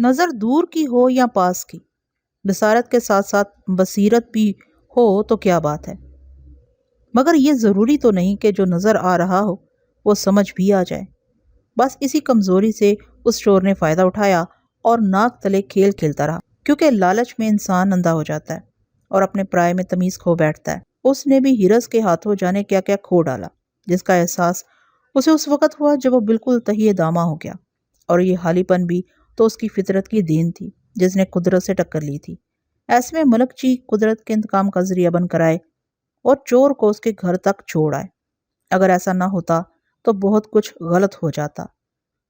نظر دور کی ہو یا پاس کی، بصارت کے ساتھ ساتھ بصیرت بھی ہو تو کیا بات ہے، مگر یہ ضروری تو نہیں کہ جو نظر آ رہا ہو وہ سمجھ بھی آ جائے۔ بس اسی کمزوری سے اس چور نے فائدہ اٹھایا اور ناک تلے کھیل کھیلتا رہا، کیونکہ لالچ میں انسان اندھا ہو جاتا ہے اور اپنے پرائے میں تمیز کھو بیٹھتا ہے۔ اس نے بھی ہرس کے ہاتھوں جانے کیا کیا کھو ڈالا، جس کا احساس اسے اس وقت ہوا جب وہ بالکل تہیہ دامہ ہو گیا، اور یہ حالی پن بھی تو اس کی فطرت کی دین تھی جس نے قدرت سے ٹکر لی تھی۔ ایسے میں ملک چی قدرت کے انتقام کا ذریعہ بن کر آئے اور چور کو اس کے گھر تک چھوڑ آئے۔ اگر ایسا نہ ہوتا تو بہت کچھ غلط ہو جاتا۔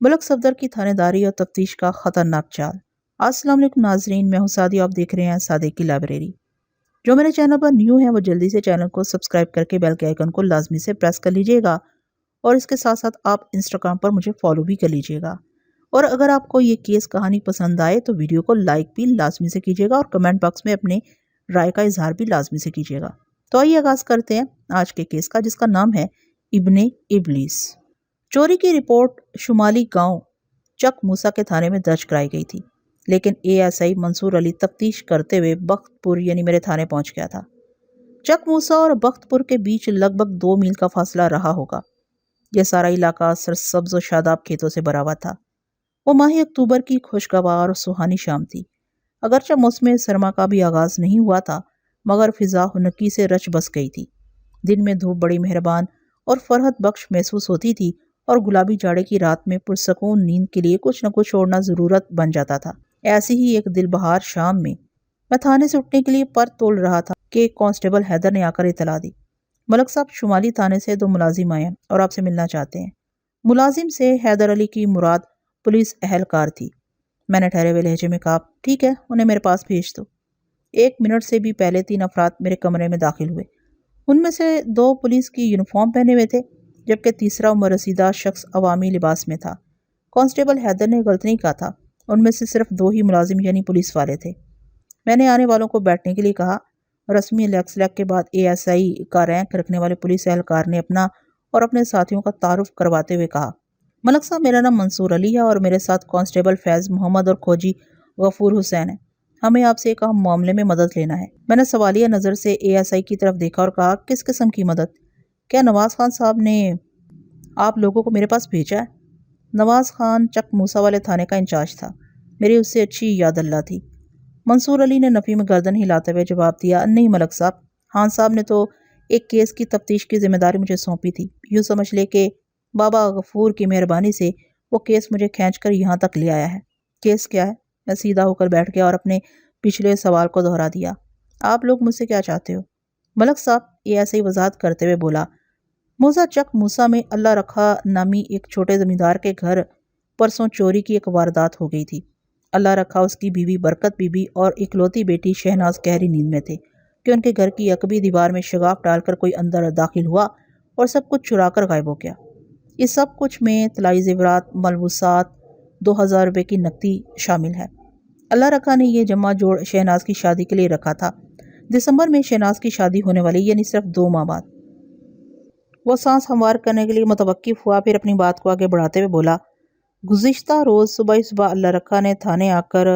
ملک صفدر کی تھانے داری اور تفتیش کا خطرناک چال۔ السلام علیکم ناظرین، میں ہوں سعدی، آپ دیکھ رہے ہیں سعدی کی لائبریری۔ جو میرے چینل پر نیو ہیں وہ جلدی سے چینل کو سبسکرائب کر کے بیل کے آئیکن کو لازمی سے پریس کر لیجئے گا، اور اس کے ساتھ ساتھ آپ انسٹاگرام پر مجھے فالو بھی کر لیجئے گا۔ اور اگر آپ کو یہ کیس کہانی پسند آئے تو ویڈیو کو لائک بھی لازمی سے کیجئے گا، اور کمنٹ باکس میں اپنے رائے کا اظہار بھی لازمی سے کیجئے گا۔ تو آئیے آغاز کرتے ہیں آج کے کیس کا، جس کا نام ہے ابن ابلیس۔ چوری کی رپورٹ شمالی گاؤں چک موسیٰ کے تھانے میں درج کرائی گئی تھی، لیکن ASI منصور علی تفتیش کرتے ہوئے بخت پور یعنی میرے تھانے پہنچ گیا تھا۔ چک موسیٰ اور بخت پور کے بیچ لگ بھگ 2 میل کا فاصلہ رہا ہوگا۔ یہ سارا علاقہ سرسبز و شاداب کھیتوں سے بھرا ہوا تھا۔ وہ ماہ اکتوبر کی خوشگوار اور سہانی شام تھی۔ اگرچہ موسم سرما کا بھی آغاز نہیں ہوا تھا، مگر فضا ہنکی سے رچ بس گئی تھی۔ دن میں دھوپ بڑی مہربان اور فرحت بخش محسوس ہوتی تھی، اور گلابی جاڑے کی رات میں پرسکون نیند کے لیے کچھ نہ کچھ چھوڑنا ضرورت بن جاتا تھا۔ ایسی ہی ایک دل بہار شام میں تھانے سے اٹھنے کے لیے پر تول رہا تھا کہ کانسٹیبل حیدر نے آ کر اطلاع دی، ملک صاحب شمالی تھانے سے 2 ملازم آئے ہیں اور آپ سے ملنا چاہتے ہیں۔ ملازم سے حیدر علی کی مراد پولیس اہلکار تھی۔ میں نے ٹھہرے ہوئے لہجے میں کہا، ٹھیک ہے، انہیں میرے پاس بھیج دو۔ 1 منٹ سے بھی پہلے 3 افراد میرے کمرے میں داخل ہوئے۔ ان میں سے 2 پولیس کی یونیفارم پہنے ہوئے تھے، جبکہ تیسرا عمر رسیدہ شخص عوامی لباس میں تھا۔ کانسٹیبل حیدر نے غلط نہیں کہا تھا، ان میں سے صرف 2 ہی ملازم یعنی پولیس والے تھے۔ میں نے آنے والوں کو بیٹھنے کے لیے کہا۔ رسمی لیگ کے بعد ASI کا رینک رکھنے والے پولیس اہلکار نے اپنا اور اپنے ساتھیوں کا تعارف کرواتے ہوئے کہا، ملک صاحب، میرا نام منصور علی ہے اور میرے ساتھ کانسٹیبل فیض محمد اور کھوجی غفور حسین ہے۔ ہمیں آپ سے ایک اہم معاملے میں مدد لینا ہے۔ میں نے سوالیہ نظر سے ASI کی طرف دیکھا اور کہا، کس قسم کی مدد؟ کیا نواز خان صاحب نے آپ لوگوں کو میرے پاس بھیجا ہے؟ نواز خان چک موسیٰ والے تھانے کا انچارج تھا، میری اس سے اچھی یاد اللہ تھی۔ منصور علی نے نفی میں گردن ہلاتے ہوئے جواب دیا، نہیں ملک صاحب، خان صاحب نے تو ایک کیس کی تفتیش کی ذمہ داری مجھے سونپی تھی۔ یوں سمجھ لے کہ بابا غفور کی مہربانی سے وہ کیس مجھے کھینچ کر یہاں تک لے آیا ہے۔ کیس کیا ہے؟ میں سیدھا ہو کر بیٹھ گیا اور اپنے پچھلے سوال کو دہرا دیا، آپ لوگ مجھ سے کیا چاہتے ہو؟ ملک صاحب، ASI وضاحت کرتے ہوئے بولا، موزہ چک موسیٰ میں اللہ رکھا نامی ایک چھوٹے زمیندار کے گھر پرسوں چوری کی ایک واردات ہو گئی تھی۔ اللہ رکھا اس کی بیوی برکت بی بی اور اکلوتی بیٹی شہناز گہری نیند میں تھے کہ ان کے گھر کی عقبی دیوار میں شگاف ڈال کر کوئی اندر داخل ہوا اور سب کچھ چرا کر غائب ہو گیا۔ اس سب کچھ میں طلائی زیورات، ملبوسات، 2000 روپے کی نقدی شامل ہے۔ اللہ رکھا نے یہ جمع جوڑ شہناز کی شادی کے لیے رکھا تھا۔ دسمبر میں شہناز کی شادی ہونے والی، یعنی صرف 2 ماہ بعد۔ وہ سانس ہموار کرنے کے لیے متوقف ہوا، پھر اپنی بات کو آگے بڑھاتے ہوئے بولا، گزشتہ روز صبح اللہ رکھا نے تھانے آ کر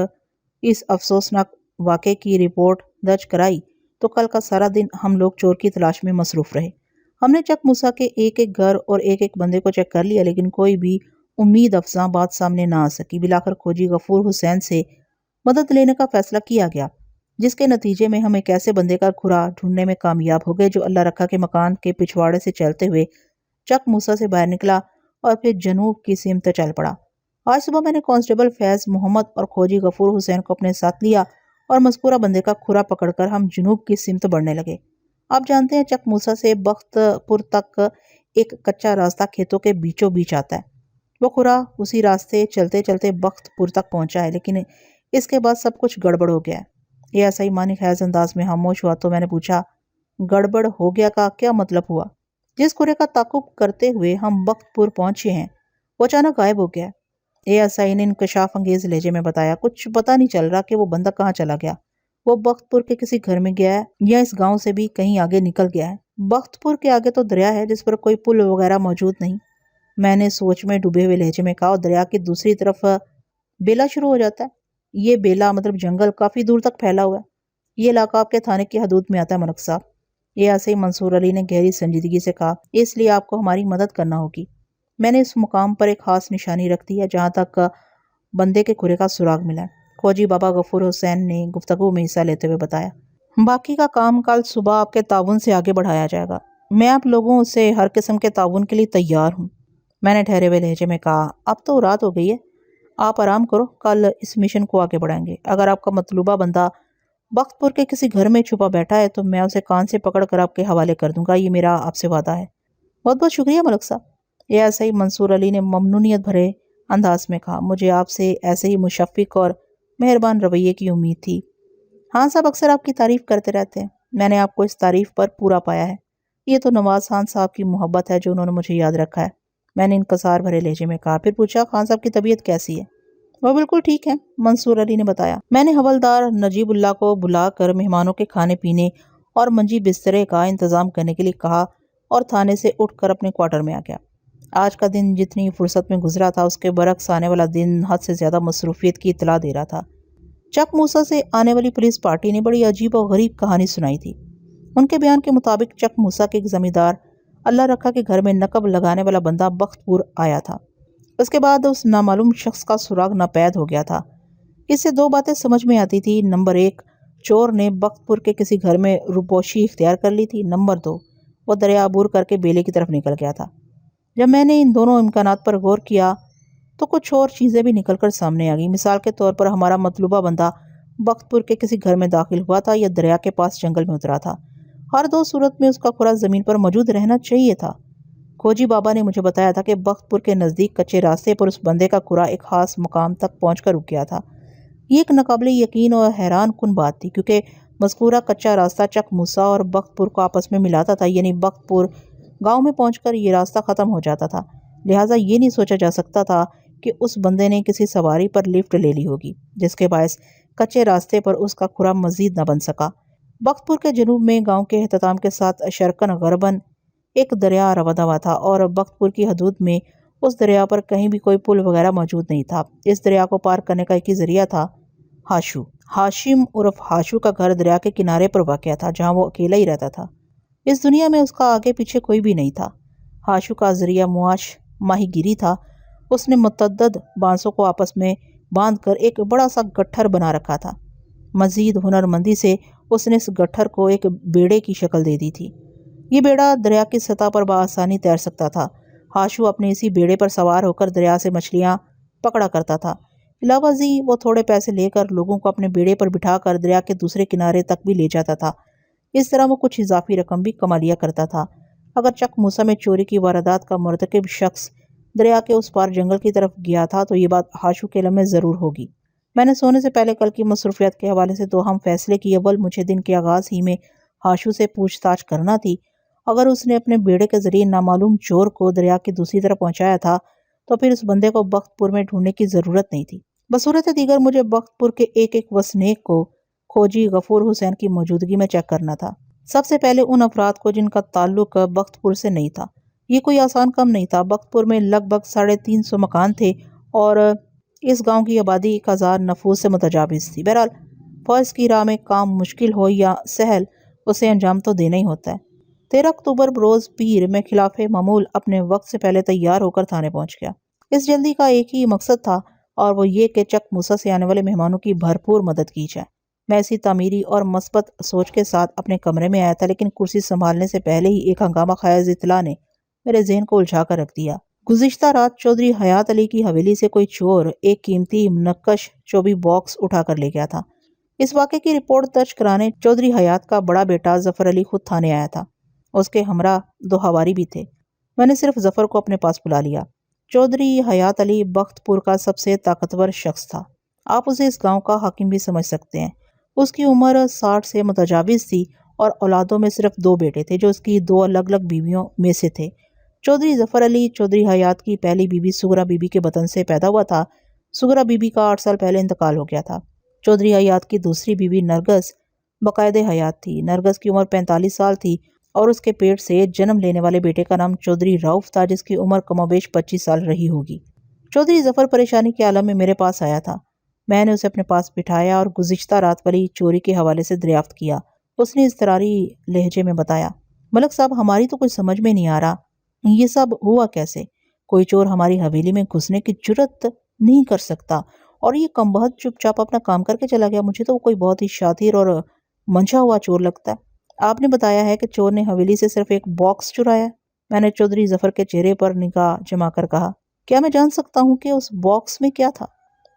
اس افسوسناک واقعے کی رپورٹ درج کرائی تو کل کا سارا دن ہم لوگ چور کی تلاش میں مصروف رہے۔ ہم نے چک موسیٰ کے ایک ایک گھر اور ایک ایک بندے کو چیک کر لیا، لیکن کوئی بھی امید افزاں بات سامنے نہ آ سکی۔ بلاخر کھوجی غفور حسین سے مدد لینے کا فیصلہ کیا گیا، جس کے نتیجے میں ہم ایک ایسے بندے کا کھرا ڈھونڈنے میں کامیاب ہو گئے جو اللہ رکھا کے مکان کے پچھواڑے سے چلتے ہوئے چک موسیٰ سے باہر نکلا اور پھر جنوب کی سمت چل پڑا۔ آج صبح میں نے کانسٹیبل فیض محمد اور کھوجی غفور حسین کو اپنے ساتھ لیا اور مذکورہ بندے کا کھرا پکڑ کر ہم جنوب کی سمت بڑھنے لگے۔ آپ جانتے ہیں چک موسیٰ سے بخت پور تک ایک کچا راستہ کھیتوں کے بیچوں بیچ آتا ہے۔ وہ کھرا اسی راستے چلتے چلتے بخت پور تک پہنچا ہے، لیکن اس کے بعد سب کچھ گڑبڑ ہو گیا ہے۔ یہ ایسا ہی معنی خیز انداز میں خاموش ہوا تو میں نے پوچھا، گڑبڑ ہو گیا کا کیا مطلب ہوا؟ جس کھرے کا تعاقب کرتے ہوئے ہم بخت پور پہنچے ہیں وہ اچانک غائب ہو گیا۔ ASI نے انکشاف انگیز لہجے میں بتایا، کچھ پتہ نہیں چل رہا کہ وہ بندہ کہاں چلا گیا۔ وہ بخت پور کے کسی گھر میں گیا ہے یا اس گاؤں سے بھی کہیں آگے نکل گیا ہے۔ بخت پور کے آگے تو دریا ہے جس پر کوئی پل وغیرہ موجود نہیں، میں نے سوچ میں ڈوبے ہوئے لہجے میں کہا، اور دریا کی دوسری طرف بیلا شروع ہو جاتا ہے۔ یہ بیلا مطلب جنگل کافی دور تک پھیلا ہوا ہے۔ یہ علاقہ آپ کے تھانے کی حدود میں آتا ہے ملک صاحب۔ یہ ایسے ہی منصور علی نے گہری سنجیدگی سے کہا، اس لیے آپ کو ہماری مدد کرنا ہوگی۔ میں نے اس مقام پر ایک خاص نشانی رکھ دی ہے جہاں تک بندے کے کھرے کا سراغ ملا ہے، کھوجی بابا غفور حسین نے گفتگو میں حصہ لیتے ہوئے بتایا۔ باقی کا کام کل صبح آپ کے تعاون سے آگے بڑھایا جائے گا۔ میں آپ لوگوں سے ہر قسم کے تعاون کے لیے تیار ہوں۔ میں نے ٹھہرے ہوئے لہجے میں کہا، اب تو رات ہو گئی ہے، آپ آرام کرو، کل اس مشن کو آگے بڑھائیں گے۔ اگر آپ کا مطلوبہ بندہ بخت پور کے کسی گھر میں چھپا بیٹھا ہے تو میں اسے کان سے پکڑ کر آپ کے حوالے کر دوں گا، یہ میرا آپ سے وعدہ ہے۔ بہت بہت شکریہ ملک صاحب، یہ ایسا ہی منصور علی نے ممنونیت بھرے انداز میں کہا۔ مجھے آپ سے ایسے ہی مشفق اور مہربان رویے کی امید تھی۔ خان صاحب اکثر آپ کی تعریف کرتے رہتے ہیں، میں نے آپ کو اس تعریف پر پورا پایا ہے۔ یہ تو نواز خان صاحب کی محبت ہے جو انہوں نے مجھے یاد رکھا ہے، میں نے انکسار بھرے لہجے میں کہا۔ پھر پوچھا، خان صاحب کی طبیعت کیسی ہے؟ وہ بالکل ٹھیک ہے، منصور علی نے بتایا۔ میں نے حوالدار نجیب اللہ کو بلا کر مہمانوں کے کھانے پینے اور منجی بسترے کا انتظام کرنے کے لیے کہا اور تھانے سے اٹھ کر اپنے کوارٹر میں آ گیا۔ آج کا دن جتنی فرصت میں گزرا تھا اس کے برعکس آنے والا دن حد سے زیادہ مصروفیت کی اطلاع دے رہا تھا۔ چک موسیٰ سے آنے والی پولیس پارٹی نے بڑی عجیب و غریب کہانی سنائی تھی۔ ان کے بیان کے مطابق چک موسیٰ کے ایک زمیندار اللہ رکھا کے گھر میں نقب لگانے والا بندہ بخت پور آیا تھا۔ اس کے بعد اس نامعلوم شخص کا سراغ ناپید ہو گیا تھا۔ اس سے دو باتیں سمجھ میں آتی تھی، نمبر ایک، چور نے بخت پور کے کسی گھر میں روپوشی اختیار کر لی تھی، نمبر دو، وہ دریا عبور کر کے بیلے کی طرف نکل گیا تھا۔ جب میں نے ان دونوں امکانات پر غور کیا تو کچھ اور چیزیں بھی نکل کر سامنے آ گئیں۔ مثال کے طور پر ہمارا مطلوبہ بندہ بخت پور کے کسی گھر میں داخل ہوا تھا یا دریا کے پاس جنگل میں اترا تھا۔ ہر دو صورت میں اس کا کھرا زمین پر موجود رہنا چاہیے تھا۔ کھوجی بابا نے مجھے بتایا تھا کہ بخت پور کے نزدیک کچے راستے پر اس بندے کا کھرا ایک خاص مقام تک پہنچ کر رک گیا تھا۔ یہ ایک ناقابل یقین اور حیران کن بات تھی کیونکہ مذکورہ کچا راستہ چک موسیٰ اور بخت پور کو آپس میں ملاتا تھا، یعنی بخت پور گاؤں میں پہنچ کر یہ راستہ ختم ہو جاتا تھا۔ لہٰذا یہ نہیں سوچا جا سکتا تھا کہ اس بندے نے کسی سواری پر لفٹ لے لی ہوگی جس کے باعث کچے راستے پر اس کا کھرا مزید نہ بن سکا۔ بخت پور کے جنوب میں گاؤں کے اختتام کے ساتھ شرقاً غرباً ایک دریا رواں دواں تھا اور بخت پور کی حدود میں اس دریا پر کہیں بھی کوئی پل وغیرہ موجود نہیں تھا۔ اس دریا کو پار کرنے کا ایک ہی ذریعہ تھا، ہاشو۔ ہاشم عرف ہاشو کا گھر دریا کے کنارے پر واقع تھا جہاں وہ اکیلا ہی رہتا تھا۔ اس دنیا میں اس کا آگے پیچھے کوئی بھی نہیں تھا۔ ہاشو کا ذریعہ معاش ماہی گیری تھا۔ اس نے متعدد بانسوں کو آپس میں باندھ کر ایک بڑا سا گٹھر بنا رکھا تھا۔ مزید ہنرمندی سے اس نے اس گٹھر کو ایک بیڑے کی شکل دے دی تھی۔ یہ بیڑا دریا کی سطح پر بآسانی تیر سکتا تھا۔ ہاشو اپنے اسی بیڑے پر سوار ہو کر دریا سے مچھلیاں پکڑا کرتا تھا۔ علاوہ ازیں وہ تھوڑے پیسے لے کر لوگوں کو اپنے بیڑے پر بٹھا کر دریا کے دوسرے کنارے تک بھی لے جاتا تھا۔ اس طرح وہ کچھ اضافی رقم بھی کما لیا کرتا تھا۔ اگر چک موسیٰ میں چوری کی واردات کا مرتکب شخص دریا کے اس پار جنگل کی طرف گیا تھا تو یہ بات ہاشو کے علم میں ضرور ہوگی۔ میں نے سونے سے پہلے کل کی مصروفیات کے حوالے سے دو ہم فیصلے کیے۔ اول، مجھے دن کے آغاز ہی میں ہاشو سے پوچھ تاچھ کرنا تھی۔ اگر اس نے اپنے بیڑے کے ذریعے نامعلوم چور کو دریا کی دوسری طرف پہنچایا تھا تو پھر اس بندے کو بخت پور میں ڈھونڈنے کی ضرورت نہیں تھی۔ بصورت دیگر مجھے بخت پور کے ایک ایک وسنیک کو کھوجی غفور حسین کی موجودگی میں چیک کرنا تھا۔ سب سے پہلے ان افراد کو جن کا تعلق بخت پور سے نہیں تھا۔ یہ کوئی آسان کام نہیں تھا۔ بخت پور میں لگ بھگ 350 مکان تھے اور اس گاؤں کی آبادی 1000 نفوس سے متجاوز تھی۔ بہرحال فوج کی راہ میں کام مشکل ہو یا سہل، اسے انجام تو دینا ہی ہوتا ہے۔ 13 اکتوبر بروز پیر میں خلاف معمول اپنے وقت سے پہلے تیار ہو کر تھانے پہنچ گیا۔ اس جلدی کا ایک ہی مقصد تھا اور وہ یہ کہ چک موسیٰ سے آنے والے مہمانوں کی بھرپور مدد کی جائے۔ میں اسی تعمیری اور مثبت سوچ کے ساتھ اپنے کمرے میں آیا تھا، لیکن کرسی سنبھالنے سے پہلے ہی ایک ہنگامہ خیز اطلاع نے میرے ذہن کو الجھا کر رکھ دیا۔ گزشتہ رات چودھری حیات علی کی حویلی سے کوئی چور ایک قیمتی منقش چوبی باکس اٹھا کر لے گیا تھا۔ اس واقعے کی رپورٹ درج کرانے چودھری حیات کا بڑا بیٹا ظفر علی خود تھانے آیا تھا۔ اس کے ہمراہ 2 حواری بھی تھے۔ میں نے صرف ظفر کو اپنے پاس بلا لیا۔ چودھری حیات علی بخت پور کا سب سے طاقتور شخص تھا۔ آپ اسے اس گاؤں کا حاکم بھی سمجھ سکتے ہیں۔ اس کی عمر 60 سے متجاوز تھی اور اولادوں میں صرف 2 بیٹے تھے جو اس کی 2 الگ الگ بیویوں میں سے تھے۔ چودھری ظفر علی چودھری حیات کی پہلی بیوی سغرا بی بی کے بطن سے پیدا ہوا تھا۔ سغرا بی بی کا 8 سال پہلے انتقال ہو گیا تھا۔ چودھری حیات کی دوسری بیوی نرگس باقاعدہ حیات تھی۔ نرگس کی عمر 45 سال تھی اور اس کے پیٹ سے جنم لینے والے بیٹے کا نام چودھری رؤف تھا جس کی عمر کم و بیش 25 سال رہی ہوگی۔ چودھری ظفر پریشانی کے عالم میں میرے پاس آیا تھا۔ میں نے اسے اپنے پاس بٹھایا اور گزشتہ رات والی چوری کے حوالے سے دریافت کیا۔ اس نے اضطراری لہجے میں بتایا، ملک صاحب ہماری تو کچھ سمجھ میں نہیں آ رہا، یہ سب ہوا کیسے؟ کوئی چور ہماری حویلی میں گھسنے کی جرت نہیں کر سکتا، اور یہ کم بخت چپ چاپ اپنا کام کر کے چلا گیا۔ مجھے تو کوئی بہت ہی شاطر اور منجھا ہوا چور لگتا ہے۔ آپ نے بتایا ہے کہ چور نے حویلی سے صرف ایک باکس چرایا ہے؟ میں نے چودھری ظفر کے چہرے پر نگاہ جما کر کہا، کیا میں جان سکتا ہوں کہ اس باکس میں کیا تھا؟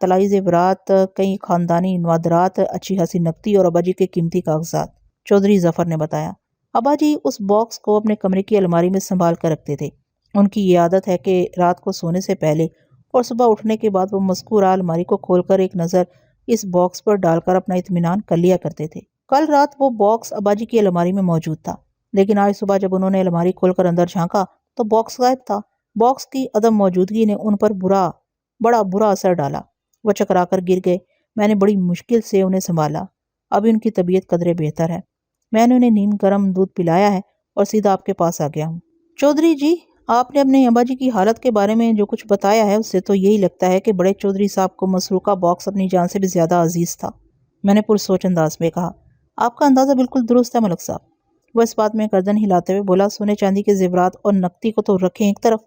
طلائی زیورات، کئی خاندانی نوادرات، اچھی خاصی نقدی اور ابا جی کے قیمتی کاغذات، چودھری ظفر نے بتایا۔ ابا جی اس باکس کو اپنے کمرے کی الماری میں سنبھال کر رکھتے تھے۔ ان کی یہ عادت ہے کہ رات کو سونے سے پہلے اور صبح اٹھنے کے بعد وہ مذکورہ الماری کو کھول کر ایک نظر اس باکس پر ڈال کر اپنا اطمینان کر لیا کرتے تھے۔ کل رات وہ باکس ابا جی کی الماری میں موجود تھا، لیکن آج صبح جب انہوں نے الماری کھول کر اندر جھانکا تو باکس غائب تھا۔ باکس کی عدم موجودگی نے ان پر بڑا برا اثر ڈالا۔ وہ چکرا کر گر گئے۔ میں نے بڑی مشکل سے انہیں سنبھالا۔ ابھی ان کی طبیعت قدرے بہتر ہے۔ میں نے انہیں نیم گرم دودھ پلایا ہے اور سیدھا آپ کے پاس آ گیا ہوں۔ چودھری جی، آپ نے اپنے ابا جی کی حالت کے بارے میں جو کچھ بتایا ہے اس سے تو یہی لگتا ہے کہ بڑے چودھری صاحب کو مسروقہ باکس اپنی جان سے بھی زیادہ عزیز تھا، میں نے پرسوچ انداز میں کہا۔ آپ کا اندازہ بالکل درست ہے ملک صاحب، وہ اس بات میں گردن ہلاتے ہوئے بولا۔ سونے چاندی کے زیورات اور نقدی کو تو رکھیں ایک طرف،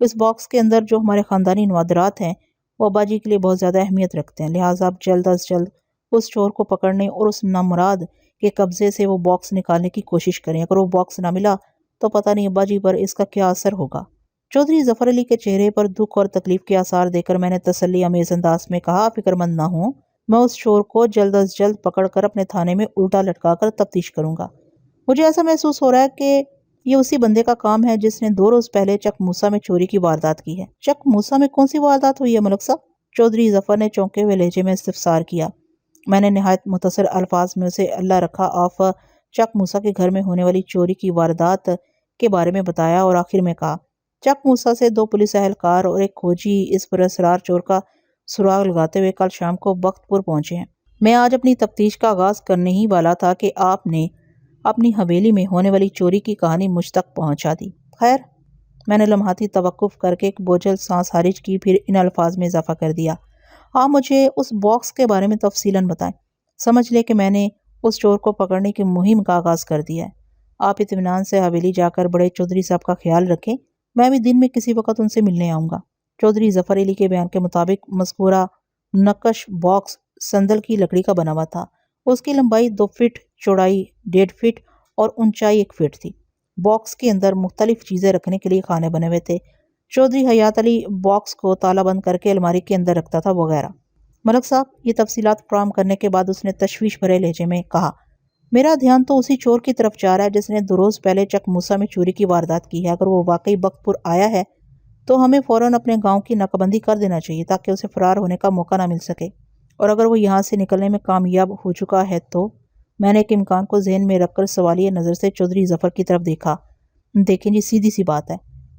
اس باکس کے اندر جو ہمارے خاندانی نوادرات ہیں وہ ابا جی کے لیے بہت زیادہ اہمیت رکھتے ہیں، لہٰذا آپ جلد از جلد اس چور کو پکڑنے اور اس نامراد کے قبضے سے وہ باکس نکالنے کی کوشش کریں۔ اگر وہ باکس نہ ملا تو پتہ نہیں ابا جی پر اس کا کیا اثر ہوگا۔ چودھری ظفر علی کے چہرے پر دکھ اور تکلیف کے آثار دیکھ کر میں نے تسلی آمیز انداز میں کہا، فکر مند نہ ہوں، میں اس چور کو جلد از جلد پکڑ کر اپنے تھانے میں الٹا لٹکا کر تفتیش کروں گا۔ مجھے ایسا محسوس ہو رہا ہے کہ یہ اسی بندے کا کام ہے جس نے 2 روز پہلے چک موسیٰ میں چوری کی واردات کی ہے۔ چک موسیٰ میں کون سی واردات ہوئی ہے ملک صاحب؟ چودھری ظفر نے چونکے ہوئے لہجے میں استفسار کیا۔ میں نے نہایت مختصر الفاظ میں اسے اللہ رکھا آف چک موسیٰ کے گھر میں ہونے والی چوری کی واردات کے بارے میں بتایا اور آخر میں کہا، چک موسیٰ سے 2 پولیس اہلکار اور ایک کھوجی اس پراسرار چور کا سراغ لگاتے ہوئے کل شام کو بخت پور پہنچے ہیں۔ میں آج اپنی تفتیش کا آغاز کرنے ہی والا تھا کہ آپ نے اپنی حویلی میں ہونے والی چوری کی کہانی مجھ تک پہنچا دی۔ خیر، میں نے لمحاتی توقف کر کے ایک بوجھل سانس خارج کی، پھر ان الفاظ میں اضافہ کر دیا، آپ مجھے اس باکس کے بارے میں تفصیلاً بتائیں۔ سمجھ لے کہ میں نے اس چور کو پکڑنے کی مہم کا آغاز کر دیا ہے۔ آپ اطمینان سے حویلی جا کر بڑے چودھری صاحب کا خیال رکھیں، میں بھی دن میں کسی وقت ان سے ملنے آؤں گا۔ چودھری ظفر علی کے بیان کے مطابق مذکورہ نقش باکس سندل کی لکڑی کا بنا ہوا تھا۔ اس کی لمبائی 2 فٹ، چوڑائی 1.5 فٹ اور اونچائی 1 فٹ تھی۔ باکس کے اندر مختلف چیزیں رکھنے کے لیے خانے بنے ہوئے تھے۔ چودھری حیات علی باکس کو تالا بند کر کے الماری کے اندر رکھتا تھا وغیرہ۔ ملک صاحب، یہ تفصیلات فراہم کرنے کے بعد اس نے تشویش بھرے لہجے میں کہا، میرا دھیان تو اسی چور کی طرف جا رہا ہے جس نے 2 روز پہلے چک موسیٰ میں چوری کی واردات کی ہے۔ اگر وہ واقعی بخت پور آیا ہے تو ہمیں فوراً اپنے گاؤں کی ناکہ بندی کر دینا چاہیے تاکہ اسے فرار ہونے کا موقع نہ مل سکے، اور اگر وہ یہاں سے نکلنے میں کامیاب ہو چکا ہے تو میں نے ایک امکان کو ذہن میں رکھ کر سوالیہ نظر سے چودھری ظفر کی طرف دیکھا۔ دیکھیں جی، سیدھی سی بات ہے،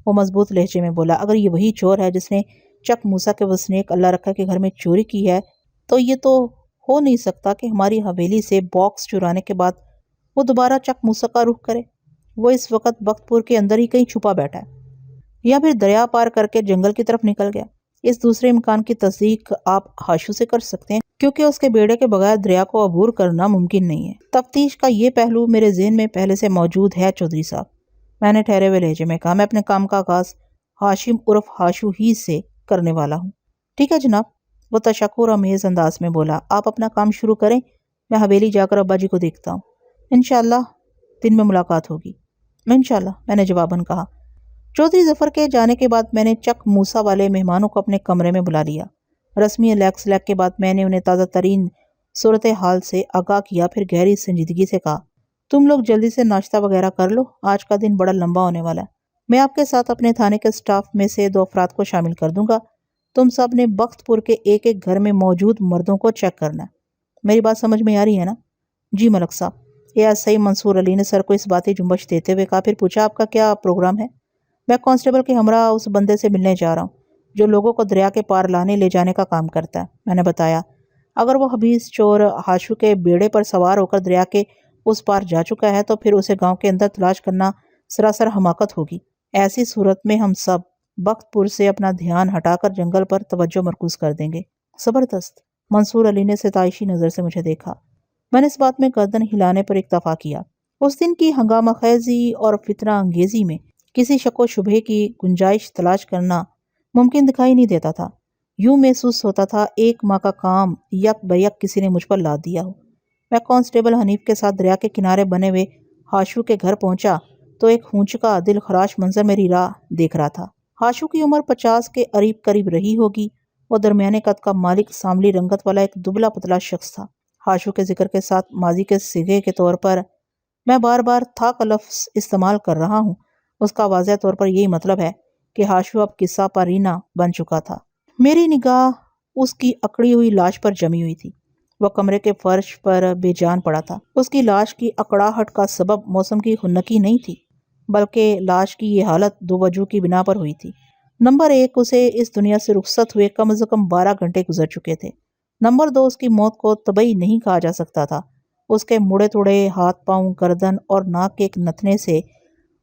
وہ مضبوط لہجے میں بولا، اگر یہ وہی چور ہے جس نے چک موسیٰ کے وسنیک اللہ رکھا کے گھر میں چوری کی ہے تو یہ تو ہو نہیں سکتا کہ ہماری حویلی سے باکس چرانے کے بعد وہ دوبارہ چک موسیٰ کا رخ کرے۔ وہ اس وقت بخت پور کے اندر ہی کہیں چھپا بیٹھا ہے، یا پھر دریا پار کر کے جنگل کی طرف نکل گیا۔ اس دوسرے امکان کی تصدیق آپ ہاشو سے کر سکتے ہیں، کیونکہ اس کے بیڑے کے بغیر دریا کو عبور کرنا ممکن نہیں ہے۔ تفتیش کا یہ پہلو میرے ذہن میں پہلے سے موجود ہے چودھری صاحب، میں نے ٹھہرے ہوئے لہجے میں کہا۔ میں اپنے کام کا آغاز ہاشم عرف ہاشو ہی سے کرنے والا ہوں۔ ٹھیک ہے جناب، وہ تشکر آمیز انداز میں بولا، آپ اپنا کام شروع کریں، میں حویلی جا کر ابا جی کو دیکھتا ہوں، انشاءاللہ دن میں ملاقات ہوگی۔ انشاءاللہ، میں نے جواباً کہا۔ چودھری ظفر کے جانے کے بعد میں نے چک موسیٰ والے مہمانوں کو اپنے کمرے میں بلا لیا۔ رسمی لیک سلیک کے بعد میں نے انہیں تازہ ترین صورتحال سے آگاہ کیا، پھر گہری سنجیدگی سے کہا، تم لوگ جلدی سے ناشتہ وغیرہ کر لو، آج کا دن بڑا لمبا ہونے والا ہے۔ میں آپ کے ساتھ اپنے تھانے کے سٹاف میں سے 2 افراد کو شامل کر دوں گا۔ تم سب نے بخت پور کے ایک ایک گھر میں موجود مردوں کو چیک کرنا ہے۔ میری بات سمجھ میں آ رہی ہے نا؟ جی ملک صاحب، ASI منصور علی نے سر کو اس باتی جنبش دیتے ہوئے کہا، پھر پوچھا، آپ کا کیا پروگرام ہے؟ میں کانسٹیبل کے ہمراہ اس بندے سے ملنے جا رہا ہوں جو لوگوں کو دریا کے پار لانے لے جانے کا کام کرتا ہے، میں نے بتایا۔ اگر وہ حبیث چور ہاشو کے بیڑے پر سوار ہو کر دریا کے اس پار جا چکا ہے تو پھر اسے گاؤں کے اندر تلاش کرنا سراسر حماقت ہوگی۔ ایسی صورت میں ہم سب بخت پور سے اپنا دھیان ہٹا کر جنگل پر توجہ مرکوز کر دیں گے۔ زبردست، منصور علی نے ستائشی نظر سے مجھے دیکھا۔ میں نے اس بات میں گردن ہلانے پر اکتفا کیا۔ اس دن کی ہنگامہ خیزی اور فتنہ انگیزی میں کسی شک و شبہے کی گنجائش تلاش کرنا ممکن دکھائی نہیں دیتا تھا۔ یوں محسوس ہوتا تھا ایک ماہ کا کام یک بیک کسی نے مجھ پر لاد دیا ہو۔ میں کانسٹیبل حنیف کے ساتھ دریا کے کنارے بنے ہوئے ہاشو کے گھر پہنچا تو ایک ہونچکا دل خراش منظر میری راہ دیکھ رہا تھا۔ ہاشو کی عمر 50 کے قریب رہی ہوگی۔ وہ درمیانے قد کا مالک سانولی رنگت والا ایک دبلا پتلا شخص تھا۔ ہاشو کے ذکر کے ساتھ ماضی کے صیغے کے طور پر میں بار بار تھا کا لفظ استعمال کر رہا ہوں۔ اس کا واضح طور پر یہی مطلب ہے کہ ہاشو اب قصہ پارینہ بن چکا تھا۔ میری نگاہ اس کی اکڑی ہوئی لاش پر جمی ہوئی تھی۔ وہ کمرے کے فرش پر بے جان پڑا تھا۔ اس کی لاش کی اکڑاہٹ کا سبب موسم کی خنکی نہیں تھی، بلکہ لاش کی یہ حالت دو وجوہ کی بنا پر ہوئی تھی۔ نمبر 1، اسے اس دنیا سے رخصت ہوئے کم از کم 12 گھنٹے گزر چکے تھے۔ نمبر 2، اس کی موت کو طبعی نہیں کہا جا سکتا تھا۔ اس کے مڑے توڑے ہاتھ پاؤں، گردن اور ناک کے ایک نتنے سے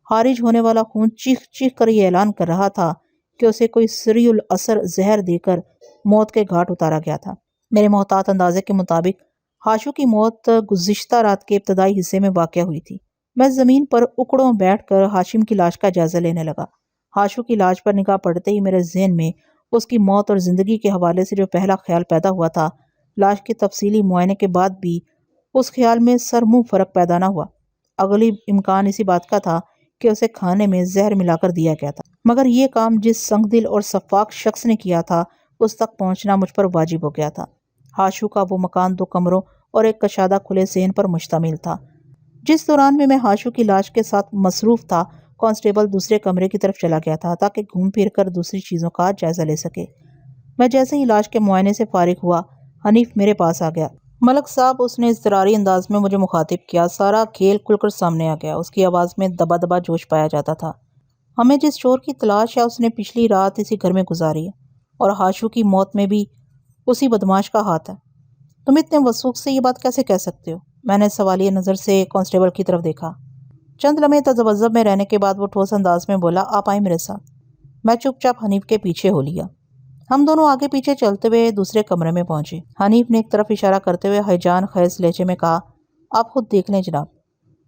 خارج ہونے والا خون چیخ چیخ کر یہ اعلان کر رہا تھا کہ اسے کوئی سری الاثر زہر دے کر موت کے گھاٹ اتارا گیا تھا۔ میرے محتاط اندازے کے مطابق ہاشو کی موت گزشتہ رات کے ابتدائی حصے میں واقع ہوئی تھی۔ میں زمین پر اکڑوں بیٹھ کر ہاشم کی لاش کا جائزہ لینے لگا۔ ہاشو کی لاش پر نگاہ پڑتے ہی میرے ذہن میں اس کی موت اور زندگی کے حوالے سے جو پہلا خیال پیدا ہوا تھا، لاش کے تفصیلی معائنے کے بعد بھی اس خیال میں سر منہ فرق پیدا نہ ہوا۔ اغلب امکان اسی بات کا تھا کہ اسے کھانے میں زہر ملا کر دیا گیا تھا، مگر یہ کام جس سنگ دل اور شفاق شخص نے کیا تھا اس تک پہنچنا مجھ پر واجب ہو گیا تھا۔ ہاشو کا وہ مکان 2 کمروں اور ایک کشادہ کھلے صحن پر مشتمل تھا۔ جس دوران میں ہاشو کی لاش کے ساتھ مصروف تھا، کانسٹیبل دوسرے کمرے کی طرف چلا گیا تھا تاکہ گھوم پھر کر دوسری چیزوں کا جائزہ لے سکے۔ میں جیسے ہی لاش کے معائنے سے فارغ ہوا، حنیف میرے پاس آ گیا۔ ملک صاحب، اس نے اضطراری انداز میں مجھے مخاطب کیا۔ سارا کھیل کھل کر سامنے آ گیا۔ اس کی آواز میں دبا دبا جوش پایا جاتا تھا۔ ہمیں جس چور کی تلاش ہے اس نے پچھلی رات اسی گھر میں گزاری ہے، اور ہاشو کی موت میں بھی اسی بدماش کا ہاتھ ہے۔ تم اتنے وثوق سے یہ بات کیسے کہہ سکتے ہو؟ میں نے سوالیہ نظر سے کانسٹیبل کی طرف دیکھا۔ چند لمحے تذبذب میں رہنے کے بعد وہ ٹھوس انداز میں بولا، آپ آئیں میرے ساتھ۔ میں چپ چاپ حنیف کے پیچھے ہو لیا۔ ہم دونوں آگے پیچھے چلتے ہوئے دوسرے کمرے میں پہنچے۔ حنیف نے ایک طرف اشارہ کرتے ہوئے ہیجان خیز لہجے میں کہا، آپ خود دیکھ لیں جناب۔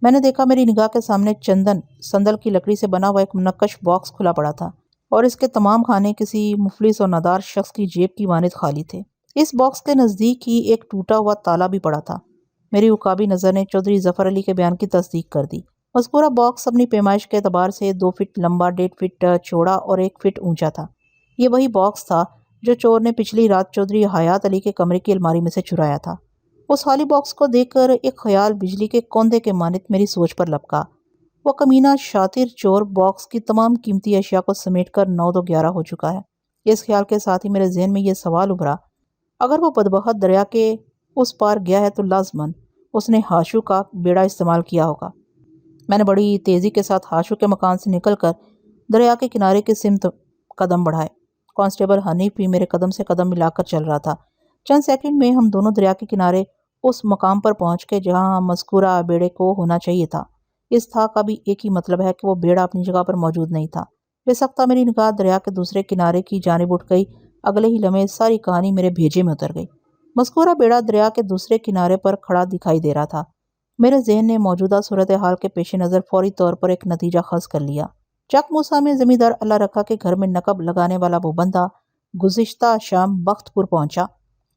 میں نے دیکھا میری نگاہ کے سامنے چندن سندل کی لکڑی سے بنا ہوا ایک منقش باکس کھلا پڑا تھا، اور اس کے تمام خانے کسی مفلس اور نادار شخص کی جیب کی مانند خالی تھے۔ اس باکس کے نزدیک ہی ایک ٹوٹا ہوا تالا بھی پڑا تھا۔ میری عقابی نظر نے چودھری ظفر علی کے بیان کی تصدیق کر دی۔ مذکورہ باکس اپنی پیمائش کے اعتبار سے 2 فٹ لمبا، 1.5 فٹ چوڑا اور 1 فٹ اونچا تھا۔ یہ وہی باکس تھا جو چور نے پچھلی رات چودھری حیات علی کے کمرے کی الماری میں سے چرایا تھا۔ اس خالی باکس کو دیکھ کر ایک خیال بجلی کے کوندے کے مانند میری سوچ پر لپکا۔ وہ کمینہ شاطر چور باکس کی تمام قیمتی اشیاء کو سمیٹ کر 9-11 ہو چکا ہے۔ اس خیال کے ساتھ ہی میرے ذہن میں یہ سوال ابھرا، اگر وہ بدبخت دریا کے اس پار گیا ہے تو لازماً اس نے ہاشو کا بیڑا استعمال کیا ہوگا۔ میں نے بڑی تیزی کے ساتھ ہاشو کے مکان سے نکل کر دریا کے کنارے کی سمت قدم بڑھائے۔ کانسٹیبل حنیف بھی میرے قدم سے قدم ملا کر چل رہا تھا۔ چند سیکنڈ میں ہم دونوں دریا کے کنارے اس مقام پر پہنچ کے جہاں مذکورہ بیڑے کو ہونا چاہیے تھا۔ اس تھا کا بھی ایک ہی مطلب ہے کہ وہ بیڑا اپنی جگہ پر موجود نہیں تھا۔ بے سختہ میری نگاہ دریا کے دوسرے کنارے کی جانب اٹھ گئی۔ اگلے ہی لمحے ساری کہانی میرے بھیجے میں اتر گئی۔ مذکورہ بیڑا دریا کے دوسرے کنارے پر کھڑا دکھائی دے رہا تھا۔ میرے ذہن نے موجودہ صورتحال کے پیش نظر فوری طور پر ایک نتیجہ خاص کر لیا۔ چک موسیٰ میں زمیندار اللہ رکھا کے گھر میں نقب لگانے والا وہ بندہ گزشتہ شام بخت پور پہنچا۔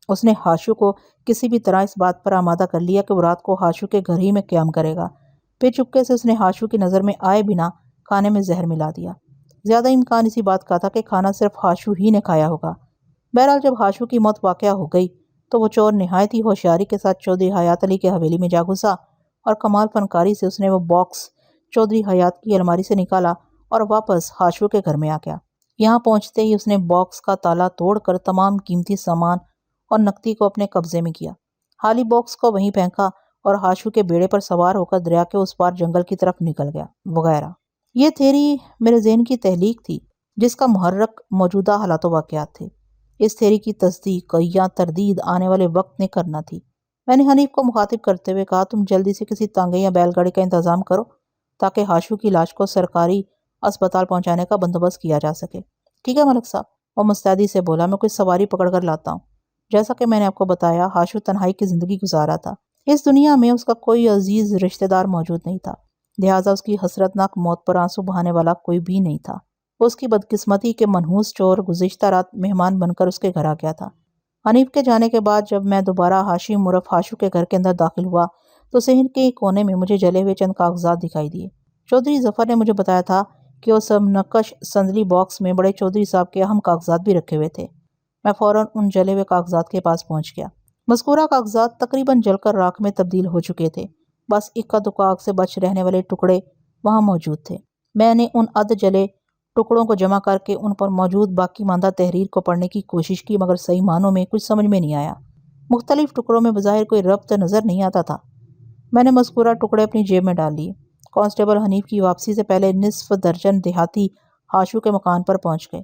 اس نے ہاشو کو کسی بھی طرح اس بات پر آمادہ کر لیا کہ وہ رات کو ہاشو کے گھر ہی میں قیام کرے گا۔ پھر چپکے سے اس نے ہاشو کی نظر میں آئے بنا کھانے میں زہر ملا دیا۔ زیادہ امکان اسی بات کا تھا کہ کھانا صرف ہاشو ہی نے کھایا ہوگا۔ بہرحال جب ہاشو کی موت واقعہ ہو گئی تو وہ چور نہایت ہی ہوشیاری کے ساتھ چودھری حیات علی کے حویلی میں جا گھسا، اور کمال فنکاری سے اس نے وہ باکس چودھری حیات کی الماری سے نکالا اور واپس ہاشو کے گھر میں آ گیا۔ یہاں پہنچتے ہی اس نے باکس کا تالا توڑ کر تمام قیمتی سامان اور نقدی کو اپنے قبضے میں کیا۔ خالی باکس کو وہیں پھینکا اور ہاشو کے بیڑے پر سوار ہو کر دریا کے اس پار جنگل کی طرف نکل گیا، وغیرہ۔ یہ تھیری میرے ذہن کی تحلیق تھی جس کا محرک موجودہ حالات و واقعات تھے۔ اس تھیری کی تصدیق یا تردید آنے والے وقت نے کرنا تھی۔ میں نے حنیف کو مخاطب کرتے ہوئے کہا، تم جلدی سے کسی تانگے یا بیل گاڑی کا انتظام کرو تاکہ ہاشو کی لاش کو سرکاری اسپتال پہنچانے کا بندوبست کیا جا سکے۔ ٹھیک ہے ملک صاحب، وہ مستعدی سے بولا، میں کوئی سواری پکڑ کر لاتا ہوں۔ جیسا کہ میں نے آپ کو بتایا، ہاشو تنہائی کی زندگی گزارا تھا۔ اس دنیا میں اس کا کوئی عزیز رشتہ دار موجود نہیں تھا، لہٰذا اس کی حسرتناک موت پر آنسو بہانے والا کوئی بھی نہیں تھا۔ اس کی بدقسمتی کے منحوس چور گزشتہ رات مہمان بن کر اس کے گھر آ گیا تھا۔ حنیف کے جانے کے بعد جب میں دوبارہ ہاشم عرف ہاشو کے گھر کے اندر داخل ہوا تو صحن کے کونے میں مجھے جلے ہوئے چند کاغذات دکھائی دیے۔ چودھری ظفر نے مجھے بتایا تھا کہ اس منقش سندلی باکس میں بڑے چودھری صاحب کے اہم کاغذات بھی رکھے ہوئے تھے۔ میں فوراً ان جلے ہوئے کاغذات کے پاس پہنچ گیا۔ مذکورہ کاغذات تقریباً جل کر راکھ میں تبدیل ہو چکے تھے، بس اکا دکا آگ سے بچ رہنے والے ٹکڑے وہاں موجود تھے۔ میں نے ان ادھ جلے ٹکڑوں کو جمع کر کے ان پر موجود باقی ماندہ تحریر کو پڑھنے کی کوشش کی، مگر صحیح معنوں میں کچھ سمجھ میں نہیں آیا۔ مختلف ٹکڑوں میں بظاہر کوئی ربط نظر نہیں آتا تھا۔ میں نے مذکورہ ٹکڑے اپنی جیب میں ڈال لیے۔ کانسٹیبل حنیف کی واپسی سے پہلے نصف درجن دیہاتی ہاشو کے مکان پر پہنچ گئے۔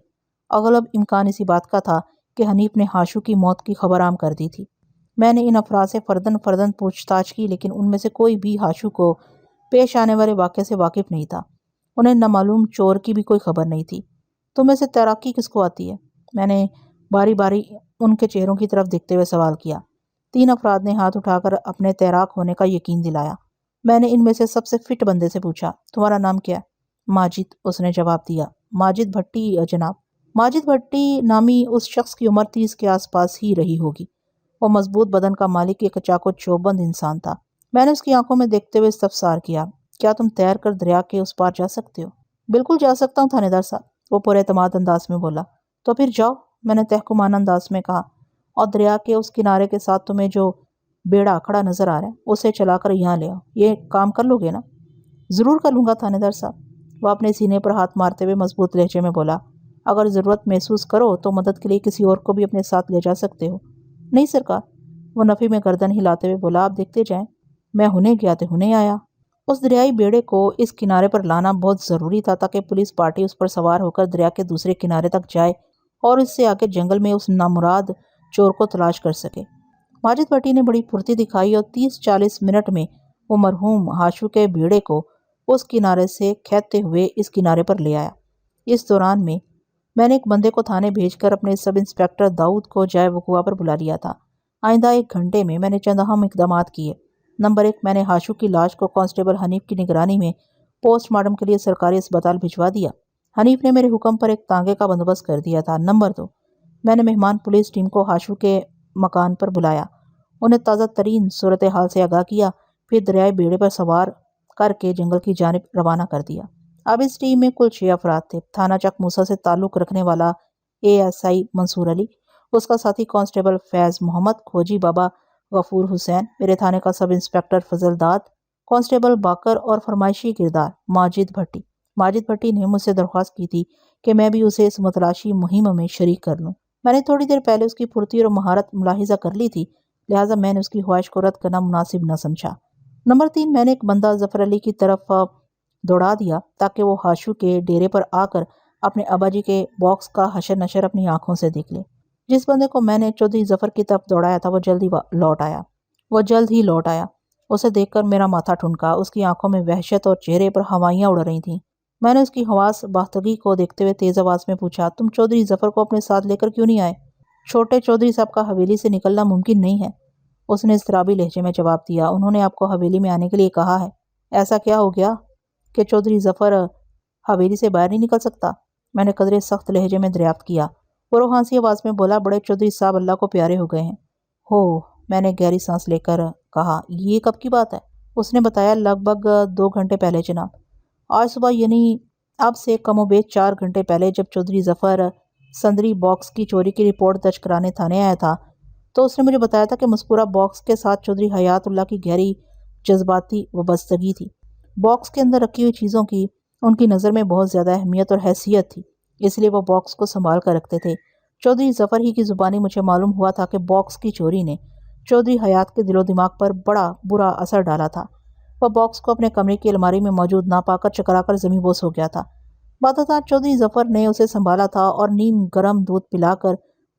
اغلب امکان اسی بات کا تھا کہ حنیف نے ہاشو کی موت کی خبر عام کر دی تھی۔ میں نے ان افراد سے فرداً پوچھ تاچھ کی، لیکن ان میں سے کوئی بھی ہاشو کو پیش آنے والے واقعے سے واقف نہیں تھا۔ انہیں نامعلوم چور کی بھی کوئی خبر نہیں تھی۔ تم میں سے تیراکی کس کو آتی ہے؟ میں نے باری باری ان کے چہروں کی طرف دیکھتے ہوئے سوال کیا۔ 3 افراد نے ہاتھ اٹھا کر اپنے تیراک ہونے کا یقین دلایا۔ میں نے ان میں سے سب سے فٹ بندے سے پوچھا، تمہارا نام کیا ہے؟ ماجد، اس نے جواب دیا۔ ماجد بھٹی جناب۔ ماجد بھٹی نامی اس شخص کی عمر 30 کے آس پاس ہی رہی ہوگی۔ وہ مضبوط بدن کا مالک ایک چاق و چوبند انسان تھا۔ میں نے اس کی آنکھوں میں دیکھتے ہوئے استفسار کیا، کیا تم تیر کر دریا کے اس پار جا سکتے ہو؟ بالکل جا سکتا ہوں تھانے دار صاحب، وہ پر اعتماد انداز میں بولا۔ تو پھر جاؤ، میں نے تحکمانہ انداز میں کہا، اور دریا کے اس کنارے کے ساتھ تمہیں جو بیڑا کھڑا نظر آ رہا ہے اسے چلا کر یہاں لے آؤ۔ یہ کام کر لو گے نا؟ ضرور کر لوں گا تھانے دار صاحب، وہ اپنے سینے پر ہاتھ مارتے ہوئے مضبوط لہجے میں بولا۔ اگر ضرورت محسوس کرو تو مدد کے لیے کسی اور کو بھی اپنے ساتھ لے جا سکتے ہو۔ نہیں سرکار، وہ نفی میں گردن ہلاتے ہوئے بولا، آپ دیکھتے جائیں، میں ہنے گیا تو ہنے آیا۔ اس دریائی بیڑے کو اس کنارے پر لانا بہت ضروری تھا تاکہ پولیس پارٹی اس پر سوار ہو کر دریا کے دوسرے کنارے تک جائے اور اس سے آگے جنگل میں اس نامراد چور کو تلاش کر سکے۔ ماجد بھٹی نے بڑی پھرتی دکھائی اور 30-40 منٹ میں وہ مرحوم ہاشو کے بیڑے کو اس کنارے سے کھینچتے ہوئے اس کنارے پر لے آیا۔ اس دوران میں نے ایک بندے کو تھانے بھیج کر اپنے سب انسپیکٹر داؤد کو جائے وقوع پر بلا لیا تھا۔ آئندہ 1 گھنٹے میں نے چند اہم اقدامات کیے۔ نمبر 1، میں نے ہاشو کی لاش کو کانسٹیبل حنیف کی نگرانی میں پوسٹ مارٹم کے لیے سرکاری اسپتال بھجوا دیا۔ حنیف نے میرے حکم پر ایک تانگے کا بندوبست کر دیا تھا۔ نمبر 2، میں نے مہمان پولیس ٹیم کو ہاشو کے مکان پر بلایا، انہیں تازہ ترین صورتحال سے آگاہ کیا، پھر دریائے بیڑے پر سوار کر کے جنگل کی جانب روانہ کر دیا۔ اب اس ٹیم میں کل 6 افراد تھے۔ تھانہ چک موسیٰ سے تعلق رکھنے والا ASI منصور علی، اس کا ساتھی کانسٹیبل فیض محمد، کھوجی بابا غفور حسین، میرے تھانے کا سب انسپیکٹر فضل داد، کانسٹیبل باکر اور فرمائشی کردار ماجد بھٹی۔ ماجد بھٹی نے مجھ سے درخواست کی تھی کہ میں بھی اسے اس متلاشی مہم میں شریک کر لوں۔ میں نے تھوڑی دیر پہلے اس کی پھرتی اور مہارت ملاحظہ کر لی تھی، لہٰذا میں نے اس کی خواہش کو رد کرنا مناسب نہ سمجھا۔ نمبر 3، میں نے ایک بندہ ظفر علی کی طرف دوڑا دیا تاکہ وہ ہاشو کے ڈیرے پر آ کر اپنے ابا جی کے باکس کا حشر نشر اپنی آنکھوں سے دیکھ لے۔ جس بندے کو میں نے چودھری ظفر کی طرف دوڑایا تھا وہ جلد ہی لوٹ آیا۔ اسے دیکھ کر میرا ماتھا ٹھنکا، اس کی آنکھوں میں وحشت اور چہرے پر ہوائیاں اڑ رہی تھیں۔ میں نے اس کی حواس باختگی کو دیکھتے ہوئے تیز آواز میں پوچھا، تم چودھری ظفر کو اپنے ساتھ لے کر کیوں نہیں آئے؟ چھوٹے چودھری صاحب کا حویلی سے نکلنا ممکن نہیں ہے، اس نے اضطرابی لہجے میں جواب دیا۔ انہوں نے آپ کو حویلی میں آنے کے لیے کہا ہے۔ ایسا کیا ہو گیا کہ چودھری ظفر حویلی سے باہر نہیں نکل سکتا؟ میں نے قدرے سخت لہجے میں دریافت کیا۔ وہ روحانسی آواز میں بولا، بڑے چودھری صاحب اللہ کو پیارے ہو گئے ہیں۔ ہو، میں نے گہری سانس لے کر کہا، یہ کب کی بات ہے؟ اس نے بتایا، لگ بھگ 2 گھنٹے پہلے جناب۔ آج صبح، یعنی اب سے کم و بیش 4 گھنٹے پہلے، جب چودھری ظفر سندری باکس کی چوری کی رپورٹ درج کرانے تھانے آیا تھا تو اس نے مجھے بتایا تھا کہ مذکورہ باکس کے ساتھ چودھری حیات اللہ کی گہری جذباتی وابستگی تھی۔ باکس کے اندر رکھی ہوئی چیزوں کی ان کی نظر میں بہت زیادہ اہمیت اور حیثیت تھی، اس لیے وہ باکس کو سنبھال کر رکھتے تھے۔ چودھری ظفر ہی کی زبانی مجھے معلوم ہوا تھا کہ باکس کی چوری نے چودھری حیات کے دل و دماغ پر بڑا برا اثر ڈالا تھا۔ وہ باکس کو اپنے کمرے کی الماری میں موجود نہ پا کر چکرا کر زمیں بوس ہو گیا تھا۔ بعد چودھری ظفر نے اسے سنبھالا تھا اور نیم گرم دودھ پلا کر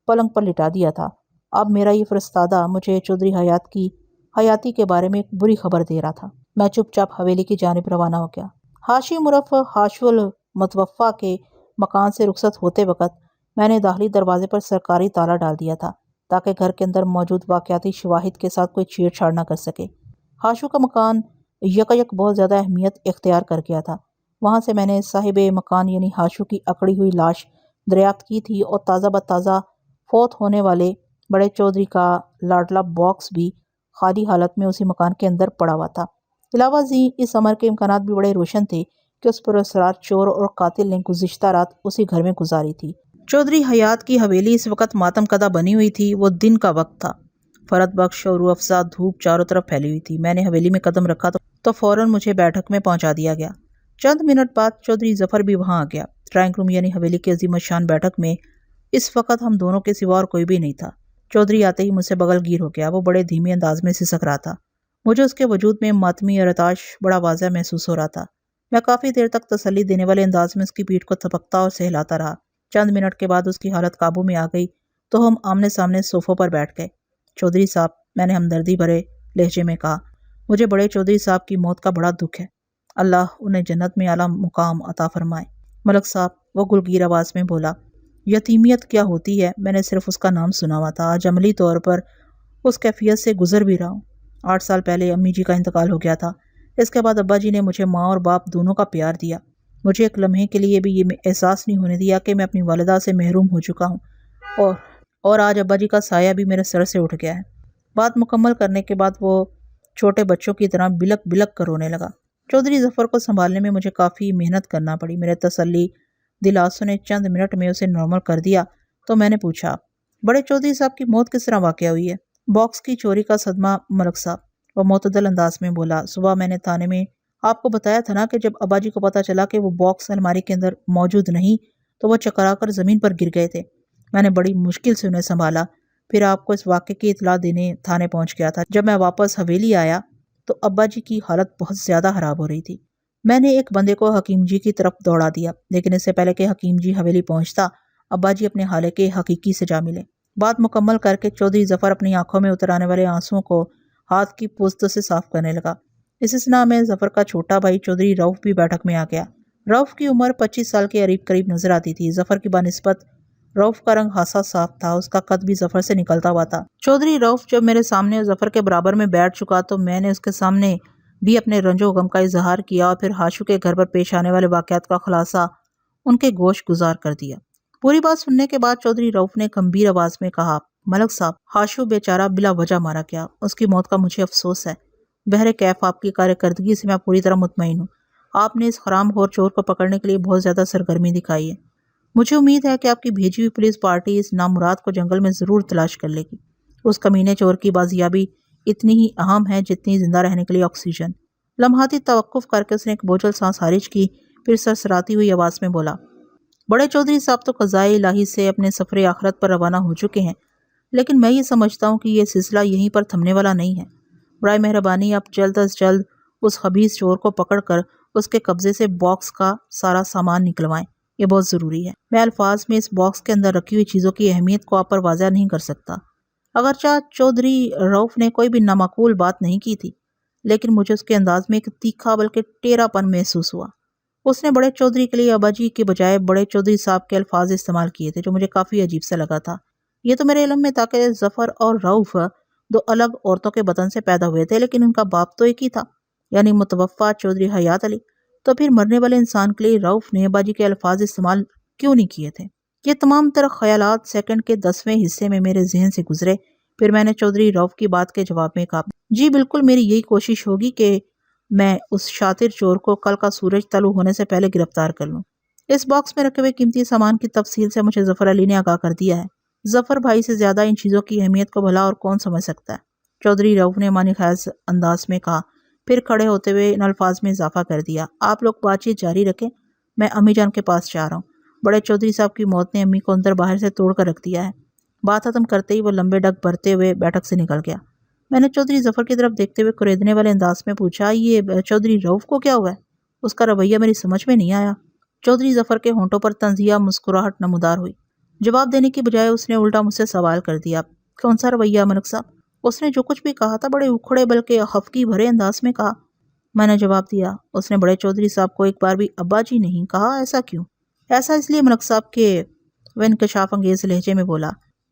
پلنگ پر لٹا دیا تھا۔ اب میرا یہ فرستادہ مجھے چودھری حیات کی حیاتی کے بارے میں ایک بری خبر دے رہا تھا۔ میں چپ چاپ حویلی کی جانب روانہ ہو گیا۔ ہاشم عرف ہاشو المتوفی کے مکان سے رخصت ہوتے وقت میں نے داخلی دروازے پر سرکاری تالا ڈال دیا تھا۔ تاکہ گھر کے اندر موجود واقعاتی شواہد کے ساتھ کوئی چھیڑ چھاڑ نہ کر سکے۔ ہاشو کا مکان یکایک بہت زیادہ اہمیت اختیار کر گیا تھا۔ وہاں سے میں نے صاحب مکان یعنی ہاشو کی اکڑی ہوئی لاش دریافت کی تھی، اور تازہ بتازہ فوت ہونے والے بڑے چودھری کا لاڈلا باکس بھی خالی حالت میں اسی مکان کے اندر پڑا ہوا تھا۔ علاوہ ازیں اس امر کے امکانات بھی بڑے روشن تھے کہ اس پراسرار چور اور قاتل نے گزشتہ رات اسی گھر میں گزاری تھی۔ چودھری حیات کی حویلی اس وقت ماتم کدہ بنی ہوئی تھی۔ وہ دن کا وقت تھا، فرد بخش اور روح افزا دھوپ چاروں طرف پھیلی ہوئی تھی۔ میں نے حویلی میں قدم رکھا تو فوراً مجھے بیٹھک میں پہنچا دیا گیا۔ چند منٹ بعد چودھری ظفر بھی وہاں آ گیا۔ ڈرائنگ روم یعنی حویلی کی عظیم الشان بیٹھک میں اس وقت ہم دونوں کے سوا اور کوئی بھی نہیں تھا۔ چودھری آتے ہی مجھ سے بغل گیر ہو گیا۔ وہ بڑے دھیمی انداز میں سسک رہا تھا۔ مجھے اس کے وجود میں ماتمی ارتعاش بڑا واضح محسوس ہو رہا تھا۔ میں کافی دیر تک تسلی دینے والے انداز میں اس کی پیٹھ کو تھپکتا اور سہلاتا رہا۔ چند منٹ کے بعد اس کی حالت قابو میں آ گئی تو ہم آمنے سامنے صوفوں پر بیٹھ گئے۔ چودھری صاحب، میں نے ہمدردی بھرے لہجے میں کہا، مجھے بڑے چودھری صاحب کی موت کا بڑا دکھ ہے۔ اللہ انہیں جنت میں اعلیٰ مقام عطا فرمائے۔ ملک صاحب، وہ گلگیر آواز میں بولا، یتیمیت کیا ہوتی ہے میں نے صرف اس کا نام سنا ہوا تھا، آج عملی طور پر اس کیفیت سے گزر بھی رہا ہوں۔ 8 سال پہلے امی جی کا انتقال ہو گیا تھا۔ اس کے بعد ابا جی نے مجھے ماں اور باپ دونوں کا پیار دیا۔ مجھے ایک لمحے کے لیے بھی یہ احساس نہیں ہونے دیا کہ میں اپنی والدہ سے محروم ہو چکا ہوں، اور آج ابا جی کا سایہ بھی میرے سر سے اٹھ گیا ہے۔ بات مکمل کرنے کے بعد وہ چھوٹے بچوں کی طرح بلک بلک کر رونے لگا۔ چودھری ظفر کو سنبھالنے میں مجھے کافی محنت کرنا پڑی۔ میرے تسلی دل آنسوں نے چند منٹ میں اسے نارمل کر دیا تو میں نے پوچھا، بڑے چودھری صاحب کی موت کس طرح واقع ہوئی ہے؟ باکس کی چوری کا صدمہ ملک صاحب، وہ معتدل انداز میں بولا۔ صبح میں نے تھانے میں آپ کو بتایا تھا نا کہ جب ابا جی کو پتا چلا کہ وہ باکس الماری کے اندر موجود نہیں تو وہ چکرا کر زمین پر گر گئے تھے۔ میں نے بڑی مشکل سے انہیں سنبھالا، پھر آپ کو اس واقعے کی اطلاع دینے تھانے پہنچ گیا تھا۔ جب میں واپس حویلی آیا تو ابا جی کی حالت بہت زیادہ خراب ہو رہی تھی۔ میں نے ایک بندے کو حکیم جی کی طرف دوڑا دیا، لیکن اس سے پہلے کہ حکیم جی حویلی پہنچتا ابا جی اپنے حالے کے حقیقی سے جا ملے۔ بات مکمل کر کے چودھری ظفر اپنی آنکھوں میں اتر آنے والے آنسوؤں کو ہاتھ کی پوست سے صاف کرنے لگا۔ اس اثناء میں ظفر کا چھوٹا بھائی چودھری رؤف بھی بیٹھک میں آ گیا۔ رؤف کی عمر 25 سال کے قریب نظر آتی تھی۔ ظفر کی بنسبت رؤف کا رنگ خاصا صاف تھا، اس کا قد بھی ظفر سے نکلتا ہوا تھا۔ چودھری رؤف جب میرے سامنے ظفر کے برابر میں بیٹھ چکا تو میں نے اس کے سامنے بھی اپنے رنج و غم کا اظہار کیا اور پھر ہاشو کے گھر پر پیش آنے والے واقعات کا خلاصہ ان کے گوش گزار کر دیا۔ پوری بات سننے کے بعد چودھری رؤف نے گمبھیر آواز میں کہا، ملک صاحب، ہاشو بیچارہ بلا وجہ مارا گیا، اس کی موت کا مجھے افسوس ہے۔ بہر کیف آپ کی کارکردگی سے میں پوری طرح مطمئن ہوں۔ آپ نے اس حرام خور چور کو پکڑنے کے لیے بہت زیادہ سرگرمی دکھائی ہے۔ مجھے امید ہے کہ آپ کی بھیجی ہوئی پولیس پارٹی اس نامراد کو جنگل میں ضرور تلاش کر لے گی۔ اس کمینے چور کی بازیابی اتنی ہی اہم ہے جتنی زندہ رہنے کے لیے آکسیجن۔ لمحاتی توقف کر کے اس نے ایک بوجھل سانس خارج کی، پھر سرسراتی ہوئی آواز میں بولا، بڑے چودھری صاحب تو قضائے الہی سے اپنے سفر آخرت پر روانہ ہو چکے ہیں، لیکن میں یہ سمجھتا ہوں کہ یہ سلسلہ یہیں پر تھمنے والا نہیں ہے۔ برائے مہربانی آپ جلد از جلد اس خبیث چور کو پکڑ کر اس کے قبضے سے باکس کا سارا سامان نکلوائیں، یہ بہت ضروری ہے۔ میں الفاظ میں اس باکس کے اندر رکھی ہوئی چیزوں کی اہمیت کو آپ پر واضح نہیں کر سکتا۔ اگرچہ چودھری رؤف نے کوئی بھی نامعقول بات نہیں کی تھی، لیکن مجھے اس کے انداز میں ایک تیکھا بلکہ ٹیڑھا پن محسوس ہوا۔ اس نے بڑے چودھری کے لیے ابا جی کے بجائے بڑے چودھری صاحب کے الفاظ استعمال کیے تھے، جو مجھے کافی عجیب سا لگا تھا۔ یہ تو میرے علم میں تھا کہ ظفر اور رؤف دو الگ عورتوں کے بطن سے پیدا ہوئے تھے، لیکن ان کا باپ تو ایک ہی تھا، یعنی متوفی چودھری حیات علی۔ تو پھر مرنے والے انسان کے لیے رؤف نے ابا جی کے الفاظ استعمال کیوں نہیں کیے تھے؟ یہ تمام تر خیالات سیکنڈ کے 10ویں حصے میں میرے ذہن سے گزرے۔ پھر میں نے چودھری رؤف کی بات کے جواب میں کہا، جی بالکل، میری یہی کوشش ہوگی کہ میں اس شاطر چور کو کل کا سورج طلوع ہونے سے پہلے گرفتار کر لوں۔ اس باکس میں رکھے ہوئے قیمتی سامان کی تفصیل سے مجھے ظفر علی نے آگاہ کر دیا ہے۔ ظفر بھائی سے زیادہ ان چیزوں کی اہمیت کو بھلا اور کون سمجھ سکتا ہے؟ چودھری رؤف نے معنی خیز انداز میں کہا، پھر کھڑے ہوتے ہوئے ان الفاظ میں اضافہ کر دیا، آپ لوگ بات چیت جاری رکھیں، میں امی جان کے پاس جا رہا ہوں۔ بڑے چودھری صاحب کی موت نے امی کو اندر باہر سے توڑ کر رکھ دیا ہے۔ بات ختم کرتے ہی وہ لمبے ڈگ بھرتے ہوئے بیٹھک سے نکل گیا۔ میں نے چودھری ظفر کی طرف دیکھتے ہوئے کریدنے والے انداز میں پوچھا، یہ چودھری رؤف کو کیا ہوا ہے؟ اس کا رویہ میری سمجھ میں نہیں آیا۔ چودھری ظفر کے ہونٹوں پر طنزیہ مسکراہٹ نمودار ہوئی۔ جواب دینے کی بجائے اس نے الٹا مجھ سے سوال کر دیا، کون سا رویہ ملک صاحب؟ اس نے جو کچھ بھی کہا تھا بڑے اکھڑے بلکہ خفگی بھرے انداز میں کہا۔ میں نے جواب دیا، اس نے بڑے چودھری صاحب کو ایک بار بھی ابا جی نہیں کہا، ایسا کیوں؟ ایسا اس لیے ملک صاحب کہ وہ انکشاف انگیز لہجے میں بولا،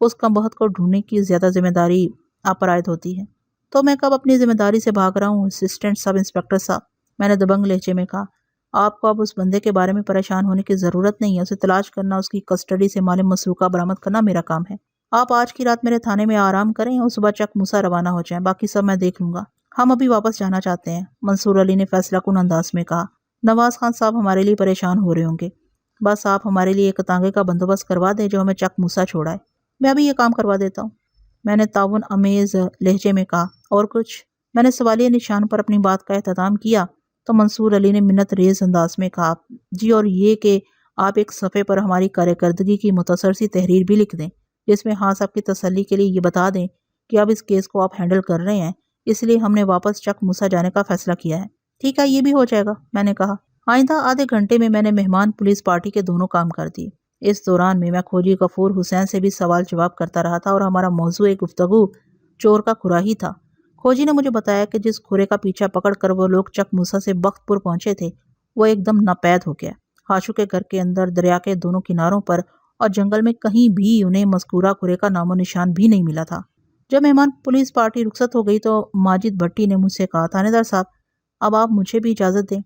اس کمبخت کو ڈھونڈنے کی زیادہ ذمہ داری آپ پر عائد ہوتی ہے۔ تو میں کب اپنی ذمہ داری سے بھاگ رہا ہوں اسسٹنٹ سب انسپکٹر صاحب، میں نے دبنگ لہجے میں کہا۔ آپ کو اب اس بندے کے بارے میں پریشان ہونے کی ضرورت نہیں ہے، اسے تلاش کرنا، اس کی کسٹڈی سے مال مسروقہ برآمد کرنا میرا کام ہے۔ آپ آج کی رات میرے تھانے میں آرام کریں اور صبح چک موسیٰ روانہ ہو جائیں، باقی سب میں دیکھ لوں گا۔ ہم ابھی واپس جانا چاہتے ہیں، منصور علی نے فیصلہ کن انداز میں کہا۔ نواز خان صاحب ہمارے لیے پریشان ہو رہے ہوں گے، بس آپ ہمارے لیے ایک تانگے کا بندوبست کروا دیں جو ہمیں چک موسیٰ چھوڑائے۔ میں ابھی یہ کام کروا دیتا ہوں، میں نے تعاون امیز لہجے میں کہا۔ اور کچھ؟ میں نے سوالیہ نشان پر اپنی بات کا اختتام کیا تو منصور علی نے منت ریز انداز میں کہا، جی اور یہ کہ آپ ایک صفحے پر ہماری کارکردگی کی مختصر سی تحریر بھی لکھ دیں، جس میں ہاں صاحب کی تسلی کے لیے یہ بتا دیں کہ اب اس کیس کو آپ ہینڈل کر رہے ہیں، اس لیے ہم نے واپس چک موسیٰ جانے کا فیصلہ کیا ہے۔ ٹھیک ہے، یہ بھی ہو جائے گا، میں نے کہا۔ آئندہ آدھے گھنٹے میں نے مہمان پولیس پارٹی کے دونوں کام کر دیے۔ اس دوران میں کھوجی غفور حسین سے بھی سوال جواب کرتا رہا تھا اور ہمارا موضوع گفتگو چور کا کھرا ہی تھا۔ کھوجی نے مجھے بتایا کہ جس کھرے کا پیچھا پکڑ کر وہ لوگ چک موسیٰ سے بخت پور پہنچے تھے وہ ایک دم ناپید ہو گیا۔ ہاشو کے گھر کے اندر، دریا کے دونوں کناروں پر اور جنگل میں کہیں بھی انہیں مذکورہ کھرے کا نام و نشان بھی نہیں ملا تھا۔ جب مہمان پولیس پارٹی رخصت ہو گئی تو ماجد بھٹی نے مجھ سے کہا، تھانے دار صاحب اب آپ مجھے بھی اجازت دیں،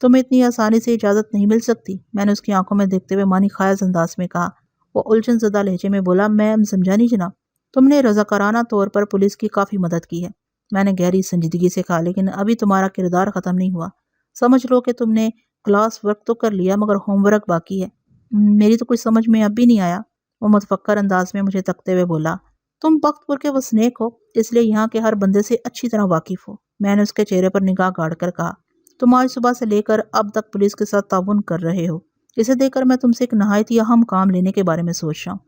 تمہیں اتنی آسانی سے اجازت نہیں مل سکتی۔ میں نے اس کی آنکھوں میں دیکھتے ہوئے معنی خیز انداز میں کہا۔ وہ الجھن زدہ لہجے میں بولا، میں سمجھا نہیں جناب، تم نے رضاکارانہ طور پر پولیس کی کافی مدد کی ہے۔ میں نے گہری سنجیدگی سے کہا، لیکن ابھی تمہارا کردار ختم نہیں ہوا، سمجھ لو کہ تم نے کلاس ورک تو کر لیا مگر ہوم ورک باقی ہے۔ میری تو کچھ سمجھ میں اب بھی نہیں آیا، وہ متفکر انداز میں مجھے تکتے ہوئے بولا۔ تم بخت پور کے وسنیک ہو، اس لیے یہاں کے ہر بندے سے اچھی طرح واقف ہو۔ میں نے اس کے چہرے پر نگاہ گاڑ کر کہا، تم آج صبح سے لے کر اب تک پولیس کے ساتھ تعاون کر رہے ہو، اسے دیکھ کر میں تم سے ایک نہایت ہی اہم کام لینے کے بارے میں سوچ رہا ہوں،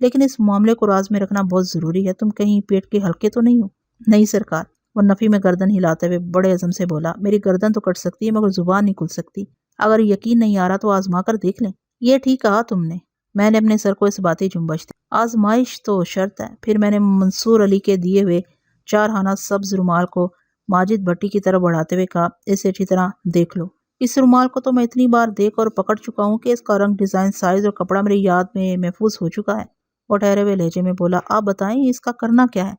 لیکن اس معاملے کو راز میں رکھنا بہت ضروری ہے۔ تم کہیں پیٹ کے ہلکے تو نہیں ہو؟ نہیں سرکار، وہ نفی میں گردن ہلاتے ہوئے بڑے عزم سے بولا۔ میری گردن تو کٹ سکتی ہے مگر زبان نہیں کھل سکتی، اگر یقین نہیں آ رہا تو آزما کر دیکھ لیں۔ یہ ٹھیک کہا تم نے، میں نے اپنے سر کو اس باتی جنبش دی۔ آزمائش تو شرط ہے۔ پھر میں نے منصور علی کے دیے ہوئے 4 آنا سبز رومال کو ماجد بھٹی کی طرف بڑھاتے ہوئے کہا، اسے اچھی طرح دیکھ لو۔ اس رومال کو تو میں اتنی بار دیکھ اور پکڑ چکا ہوں کہ اس کا رنگ، ڈیزائن، سائز اور کپڑا میری یاد میں محفوظ ہو چکا ہے۔ وہ ٹھہرے ہوئے لہجے میں بولا، آپ بتائیں اس کا کرنا کیا ہے؟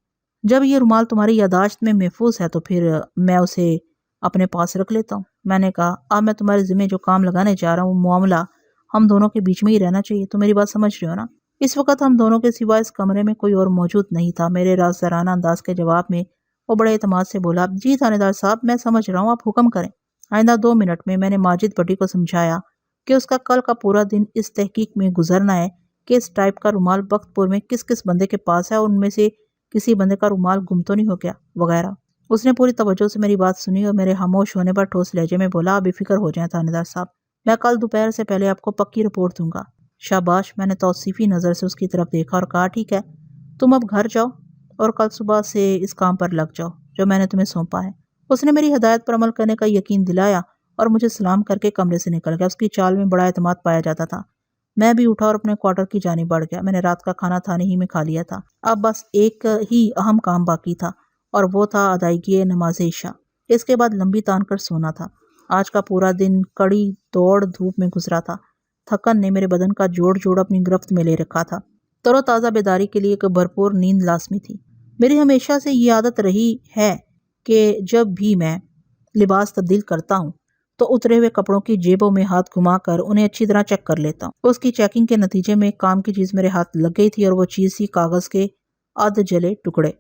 جب یہ رومال تمہاری یادداشت میں محفوظ ہے تو پھر میں اسے اپنے پاس رکھ لیتا ہوں۔ میں نے کہا، اب میں تمہارے ذمہ جو کام لگانے جا رہا ہوں معاملہ ہم دونوں کے بیچ میں ہی رہنا چاہیے، تو میری بات سمجھ رہے ہو نا؟ اس وقت ہم دونوں کے سوا اس کمرے میں کوئی اور موجود نہیں تھا۔ میرے رازدارانہ انداز کے جواب میں وہ بڑے اعتماد سے بولا، جی تھانے دار صاحب میں سمجھ رہا ہوں، آپ حکم کریں۔ آئندہ 2 منٹ میں نے ماجد بھٹی کو سمجھایا کہ اس کا کل کا پورا دن اس تحقیق میں گزرنا ہے کہ اس ٹائپ کا رومال بخت پور میں کس کس بندے کے پاس ہے اور ان میں سے کسی بندے کا رومال گم تو نہیں ہو گیا وغیرہ۔ اس نے پوری توجہ سے میری بات سنی اور میرے خاموش ہونے پر ٹھوس لہجے میں بولا، بے فکر ہو جائیں تھانے دار صاحب، میں کل دوپہر سے پہلے آپ کو پکی رپورٹ دوں گا۔ شاباش، میں نے توصیفی نظر سے اس کی طرف دیکھا اور کہا، ٹھیک ہے، تم اب گھر جاؤ اور کل صبح سے اس کام پر لگ جاؤ جو میں نے تمہیں سونپا ہے۔ اس نے میری ہدایت پر عمل کرنے کا یقین دلایا اور مجھے سلام کر کے کمرے سے نکل گیا۔ اس کی چال میں بڑا اعتماد پایا جاتا تھا۔ میں بھی اٹھا اور اپنے کوارٹر کی جانب بڑھ گیا۔ میں نے رات کا کھانا تھانے ہی میں کھا لیا تھا، اب بس ایک ہی اہم کام باقی تھا اور وہ تھا ادائیگی نماز عشاء۔ اس کے بعد لمبی تان کر سونا تھا۔ آج کا پورا دن کڑی دوڑ دھوپ میں گزرا تھا۔ تھکن نے میرے بدن کا جوڑ اپنی گرفت میں لے رکھا تھا۔ تر و تازہ بیداری کے لیے ایک بھرپور نیند لازمی تھی۔ میری ہمیشہ سے یہ عادت رہی ہے کہ جب بھی میں لباس تبدیل کرتا ہوں تو اترے ہوئے کپڑوں کی جیبوں میں ہاتھ گھما کر انہیں اچھی طرح چیک کر لیتا ہوں۔ اس کی چیکنگ کے نتیجے میں کام کی چیز میرے ہاتھ لگ گئی تھی اور وہ چیز تھی کاغذ کے آدھ جلے ٹکڑے۔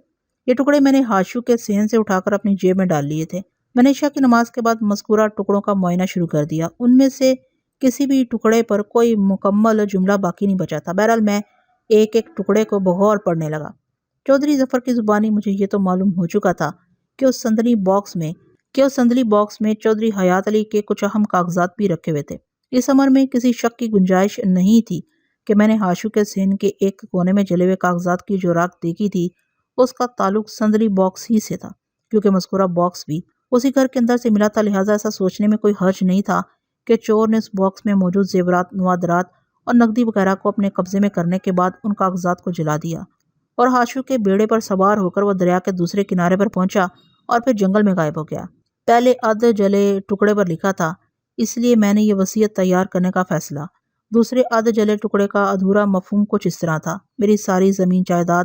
یہ ٹکڑے میں نے ہاشو کے صحن سے اٹھا کر اپنی جیب میں ڈال لیے تھے۔ میں نے عشاء کی نماز کے بعد مذکورہ ٹکڑوں کا معائنہ شروع کر دیا۔ ان میں سے کسی بھی ٹکڑے پر کوئی مکمل جملہ باقی نہیں بچا تھا۔ بہرحال میں ایک ایک ٹکڑے کو بغور پڑھنے لگا۔ چودھری ظفر کی زبانی مجھے یہ تو معلوم ہو چکا تھا کہ اس صندلی باکس میں چودھری حیات علی کے کچھ اہم کاغذات بھی رکھے ہوئے تھے۔ اس امر میں کسی شک کی گنجائش نہیں تھی کہ میں نے ہاشو کے صحن کے ایک کونے میں جلے ہوئے کاغذات کی جو راکھ دیکھی تھی اس کا تعلق صندلی باکس ہی سے تھا، کیونکہ مذکورہ باکس بھی اسی گھر کے اندر سے ملا تھا۔ لہٰذا ایسا سوچنے میں کوئی حرج نہیں تھا کہ چور نے اس باکس میں موجود زیورات، نوادرات اور نقدی وغیرہ کو اپنے قبضے میں کرنے کے بعد ان کاغذات کو جلا دیا اور ہاشو کے بیڑے پر سوار ہو کر وہ دریا کے دوسرے کنارے پر پہنچا اور پھر جنگل میں غائب ہو گیا۔ پہلے آدھے جلے ٹکڑے پر لکھا تھا، اس لیے میں نے یہ وصیت تیار کرنے کا فیصلہ دوسرے آدھے جلے ٹکڑے کا ادھورا مفہوم کچھ اس طرح تھا: میری ساری زمین جائیداد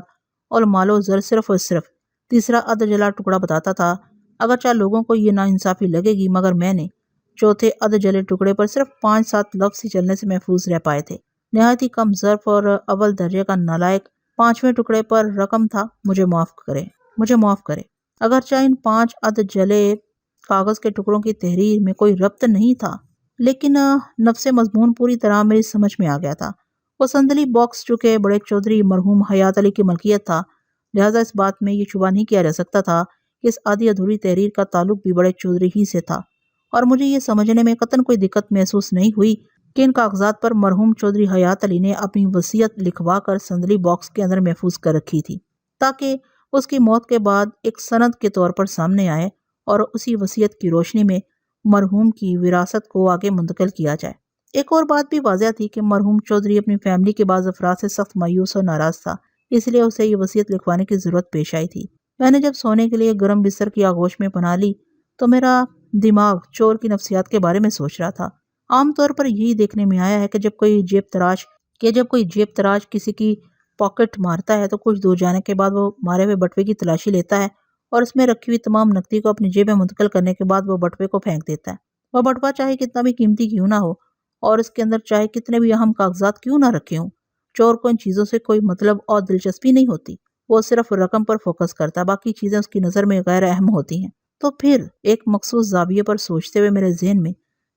اور مال و زر صرف اور صرف۔ تیسرا آدھا جلا ٹکڑا بتاتا تھا: اگرچہ لوگوں کو یہ ناانصافی لگے گی مگر میں نے چوتھے آدھے جلے ٹکڑے پر صرف 5-7 لفظ ہی چلنے سے محفوظ رہ پائے تھے۔ نہایت ہی کم ظرف اور اول درجے کا نالائق 5ویں ٹکڑے پر رقم تھا: مجھے معاف کرے۔ اگرچہ ان 5 آدھے جلے کاغذ کے ٹکڑوں کی تحریر میں کوئی ربط نہیں تھا، لیکن نفس مضمون پوری طرح میری سمجھ میں آ گیا تھا۔ وہ صندلی باکس چونکہ بڑے چودھری مرحوم حیات علی کی ملکیت تھا، لہذا اس بات میں یہ شبہ نہیں کیا جا سکتا تھا کہ اس آدھی ادھوری تحریر کا تعلق بھی بڑے چودھری ہی سے تھا، اور مجھے یہ سمجھنے میں قطعاً کوئی دقت محسوس نہیں ہوئی کہ ان کاغذات پر مرحوم چودھری حیات علی نے اپنی وصیت لکھوا کر صندلی باکس کے اندر محفوظ کر رکھی تھی، تاکہ اس کی موت کے بعد ایک سند کے طور پر سامنے آئے اور اسی وصیت کی روشنی میں مرحوم کی وراثت کو آگے منتقل کیا جائے۔ ایک اور بات بھی واضح تھی کہ مرحوم چودھری اپنی فیملی کے بعض افراد سے سخت مایوس اور ناراض تھا، اس لیے اسے یہ وصیت لکھوانے کی ضرورت پیش آئی تھی۔ میں نے جب سونے کے لیے گرم بستر کی آغوش میں پناہ لی تو میرا دماغ چور کی نفسیات کے بارے میں سوچ رہا تھا۔ عام طور پر یہی دیکھنے میں آیا ہے کہ جب کوئی جیب تراش کسی کی پاکٹ مارتا ہے تو کچھ دور جانے کے بعد وہ مارے ہوئے بٹوے کی تلاشی لیتا ہے اور اس میں رکھی ہوئی تمام نقدی کو اپنی جیب میں منتقل کرنے کے بعد وہ بٹوے کو پھینک دیتا ہے۔ وہ بٹوا چاہے کتنا بھی قیمتی کیوں نہ ہو اور اس کے اندر چاہے کتنے بھی اہم کاغذات کیوں نہ رکھے ہوں، چور کو ان چیزوں سے کوئی مطلب اور دلچسپی نہیں ہوتی۔ وہ صرف رقم پر فوکس کرتا ہے، باقی چیزیں اس کی نظر میں غیر اہم ہوتی ہیں۔ تو پھر ایک مخصوص زاویے پر سوچتے ہوئے میرے ذہن میں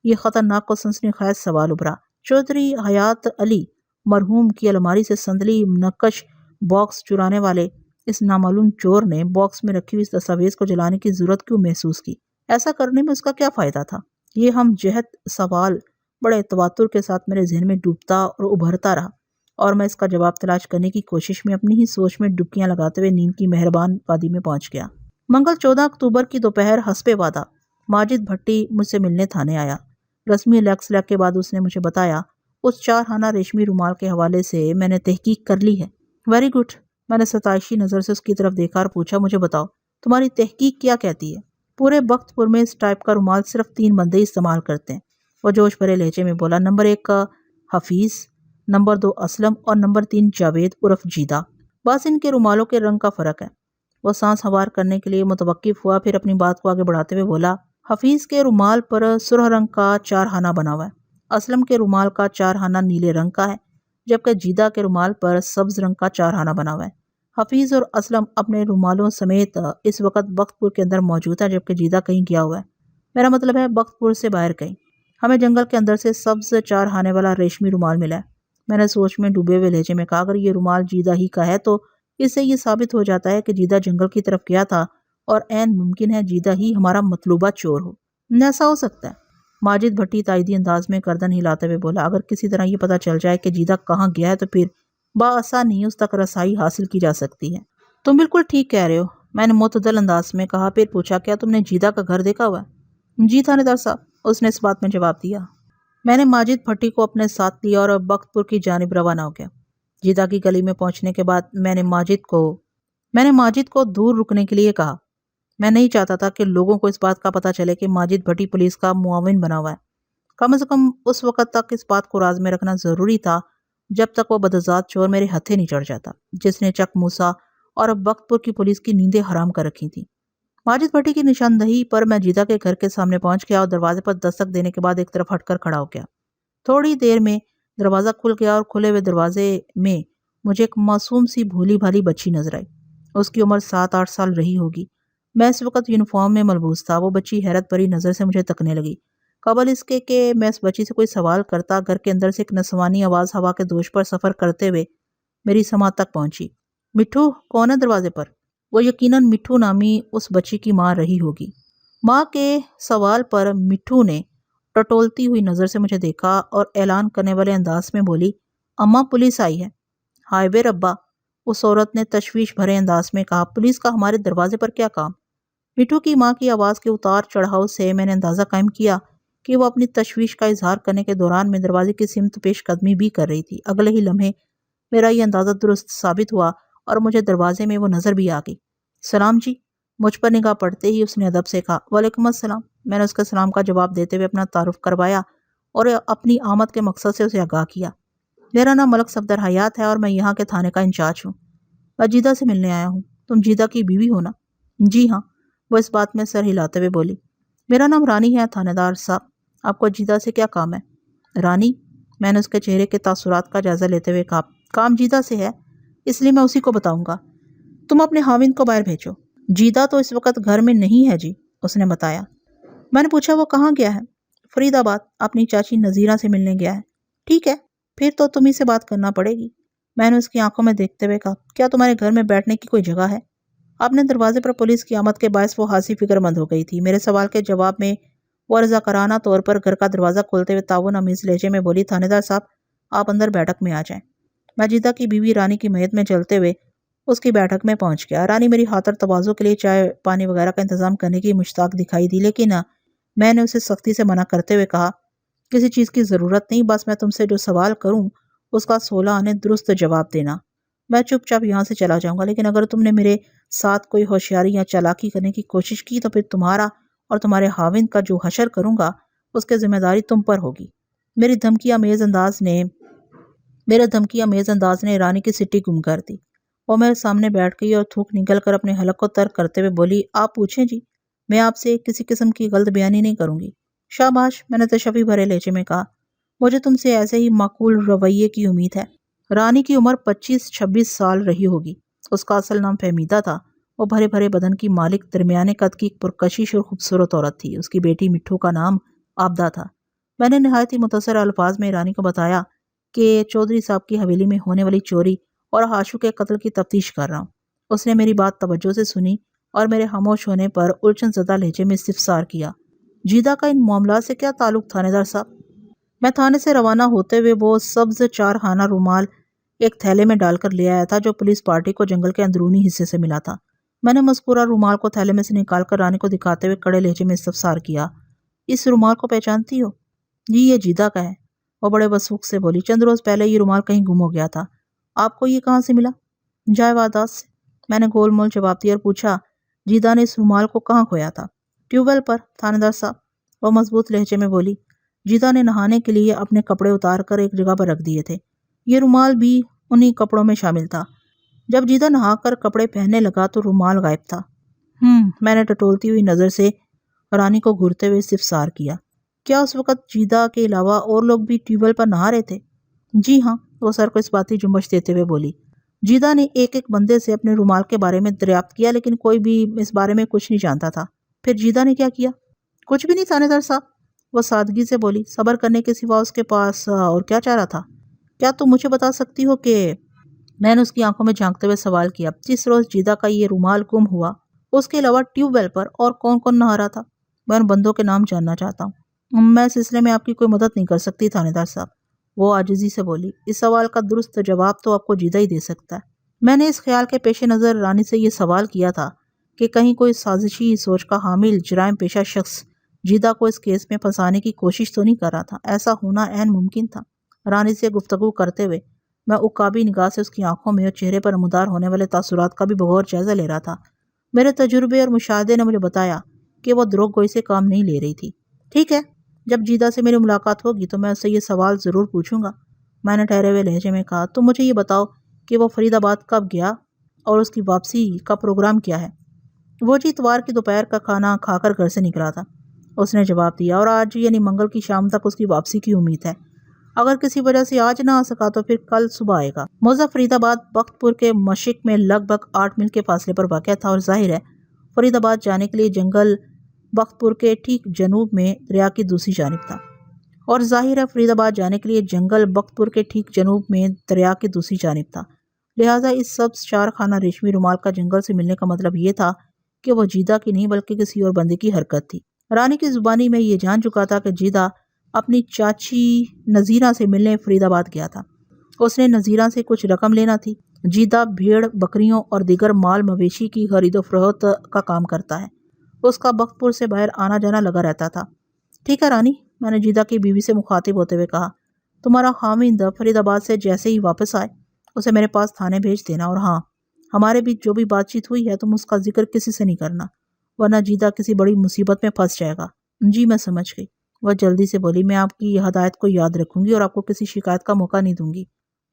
یہ خطرناک و سنسنی خیز سوال ابھرا: چودھری حیات علی مرحوم کی الماری سے صندلی منقش باکس چرانے والے اس نامعلوم چور نے باکس میں رکھی ہوئی اس دستاویز کو جلانے کی ضرورت کیوں محسوس کی؟ ایسا کرنے میں اس کا کیا فائدہ تھا؟ یہ ہم جہت سوال بڑے تواتر کے ساتھ میرے ذہن میں ڈوبتا اور ابھرتا رہا، اور میں اس کا جواب تلاش کرنے کی کوشش میں اپنی ہی سوچ میں ڈبکیاں لگاتے ہوئے نیند کی مہربان وادی میں پہنچ گیا۔ منگل 14 اکتوبر کی دوپہر حسب وعدہ ماجد بھٹی مجھ سے ملنے تھانے آیا۔ رسمی لیکس کے بعد اس نے مجھے بتایا: اس 4 خانہ ریشمی رومال کے حوالے سے میں نے تحقیق کر لی ہے۔ Very good. میں نے ستائشی نظر سے اس کی طرف دیکھا اور پوچھا: مجھے بتاؤ تمہاری تحقیق کیا کہتی ہے؟ پورے بخت پور میں اس ٹائپ کا رومال صرف 3 بندے استعمال کرتے ہیں، وہ جوش بھرے لہجے میں بولا۔ نمبر 1 حفیظ، نمبر 2 اسلم اور نمبر 3 جاوید عرف جیدہ۔ بس ان کے رومالوں کے رنگ کا فرق ہے۔ وہ سانس ہوار کرنے کے لیے متوقف ہوا، پھر اپنی بات کو آگے بڑھاتے ہوئے بولا: حفیظ کے رومال پر سرخ رنگ کا 4 خانہ بنا ہوا ہے، اسلم کے رومال کا 4 خانہ نیلے رنگ کا ہے، جبکہ جیدہ کے رومال پر سبز رنگ کا 4 خانہ بنا ہوا ہے۔ حفیظ اور اسلم اپنے رومالوں سمیت اس وقت بخت پور کے اندر موجود ہے، جبکہ جیدہ کہیں گیا ہوا ہے، میرا مطلب ہے بخت پور سے باہر کہیں۔ ہمیں جنگل کے اندر سے سبز 4 خانے والا ریشمی رومال ملا ہے۔ میں نے سوچ میں ڈوبے ہوئے لہجے میں کہا: اگر یہ رومال جیدہ ہی کا ہے تو اس سے یہ ثابت ہو جاتا ہے کہ جیدہ جنگل کی طرف گیا تھا، اور عین ممکن ہے جیدہ ہی ہمارا مطلوبہ چور ہو۔ ایسا ہو سکتا ہے؟ ماجد بھٹی تائیدی انداز میں گردن ہلاتے ہوئے بولا: اگر کسی طرح یہ پتہ چل جائے کہ جیدہ کہاں گیا ہے تو پھر بآسانی اس تک رسائی حاصل کی جا سکتی ہے۔ تم بالکل ٹھیک کہہ رہے ہو، میں نے معتدل انداز میں کہا۔ پھر پوچھا: کیا تم نے جیدہ کا گھر دیکھا ہوا ہے؟ جی تھانے صاحب، اس نے اس بات میں جواب دیا۔ میں نے ماجد بھٹی کو اپنے ساتھ لیا اور بخت پور کی جانب روانہ ہو گیا۔ جیدہ کی گلی میں پہنچنے کے بعد میں نے ماجد کو دور رکنے کے لیے کہا۔ میں نہیں چاہتا تھا کہ لوگوں کو اس بات کا پتہ چلے کہ ماجد بھٹی پولیس کا معاون بنا ہوا ہے۔ کم از کم اس وقت تک اس بات کو راز میں رکھنا ضروری تھا جب تک وہ بدذات چور میرے ہتھے نہیں چڑھ جاتا، جس نے چک موسیٰ اور بخت پور کی پولیس کی نیندیں حرام کر رکھی تھیں۔ ماجد بھٹی کی نشاندہی پر میں جیدہ کے گھر کے سامنے پہنچ گیا اور دروازے پر دستک دینے کے بعد ایک طرف ہٹ کر کھڑا ہو گیا۔ تھوڑی دیر میں دروازہ کھل گیا اور کھلے ہوئے دروازے میں مجھے ایک معصوم سی بھولی بھالی بچی نظر آئی۔ اس کی عمر 7-8 سال رہی ہوگی۔ میں اس وقت یونیفارم میں ملبوس تھا۔ وہ بچی حیرت بھری نظر سے مجھے تکنے لگی۔ قبل اس کے کہ میں اس بچی سے کوئی سوال کرتا، گھر کے اندر سے ایک نسوانی آواز ہوا کے دوش پر سفر کرتے ہوئے میری سماعت تک پہنچی: مٹھو، کون ہے دروازے پر؟ وہ یقیناً مٹھو نامی اس بچی کی ماں رہی ہوگی۔ ماں کے سوال پر مٹھو نے ٹٹولتی ہوئی نظر سے مجھے دیکھا اور اعلان کرنے والے انداز میں بولی: اماں، پولیس آئی ہے۔ ہائے وے ربا، اس عورت نے تشویش بھرے انداز میں کہا۔ پولیس کا ہمارے دروازے پر کیا کام؟ مٹھو کی ماں کی آواز کے اتار چڑھاؤ سے میں نے اندازہ قائم کیا کہ وہ اپنی تشویش کا اظہار کرنے کے دوران میں دروازے کی سمت پیش قدمی بھی کر رہی تھی۔ اگلے ہی لمحے میرا یہ اندازہ درست ثابت ہوا اور مجھے دروازے میں وہ نظر بھی آ گئی۔ سلام جی، مجھ پر نگاہ پڑتے ہی اس نے ادب سے کہا۔ وعلیکم السلام۔ میں نے اس کے سلام کا جواب دیتے ہوئے اپنا تعارف کروایا اور اپنی آمد کے مقصد سے اسے آگاہ کیا۔ میرا نام ملک صفدر حیات ہے اور میں یہاں کے تھانے کا انچارج ہوں۔ میں جیدہ سے ملنے آیا ہوں۔ تم جیدہ کی بیوی ہو نا؟ جی ہاں، وہ اس بات میں سر ہلاتے ہوئے بولی۔ میرا نام رانی ہے تھانے دار صاحب، آپ کو جیدہ سے کیا کام ہے؟ رانی؟ میں نے اس کے چہرے کے تاثرات کا جائزہ لیتے ہوئے کہا، کام جیدہ سے ہے، اس لیے میں اسی کو بتاؤں گا۔ تم اپنے خاوند کو باہر بھیجو۔ جیدہ تو اس وقت گھر میں نہیں ہے جی، اس نے بتایا۔ میں نے پوچھا وہ کہاں گیا ہے؟ فرید آباد، اپنی چاچی نذیرہ سے ملنے گیا ہے۔ ٹھیک ہے، پھر تو تمہیں سے بات کرنا پڑے گی۔ میں نے اس کی آنکھوں میں دیکھتے ہوئے کہا، کیا تمہارے گھر میں بیٹھنے کی کوئی جگہ ہے؟ اپنے دروازے پر پولیس کی آمد کے باعث وہ حاسی فکر مند ہو گئی تھی۔ میرے سوال کے جواب میں وہ رضاکارانہ طور پر گھر کا دروازہ کھولتے ہوئے تعاون آمیز لہجے میں بولی، تھانے دار صاحب آپ اندر بیٹھک میں آ جائیں۔ میں جیدہ کی بیوی رانی کی میت میں چلتے ہوئے اس کی بیٹھک میں پہنچ گیا۔ رانی میری خاطر تواضع کے لیے چائے پانی وغیرہ کا انتظام کرنے کی مشتاق دکھائی دی، لیکن میں نے اسے سختی سے منع کرتے ہوئے کہا، کسی چیز کی ضرورت نہیں، بس میں تم سے جو سوال کروں اس کا 16 آنے درست جواب دینا۔ میں چپ چاپ یہاں سے چلا جاؤں گا، لیکن اگر تم نے میرے ساتھ کوئی ہوشیاری یا چالاکی کرنے کی کوشش کی تو پھر تمہارا اور تمہارے خاوند کا جو حشر کروں گا اس کی ذمہ داری تم پر ہوگی۔ میرے دھمکی آمیز انداز نے رانی کی سٹی گم کر دی۔ وہ میرے سامنے بیٹھ گئی اور تھوک نگل کر اپنے حلق کو ترک کرتے ہوئے بولی، آپ پوچھیں جی، میں آپ سے کسی قسم کی غلط بیانی نہیں کروں گی۔ شاباش، میں نے تشفی بھرے لہجے میں کہا، مجھے تم سے ایسے ہی معقول رویے کی امید ہے۔ رانی کی عمر 25-26 سال رہی ہوگی۔ اس کا اصل نام فہمیدہ تھا۔ وہ بھرے بھرے بدن کی مالک، درمیانے قد کی ایک پرکشش اور خوبصورت عورت تھی۔ اس کی بیٹی مٹھو کا نام آبدہ تھا۔ میں نے نہایت ہی مختصر الفاظ میں رانی کو بتایا کہ چودھری صاحب کی حویلی میں ہونے والی چوری اور حاشو کے قتل کی تفتیش کر رہا ہوں۔ اس نے میری بات توجہ سے سنی اور میرے خاموش ہونے پر الجھن زدہ لہجے میں استفسار کیا، جیدہ کا ان معاملات سے کیا تعلق تھانے دار صاحب؟ میں تھانے سے روانہ ہوتے ہوئے وہ سبز 4 خانہ رومال ایک تھیلے میں ڈال کر لے آیا تھا جو پولیس پارٹی کو جنگل کے اندرونی حصے سے ملا تھا۔ میں نے مذکورہ رومال کو تھیلے میں سے نکال کر رانی کو دکھاتے ہوئے کڑے لہجے میں استفسار کیا، اس رومال کو پہچانتی ہو؟ جی، یہ جیدہ کا ہے، وہ بڑے وثوق سے بولی۔ چند روز پہلے یہ رومال کہیں گم ہو گیا تھا۔ آپ کو یہ کہاں سے ملا؟ جائے وادات سے، میں نے گول مول جواب دیا اور پوچھا، جیدہ نے اس رومال کو کہاں کھویا تھا؟ ٹیوب ویل پر تھانے دار صاحب، وہ مضبوط لہجے میں بولی۔ جیدہ نے نہانے کے لیے اپنے کپڑے اتار کر ایک جگہ پر رکھ دیے تھے، یہ رومال بھی انہی کپڑوں میں شامل تھا۔ جب جیدہ نہا کر کپڑے پہننے لگا تو رومال غائب تھا۔ میں نے ٹٹولتی ہوئی نظر سے رانی کو گھورتے ہوئے استفسار کیا، کیا اس وقت جیدہ کے علاوہ اور لوگ بھی ٹیوب ویل پر نہا رہے تھے؟ جی ہاں، وہ سر کو اس باتی جنبش دیتے ہوئے بولی۔ جیدہ نے ایک ایک بندے سے اپنے رومال کے بارے میں دریافت کیا، لیکن کوئی بھی اس بارے میں کچھ نہیں جانتا تھا۔ پھر جیدہ نے کیا کیا؟ کچھ بھی نہیں تھانے دار صاحب، وہ سادگی سے بولی۔ صبر کرنے کے سوا اس کے پاس اور کیا چارہ تھا؟ کیا تم مجھے بتا سکتی ہو کہ، میں نے اس کی آنکھوں میں جھانکتے ہوئے سوال کیا، جس روز جیدہ کا یہ رومال گم ہوا اس کے علاوہ ٹیوب ویل پر اور کون کون نہا رہا تھا؟ میں ان بندوں کے نام جاننا چاہتا ہوں۔ میں اس سلسلے میں آپ کی کوئی مدد نہیں کر سکتی تھانے دار صاحب، وہ عاجزی سے بولی۔ اس سوال کا درست جواب تو آپ کو جیدہ ہی دے سکتا ہے۔ میں نے اس خیال کے پیش نظر رانی سے یہ سوال کیا تھا کہ کہیں کوئی سازشی سوچ کا حامل جرائم پیشہ شخص جیدہ کو اس کیس میں پھنسانے کی کوشش تو نہیں کر رہا تھا۔ ایسا ہونا عین ممکن تھا۔ رانی سے گفتگو کرتے ہوئے میں عقابی نگاہ سے اس کی آنکھوں میں اور چہرے پر نمودار ہونے والے تاثرات کا بھی بغور جائزہ لے رہا تھا۔ میرے تجربے اور مشاہدے نے مجھے بتایا کہ وہ دروغ گوئی سے کام نہیں لے رہی تھی۔ ٹھیک ہے، جب جیدہ سے میری ملاقات ہوگی تو میں اس سے یہ سوال ضرور پوچھوں گا، میں نے ٹھہرے ہوئے لہجے میں کہا۔ تم مجھے یہ بتاؤ کہ وہ فرید آباد کب گیا اور اس کی واپسی کا پروگرام کیا ہے؟ وہ جی اتوار کی دوپہر کا کھانا کھا کر گھر سے نکلا تھا، اس نے جواب دیا، اور آج یعنی منگل کی شام تک اس کی واپسی کی امید ہے۔ اگر کسی وجہ سے آج نہ آ سکا تو پھر کل صبح آئے گا۔ موضع فرید آباد بخت پور کے مشرق میں لگ بھگ 8 میل کے فاصلے پر واقع تھا، اور ظاہر ہے فرید آباد جانے کے لیے جنگل بخت پور کے ٹھیک جنوب میں دریا کی دوسری جانب تھا، لہٰذا اس سبز 4 خانہ ریشمی رومال کا جنگل سے ملنے کا مطلب یہ تھا کہ وہ جیدہ کی نہیں بلکہ کسی اور بندے کی حرکت تھی۔ رانی کی زبانی میں یہ جان چکا تھا کہ جیدہ اپنی چاچی نذیرہ سے ملنے فرید آباد گیا تھا۔ اس نے نذیرہ سے کچھ رقم لینا تھی۔ جیدہ بھیڑ بکریوں اور دیگر مال مویشی کی خرید و فروخت کا کام کرتا ہے۔ اس کا بخت پور سے باہر آنا جانا لگا رہتا تھا۔ ٹھیک ہے رانی، میں نے جیدہ کی بیوی سے مخاطب ہوتے ہوئے کہا، تمہارا خاوند فرید آباد سے جیسے ہی واپس آئے اسے میرے پاس تھانے بھیج دینا، اور ہاں، ہمارے بیچ جو بھی بات چیت ہوئی ہے تم اس کا ذکر کسی سے نہیں کرنا، ورنہ جیدہ کسی بڑی مصیبت میں پھنس جائے گا۔ جی میں سمجھ گئی، وہ جلدی سے بولی، میں آپ کی ہدایت کو یاد رکھوں گی اور آپ کو کسی شکایت کا موقع نہیں دوں گی۔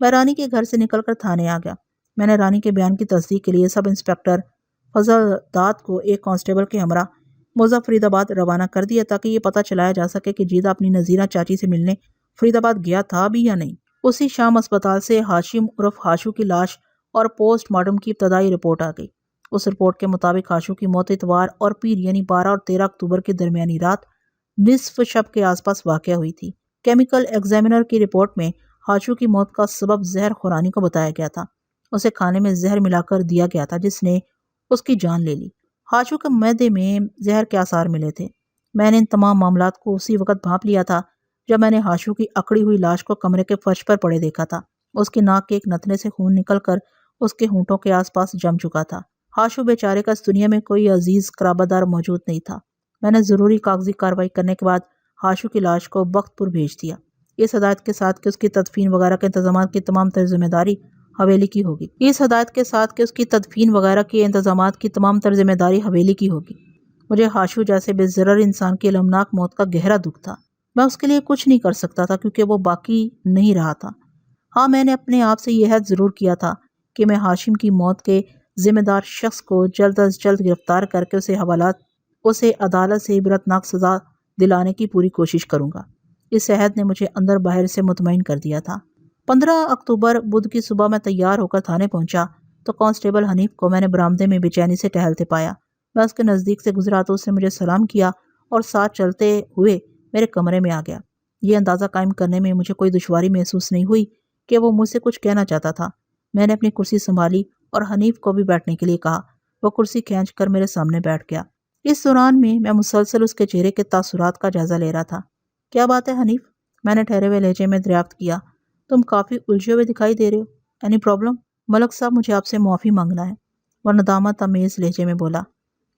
میں رانی کے گھر سے نکل کر تھانے آ گیا۔ میں نے رانی کے بیان کی تصدیق کے لیے سب انسپکٹر فضل داد کو ایک کانسٹیبل کے ہمراہ موزہ فرید آباد روانہ کر دیا تاکہ یہ پتہ چلایا جا سکے کہ جیدہ اپنی نذیرہ چاچی سے ملنے فرید آباد گیا تھا بھی یا نہیں۔ اسی شام اسپتال سے ہاشم عرف ہاشو کی لاش اور پوسٹ مارٹم کی ابتدائی رپورٹ آ گئی۔ اس رپورٹ کے مطابق ہاشو کی موت اتوار اور پیر یعنی 12 اور 13 اکتوبر کی درمیانی رات نصف شب کے آس پاس واقع ہوئی تھی۔ کیمیکل ایگزامینر کی رپورٹ میں ہاشو کی موت کا سبب زہر خورانی کو بتایا گیا تھا۔ اسے کھانے میں زہر ملا کر دیا گیا تھا جس نے اس کی جان لے لی۔ ہاشو کے معدے میں زہر کے آثار ملے تھے۔ میں نے ان تمام معاملات کو اسی وقت بھانپ لیا تھا جب میں نے ہاشو کی اکڑی ہوئی لاش کو کمرے کے فرش پر پڑے دیکھا تھا۔ اس کی ناک کے ایک نتنے سے خون نکل کر اس کے ہونٹوں کے آس پاس جم چکا تھا۔ ہاشو بیچارے کا اس دنیا میں کوئی عزیز قرابت دار موجود نہیں تھا۔ میں نے ضروری کاغذی کارروائی کرنے کے بعد ہاشو کی لاش کو بخت پور بھیج دیا، اس ہدایت کے ساتھ کہ اس کی تدفین وغیرہ کے انتظامات کی تمام تر ذمہ داری حویلی کی ہوگی۔ مجھے ہاشو جیسے بے ضرر انسان کی المناک موت کا گہرا دکھ تھا۔ میں اس کے لیے کچھ نہیں کر سکتا تھا کیونکہ وہ باقی نہیں رہا تھا۔ ہاں، میں نے اپنے آپ سے یہ عہد ضرور کیا تھا کہ میں ہاشم کی موت کے ذمہ دار شخص کو جلد از جلد گرفتار کر کے اسے عدالت سے عبرتناک سزا دلانے کی پوری کوشش کروں گا۔ اس عہد نے مجھے اندر باہر سے مطمئن کر دیا تھا۔ 15 اکتوبر بدھ کی صبح میں تیار ہو کر تھانے پہنچا تو کانسٹیبل حنیف کو میں نے برآمدے میں بے چینی سے ٹہلتے پایا۔ میں اس کے نزدیک سے گزرا تو اس نے مجھے سلام کیا اور ساتھ چلتے ہوئے میرے کمرے میں آ گیا۔ یہ اندازہ قائم کرنے میں مجھے کوئی دشواری محسوس نہیں ہوئی کہ وہ مجھ سے کچھ کہنا چاہتا تھا۔ میں نے اپنی کرسی سنبھالی اور حنیف کو بھی بیٹھنے کے لیے کہا۔ وہ کرسی کھینچ کر میرے سامنے بیٹھ گیا۔ اس دوران میں مسلسل اس کے چہرے کے تاثرات کا جائزہ لے رہا تھا۔ کیا بات ہے حنیف؟ میں نے ٹھہرے ہوئے لہجے میں دریافت کیا۔ تم کافی الجھے ہوئے دکھائی دے رہے ہو۔ Any problem? ملک صاحب، مجھے آپ سے معافی مانگنا ہے، وہ ندامت آمیز لہجے میں بولا۔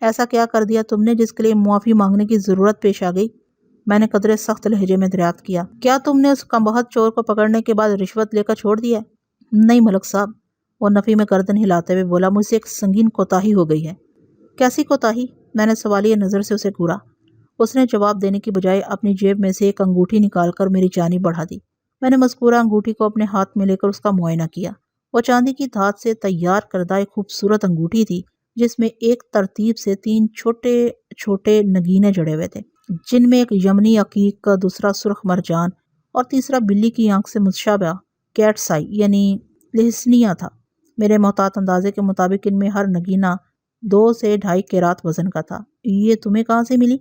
ایسا کیا کر دیا تم نے جس کے لیے معافی مانگنے کی ضرورت پیش آ گئی؟ میں نے قدرے سخت لہجے میں دریافت کیا۔ کیا تم نے اس کمبخت چور کو پکڑنے کے بعد رشوت لے کر چھوڑ دیا ہے؟ نہیں ملک صاحب، وہ نفی میں گردن ہلاتے ہوئے بولا۔ مجھ سے ایک سنگین کوتاہی ہو گئی ہے۔ کیسی کوتاہی؟ میں نے سوالیہ نظر سے اسے گھورا۔ اس نے جواب دینے کی بجائے اپنی جیب میں سے ایک انگوٹھی نکال کر میری جانب بڑھا دی۔ میں نے مذکورہ انگوٹھی کو اپنے ہاتھ میں لے کر اس کا معائنہ کیا۔ وہ چاندی کی دھات سے تیار کردہ ایک خوبصورت انگوٹھی تھی جس میں ایک ترتیب سے 3 چھوٹے چھوٹے نگینے جڑے ہوئے تھے، جن میں ایک یمنی عقیق کا، دوسرا سرخ مرجان اور تیسرا بلی کی آنکھ سے مشابہ کیٹس آئی یعنی لہسنیا تھا۔ میرے محتاط اندازے کے مطابق ان میں ہر نگینہ 2 سے 2.5 کیرات وزن کا تھا۔ یہ تمہیں کہاں سے ملی؟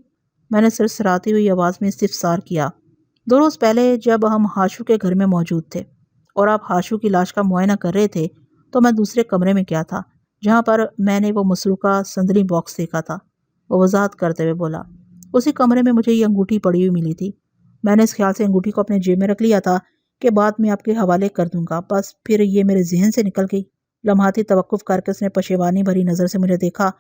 میں نے سرسراتی ہوئی آواز میں استفسار کیا۔ 2 روز پہلے جب ہم ہاشو کے گھر میں موجود تھے اور آپ ہاشو کی لاش کا معائنہ کر رہے تھے تو میں دوسرے کمرے میں کیا تھا جہاں پر میں نے وہ مسروقہ صندلی باکس دیکھا تھا، وہ وضاحت کرتے ہوئے بولا۔ اسی کمرے میں مجھے یہ انگوٹھی پڑی ہوئی ملی تھی۔ میں نے اس خیال سے انگوٹھی کو اپنے جیب میں رکھ لیا تھا کہ بعد میں آپ کے حوالے کر دوں گا، بس پھر یہ میرے ذہن سے نکل گئی۔ لمحاتی توقف کر کے اس نے پشیمانی بھری نظر سے مجھے دیکھا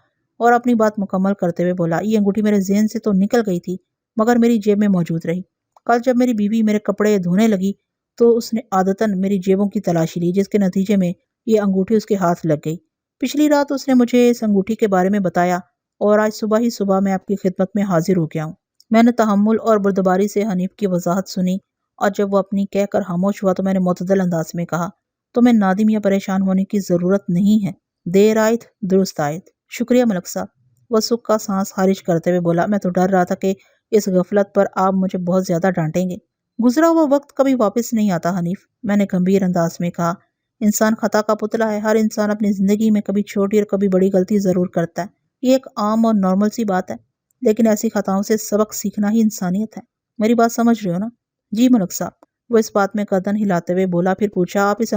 اور اپنی بات مکمل کرتے ہوئے بولا۔ یہ انگوٹھی میرے ذہن سے تو نکل گئی تھی مگر میری جیب میں موجود رہی۔ کل جب میری بیوی میرے کپڑے دھونے لگی تو اس نے عادتاً میری جیبوں کی تلاشی لی، جس کے نتیجے میں یہ انگوٹھی اس کے ہاتھ لگ گئی۔ پچھلی رات اس نے مجھے اس انگوٹھی کے بارے میں بتایا اور آج صبح میں آپ کی خدمت میں حاضر ہو گیا ہوں۔ میں نے تحمل اور بردباری سے حنیف کی وضاحت سنی اور جب وہ اپنی کہہ کر خاموش ہوا تو میں نے معتدل انداز میں کہا، تمہیں نادم یا پریشان ہونے کی ضرورت نہیں ہے، دیر آئت درست آئت۔ شکریہ ملک صاحب، وہ سکھ کا سانس خارج کرتے ہوئے بولا۔ میں تو ڈر رہا تھا کہ اس غفلت پر آپ مجھے بہت زیادہ ڈانٹیں گے۔ گزرا ہوا وقت کبھی واپس نہیں آتا حنیف، میں نے گمبھیر انداز میں کہا۔ انسان خطا کا پتلا ہے، ہر انسان اپنی زندگی میں کبھی چھوٹی اور کبھی بڑی غلطی ضرور کرتا ہے، یہ ایک عام اور نارمل سی بات ہے، لیکن ایسی خطاؤں سے سبق سیکھنا ہی انسانیت ہے۔ میری بات سمجھ رہے ہو نا؟ جی ملک صاحب، وہ اس بات میں گردن ہلاتے ہوئے بولا۔ پھر پوچھا، آپ اس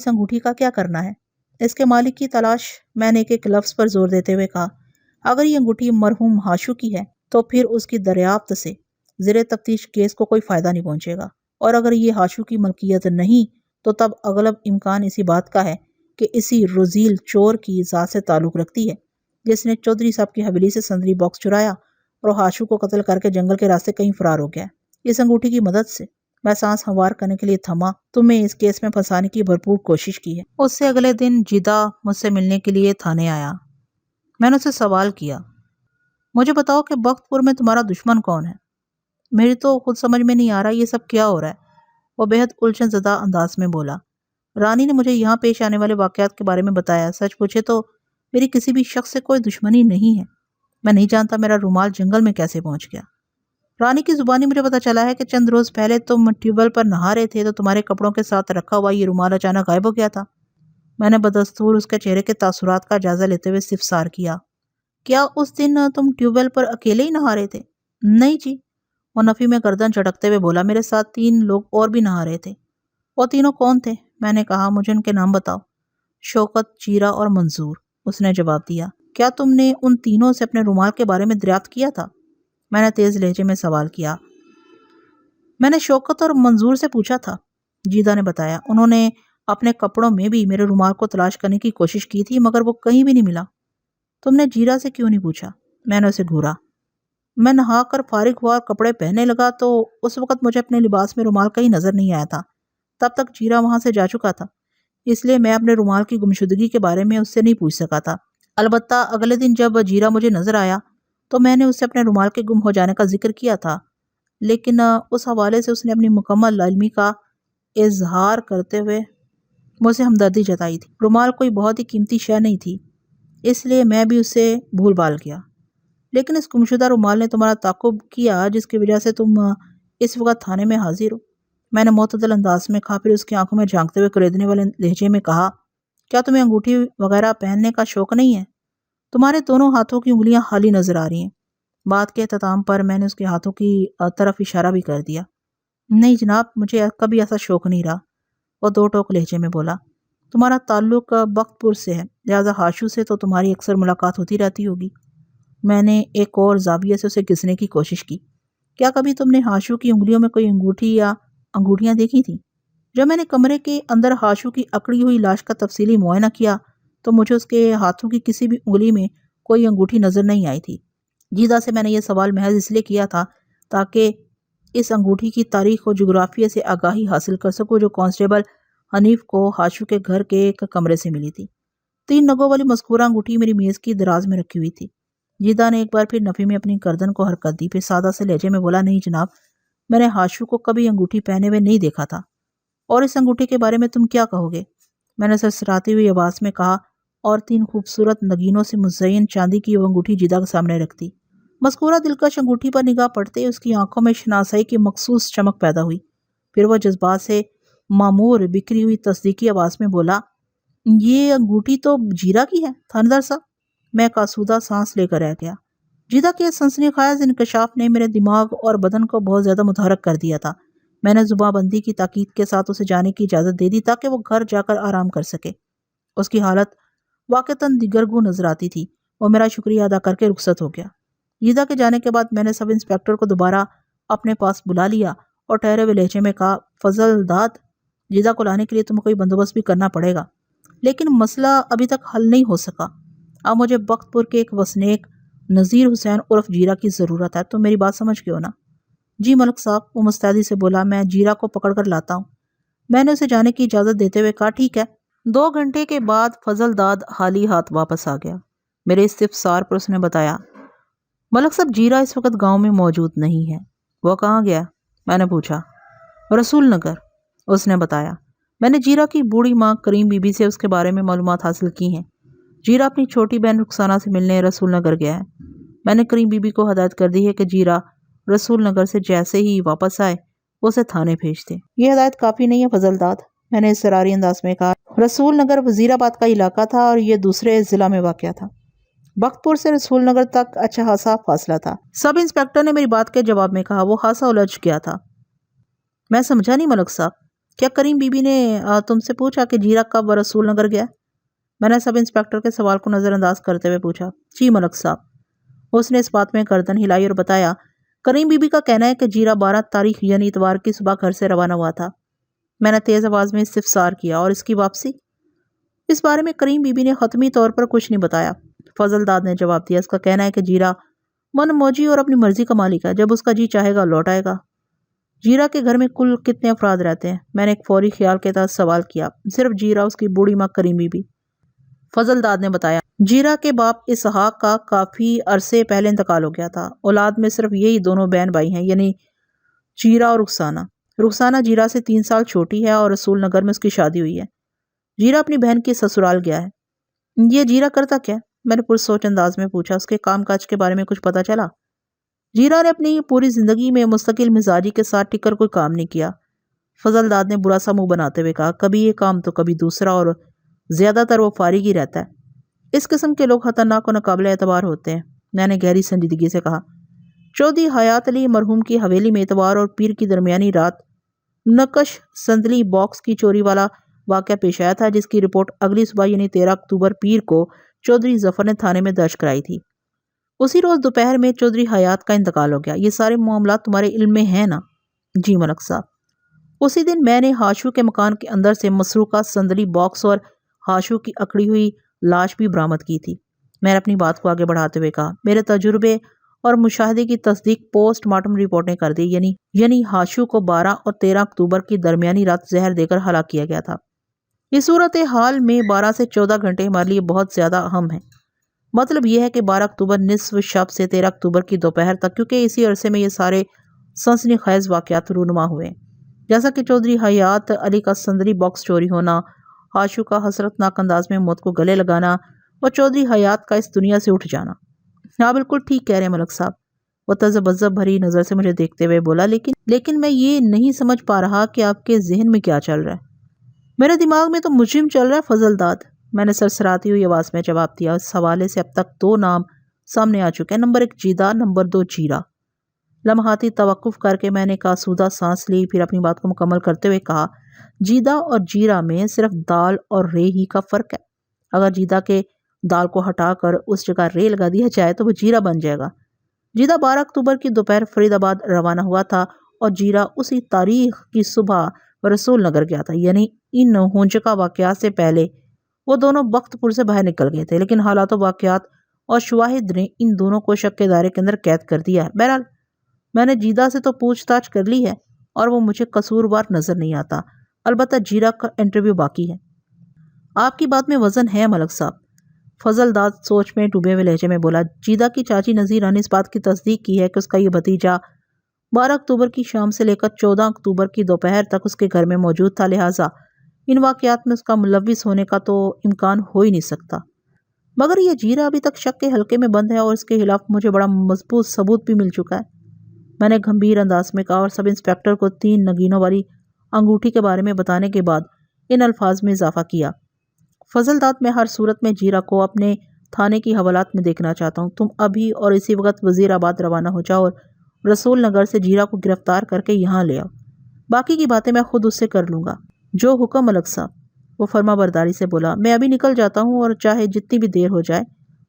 انگوٹھی کا کیا کرنا ہے؟ اس کے مالک کی تلاش، میں نے ایک لفظ پر زور دیتے ہوئے کہا۔ اگر یہ انگوٹھی مرحوم ہاشو کی ہے تو پھر اس کی دریافت سے زیر تفتیش کیس کو کوئی فائدہ نہیں پہنچے گا، اور اگر یہ ہاشو کی ملکیت نہیں تو تب اغلب امکان اسی بات کا ہے کہ اسی رذیل چور کی ذات سے تعلق رکھتی ہے جس نے چودھری صاحب کی حویلی سے صندلی باکس چرایا اور ہاشو کو قتل کر کے جنگل کے راستے کہیں فرار ہو گیا۔ اس انگوٹھی کی مدد سے میں سانس ہموار کرنے کے لیے تھما، تمہیں اس کیس میں پھنسانے کی بھرپور کوشش کی ہے۔ اس سے اگلے دن جیدہ مجھ سے ملنے کے لیے تھانے آیا۔ میں نے اسے سوال کیا، مجھے بتاؤ کہ بخت پور میں تمہارا دشمن کون ہے؟ میری تو خود سمجھ میں نہیں آ رہا یہ سب کیا ہو رہا ہے، وہ بےحد الجھن زدہ انداز میں بولا۔ رانی نے مجھے یہاں پیش آنے والے واقعات کے بارے میں بتایا۔ سچ پوچھے تو میری کسی بھی شخص سے کوئی دشمنی نہیں ہے۔ میں نہیں جانتا میرا رومال جنگل میں کیسے پہنچ گیا۔ رانی کی زبانی مجھے پتا چلا ہے کہ چند روز پہلے تم ٹیوب ویل پر نہا رہے تھے تو تمہارے کپڑوں کے ساتھ رکھا ہوا یہ رومال اچانک غائب ہو گیا تھا۔ میں نے بدستور اس کے چہرے کے تاثرات کا جائزہ لیتے ہوئے استفسار کیا، کیا اس دن تم ٹیوب ویل پر اکیلے ہی نہا رہے تھے؟ نہیں جی، وہ نفی میں گردن جھٹکتے ہوئے بولا، میرے ساتھ 3 لوگ اور بھی نہا رہے تھے۔ وہ تینوں کون تھے؟ میں نے کہا، مجھے ان کے نام بتاؤ۔ شوکت، جیرا اور منظور، اس نے جواب دیا۔ کیا تم نے ان تینوں سے اپنے رومال کے بارے میں دریافت کیا تھا؟ میں نے تیز لہجے میں سوال کیا۔ میں نے شوکت اور منظور سے پوچھا تھا، جیدہ نے بتایا۔ انہوں نے اپنے کپڑوں میں بھی میرے رومال کو تلاش کرنے کی کوشش کی تھی مگر وہ کہیں بھی نہیں ملا۔ تم نے جیرا سے کیوں نہیں پوچھا؟ میں نے اسے گھورا۔ میں نہا کر فارغ ہوا اور کپڑے پہننے لگا تو اس وقت مجھے اپنے لباس میں رومال کہیں نظر نہیں آیا تھا۔ تب تک جیرا وہاں سے جا چکا تھا، اس لیے میں اپنے رومال کی گمشدگی کے بارے میں اس سے نہیں پوچھ سکا تھا۔ البتہ اگلے دن جب جیرا مجھے نظر آیا تو میں نے اس سے اپنے رومال کے گم ہو جانے کا ذکر کیا تھا، لیکن اس حوالے سے اس نے اپنی مکمل علمی کا اظہار کرتے ہوئے مجھ سے ہمدردی جتائی تھی۔ رومال کوئی بہت ہی قیمتی شے نہیں تھی، اس لیے میں بھی اسے بھول بھال گیا، لیکن اس گمشدہ رومال نے تمہارا تعاقب کیا جس کی وجہ سے تم اس وقت تھانے میں حاضر ہو۔ میں نے معتدل انداز میں کہا، پھر اس کی آنکھوں میں جھانکتے ہوئے کریدنے والے لہجے میں کہا، کیا تمہیں انگوٹھی وغیرہ پہننے کا شوق نہیں ہے؟ تمہارے دونوں ہاتھوں کی انگلیاں خالی نظر آ رہی ہیں۔ بات کے اختتام پر میں نے اس کے ہاتھوں کی طرف اشارہ بھی کر دیا۔ نہیں جناب، مجھے کبھی ایسا شوق نہیں رہا، وہ 2 ٹوک لہجے میں بولا۔ تمہارا تعلق بخت پور سے ہے، لہٰذا ہاشو سے تو تمہاری اکثر ملاقات ہوتی رہتی ہوگی۔ میں نے ایک اور زاویے سے اسے گھسنے کی کوشش کی۔ کیا کبھی تم نے ہاشو کی انگلیوں میں کوئی انگوٹھی یا انگوٹھیاں دیکھی تھیں؟ جب میں نے کمرے کے اندر ہاشو کی اکڑی ہوئی لاش کا تفصیلی معائنہ کیا تو مجھے اس کے ہاتھوں کی کسی بھی انگلی میں کوئی انگوٹھی نظر نہیں آئی تھی۔ جیدہ سے میں نے یہ سوال محض اس لیے کیا تھا تاکہ اس انگوٹھی کی تاریخ و جغرافیے سے آگاہی حاصل کر سکوں جو کانسٹیبل حنیف کو ہاشو کے گھر کے ایک کمرے سے ملی تھی۔ 3 نگوں والی مذکورہ انگوٹھی میری میز کی دراز میں رکھی ہوئی تھی۔ جیدہ نے ایک بار پھر نفی میں اپنی گردن کو حرکت دی، پھر سادہ سے لہجے میں بولا، نہیں جناب، میں نے ہاشو کو کبھی انگوٹھی پہنے ہوئے نہیں دیکھا تھا۔ اور اس انگوٹھی کے بارے میں تم کیا کہو گے؟ میں نے سرسراتی ہوئی آواز میں کہا اور 3 خوبصورت نگینوں سے مزین چاندی کی وہ انگوٹھی جیدہ کے سامنے رکھ دی۔ مذکورہ دلکش انگوٹھی پر نگاہ پڑتے ہی اس کی آنکھوں میں شناسائی کی مخصوص چمک پیدا ہوئی۔ پھر وہ جذبات سے معمور بکھری ہوئی تصدیقی آواز میں بولا، یہ انگوٹھی تو جیرا کی ہے تھاندار صاحب۔ میں ایک آسودہ سانس لے کر رہ گیا۔ جیدہ کے سنسنی خیز انکشاف نے میرے دماغ اور بدن کو بہت زیادہ متحرک کر دیا تھا۔ میں نے زباں بندی کی تاکید کے ساتھ اسے جانے کی اجازت دے دی تاکہ وہ گھر جا کر آرام کر سکے۔ اس کی حالت واقعتاً دیگرگوں نظر آتی تھی۔ وہ میرا شکریہ ادا کر کے رخصت ہو گیا۔ جیدہ کے جانے کے بعد میں نے سب انسپیکٹر کو دوبارہ اپنے پاس بلا لیا اور ٹھہرے ہوئے لہجے میں کہا، فضل داد، جیدہ کو لانے کے لیے تمہیں کوئی بندوبست بھی کرنا پڑے گا، لیکن مسئلہ ابھی تک حل نہیں ہو سکا۔ اب مجھے بخت پور کے ایک وسنیک نذیر حسین عرف جیرا کی ضرورت ہے، تم میری بات سمجھ گئے ہو نا؟ جی ملک صاحب، وہ مستعدی سے بولا، میں جیرا کو پکڑ کر لاتا ہوں۔ میں نے اسے جانے کی اجازت دیتے ہوئے کہا، ٹھیک ہے۔ 2 گھنٹے کے بعد فضل داد خالی ہاتھ واپس آ گیا۔ میرے استفسار پر اس نے بتایا، ملک صاحب، جیرا اس وقت گاؤں میں موجود نہیں ہے۔ وہ کہاں گیا؟ میں نے پوچھا۔ رسول نگر، اس نے بتایا۔ میں نے جیرا کی بوڑھی ماں کریم بی بی سے اس کے بارے میں معلومات حاصل کی ہیں۔ جیرا اپنی چھوٹی بہن رخسانہ سے ملنے رسول نگر گیا ہے۔ میں نے کریم بی بی کو ہدایت کر دی ہے کہ جیرا رسول نگر سے جیسے ہی واپس آئے اسے تھانے بھیج دے۔ یہ ہدایت کافی نہیں ہے فضل داد، میں نے اصراری انداز میں کہا۔ رسول نگر وزیر آباد کا علاقہ تھا اور یہ دوسرے ضلع میں واقع تھا۔ بخت پور سے رسول نگر تک اچھا خاصا فاصلہ تھا۔ سب انسپیکٹر نے میری بات کے جواب میں کہا۔ وہ خاصا الجھ گیا تھا۔ میں سمجھا نہیں ملک صاحب، کیا کریم بی بی نے تم سے پوچھا کہ جیرا کب رسول نگر گیا؟ میں نے سب انسپیکٹر کے سوال کو نظر انداز کرتے ہوئے پوچھا۔ جی ملک صاحب، اس نے اس بات میں گردن ہلائی اور بتایا، کریم بی بی کا کہنا ہے کہ جیرا 12 تاریخ یعنی اتوار کی صبح گھر سے روانہ ہوا تھا۔ میں نے تیز آواز میں استفسار کیا، اور اس کی واپسی؟ اس بارے میں کریم بی بی نے حتمی طور پر کچھ نہیں بتایا، فضل داد نے جواب دیا۔ اس کا کہنا ہے کہ جیرا من موجی اور اپنی مرضی کا مالک ہے، جب اس کا جی چاہے گا لوٹ آئے گا۔ جیرا کے گھر میں کل کتنے افراد رہتے ہیں؟ میں نے ایک فوری خیال کے تحت سوال کیا۔ صرف جیرا، اس کی بوڑھی ماں کریم بی بی، فضل داد نے بتایا۔ جیرا کے باپ اسحاق کا کافی عرصے پہلے انتقال ہو گیا تھا۔ اولاد میں صرف یہی دونوں بہن بھائی ہیں، یعنی جیرا اور رخسانہ جیرا سے 3 سال چھوٹی ہے اور رسول نگر میں اس کی شادی ہوئی ہے۔ جیرا اپنی بہن کے سسرال گیا ہے۔ یہ جیرا کرتا کیا؟ میں نے پرسوچ انداز میں پوچھا۔ اس کے کام کاج کے بارے میں کچھ پتا چلا؟ جیرا نے اپنی پوری زندگی میں مستقل مزاجی کے ساتھ ٹک کر کوئی کام نہیں کیا۔ فضل داد نے برا سا منہ بناتے ہوئے کہا، کبھی یہ کام تو کبھی دوسرا، اور زیادہ تر وہ فارغ ہی رہتا ہے۔ اس قسم کے لوگ خطرناک و ناقابل اعتبار ہوتے ہیں۔ میں نے گہری سنجیدگی سے کہا۔ چودھری حیات علی مرحوم کی حویلی میں اتوار اور پیر کی درمیانی رات نقش سندلی باکس کی چوری والا واقعہ پیش آیا تھا، جس کی رپورٹ اگلی صبح یعنی 13 اکتوبر پیر کو چودھری ظفر نے تھانے میں درج کرائی تھی۔ اسی روز دوپہر میں چودھری حیات کا انتقال ہو گیا۔ یہ سارے معاملات تمہارے علم میں ہیں نا؟ جی ملک صاحب۔ اسی دن میں نے ہاشو کے مکان کے اندر سے مسروقہ سندلی باکس اور ہاشو کی اکڑی ہوئی لاش بھی برآمد کی تھی۔ میں نے اپنی بات کو آگے بڑھاتے ہوئے کہا، میرے تجربے اور مشاہدے کی تصدیق پوسٹ مارٹم رپورٹ نے کر دی، یعنی ہاشو کو 12 اور 13 اکتوبر کی درمیانی رات زہر دے کر ہلاک کیا گیا تھا۔ اس صورتحال میں 12 سے 14 گھنٹے ہمارے لیے بہت زیادہ اہم ہیں۔ مطلب یہ ہے کہ 12 اکتوبر نصف شب سے 13 اکتوبر کی دوپہر تک، کیونکہ اسی عرصے میں یہ سارے سنسنی خیز واقعات رونما ہوئے، جیسا کہ چودھری حیات علی کا سندلی باکس چوری ہونا، ہاشو کا حسرتناک انداز میں موت کو گلے لگانا اور چودھری حیات کا اس دنیا سے اٹھ جانا۔ ہاں بالکل ٹھیک کہہ رہے ہیں ملک صاحب، وہ تذبذب بھری نظر سے مجھے دیکھتے ہوئے بولا، لیکن میں یہ نہیں سمجھ پا رہا کہ آپ کے ذہن میں کیا چل رہا ہے۔ میرے دماغ میں تو مجرم چل رہا ہے فضل داد، میں نے سرسراتی ہوئی آواز میں جواب دیا۔ اس حوالے سے اب تک 2 نام سامنے آ چکے ہیں، نمبر 1 جیدہ، نمبر 2 جیرا۔ لمحاتی توقف کر کے میں نے آسودہ سانس لی، پھر اپنی بات کو مکمل کرتے ہوئے کہا، جیدہ اور جیرا میں صرف دال اور رے ہی کا فرق ہے۔ اگر جیدہ کے دال کو ہٹا کر اس جگہ رے لگا دیا جائے تو وہ جیرا بن جائے گا۔ جیدہ 12 اکتوبر کی دوپہر فرید آباد روانہ ہوا تھا اور جیرا اسی تاریخ کی صبح رسول نگر گیا تھا، یعنی ان ہونچکا واقعات سے پہلے وہ دونوں وقت پور سے باہر نکل گئے تھے، لیکن حالات و واقعات اور شواہد نے ان دونوں کو شک کے دائرے کے اندر قید کر دیا ہے۔ بہرحال میں نے جیدہ سے تو پوچھ تاچھ کر لی ہے اور وہ مجھے قصوروار نظر نہیں آتا، البتہ جیرا کا انٹرویو باقی ہے۔ آپ کی بات میں وزن ہے ملک صاحب، فضل داد سوچ میں ڈوبے ہوئے لہجے میں بولا۔ جیدہ کی چاچی نذیرہ نے اس بات کی تصدیق کی ہے کہ اس کا یہ بھتیجا 12 اکتوبر کی شام سے لے کر 14 اکتوبر کی دوپہر تک اس کے گھر میں موجود تھا، لہٰذا ان واقعات میں اس کا ملوث ہونے کا تو امکان ہو ہی نہیں سکتا۔ مگر یہ جیرا ابھی تک شک کے حلقے میں بند ہے اور اس کے خلاف مجھے بڑا مضبوط ثبوت بھی مل چکا ہے، میں نے گھمبیر انداز میں کہا، اور سب انسپکٹر کو 3 نگینوں والی انگوٹھی کے بارے میں بتانے کے بعد ان الفاظ میں اضافہ کیا، فضل داد میں ہر صورت میں جیرا کو اپنے تھانے کی حوالات میں دیکھنا چاہتا ہوں۔ تم ابھی اور اسی وقت وزیر آباد روانہ ہو جاؤ اور رسول نگر سے جیرا کو گرفتار کر کے یہاں لے آؤ، باقی کی باتیں میں خود اس سے کر لوں گا۔ جو حکم ملک صاحب، وہ فرما برداری سے بولا۔ میں ابھی نکل جاتا ہوں اور چاہے جتنی بھی دیر ہو جائے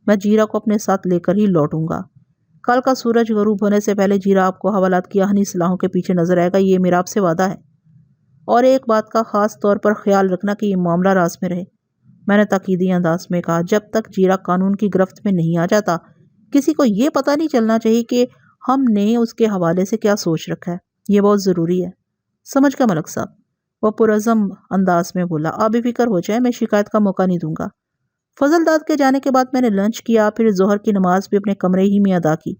میں جیرا کو اپنے ساتھ لے کر ہی لوٹوں گا۔ کل کا سورج غروب ہونے سے پہلے جیرا آپ کو حوالات کی آہنی سلاحوں کے پیچھے نظر آئے گا، یہ میرا آپ سے وعدہ ہے۔ اور ایک بات کا خاص طور پر خیال رکھنا کہ یہ معاملہ راز میں رہے، میں نے تاکیدی انداز میں کہا۔ جب تک جیرا قانون کی گرفت میں نہیں آ جاتا کسی کو یہ پتہ نہیں چلنا چاہیے کہ ہم نے اس کے حوالے سے کیا سوچ رکھا ہے، یہ بہت ضروری ہے، سمجھ گا ملک صاحب، وہ پرعزم انداز میں بولا۔ آپ بے فکر ہو جائیں، میں شکایت کا موقع نہیں دوں گا۔ فضل داد کے جانے کے بعد میں نے لنچ کیا، پھر ظہر کی نماز بھی اپنے کمرے ہی میں ادا کی۔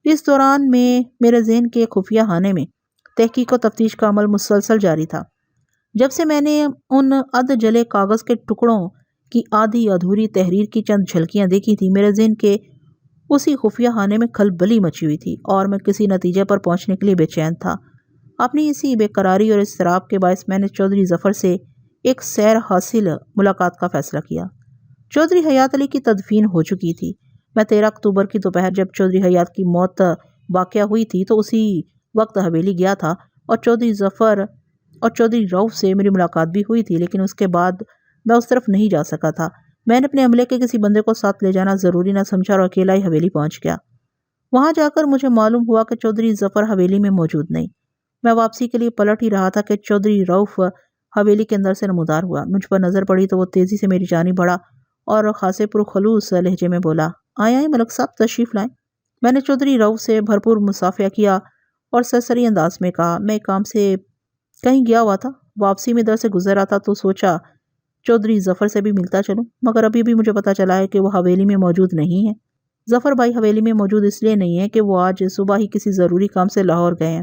اس دوران میں میرے ذہن کے خفیہ خانے میں تحقیق و تفتیش کا عمل مسلسل جاری تھا۔ جب سے میں نے ان اد جلے کاغذ کے ٹکڑوں کی آدھی ادھوری تحریر کی چند جھلکیاں دیکھی تھی، میرے ذہن کے اسی خفیہ خانے میں کھلبلی مچی ہوئی تھی اور میں کسی نتیجے پر پہنچنے کے لیے بے چین تھا۔ اپنی اسی بے قراری اور اضطراب کے باعث میں نے چودھری ظفر سے ایک سیر حاصل ملاقات کا فیصلہ کیا۔ چودھری حیات علی کی تدفین ہو چکی تھی۔ میں 13 اکتوبر کی دوپہر جب چودھری حیات کی موت واقع ہوئی تھی تو اسی وقت حویلی گیا تھا اور چودھری ظفر اور چودھری رؤف سے میری ملاقات بھی ہوئی تھی، لیکن اس کے بعد میں اس طرف نہیں جا سکا تھا۔ میں نے اپنے عملے کے کسی بندے کو ساتھ لے جانا ضروری نہ سمجھا اور اکیلا ہی حویلی پہنچ گیا۔ وہاں جا کر مجھے معلوم ہوا کہ چودھری ظفر حویلی میں موجود نہیں۔ میں واپسی کے لیے پلٹ ہی رہا تھا کہ چودھری رؤف حویلی کے اندر سے نمودار ہوا۔ مجھ پر نظر پڑی تو وہ تیزی سے میری جانب بڑھا اور خاصے پرخلوص لہجے میں بولا، آئیں ملک صاحب، تشریف لائیں۔ میں نے چودھری رؤف سے بھرپور مصافحہ کیا اور سرسری انداز میں کہا، میں کام سے کہیں گیا ہوا تھا، واپسی میں در سے گزر رہا تھا تو سوچا چودھری ظفر سے بھی ملتا چلوں، مگر ابھی بھی مجھے پتا چلا ہے کہ وہ حویلی میں موجود نہیں ہے۔ ظفر بھائی حویلی میں موجود اس لیے نہیں ہے کہ وہ آج صبح ہی کسی ضروری کام سے لاہور گئے ہیں۔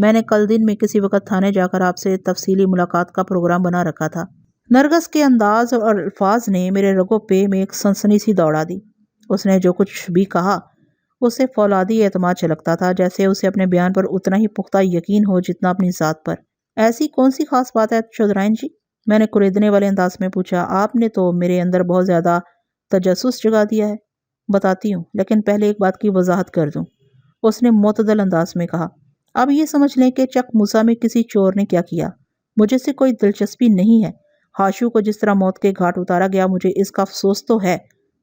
میں نے کل دن میں کسی وقت تھانے جا کر آپ سے تفصیلی ملاقات کا پروگرام بنا رکھا تھا۔ نرگس کے انداز اور الفاظ نے میرے رگو پے میں ایک سنسنی سی دوڑا دی۔ اس نے جو کچھ بھی کہا اسے فولادی اعتماد چھلکتا تھا، جیسے اسے اپنے بیان پر اتنا ہی پختہ یقین ہو جتنا اپنی ذات پر۔ ایسی کون سی خاص بات ہے چودھرائن جی؟ میں نے کریدنے والے انداز میں پوچھا۔ آپ نے تو میرے اندر بہت زیادہ تجسس جگا دیا ہے۔ بتاتی ہوں، لیکن پہلے ایک بات کی وضاحت کر دوں، اس نے معتدل انداز میں کہا۔ اب یہ سمجھ لیں کہ چک موسیٰ میں کسی چور نے کیا کیا، مجھے سے کوئی دلچسپی نہیں ہے۔ ہاشو کو جس طرح موت کے گھاٹ اتارا گیا مجھے اس کا افسوس تو ہے،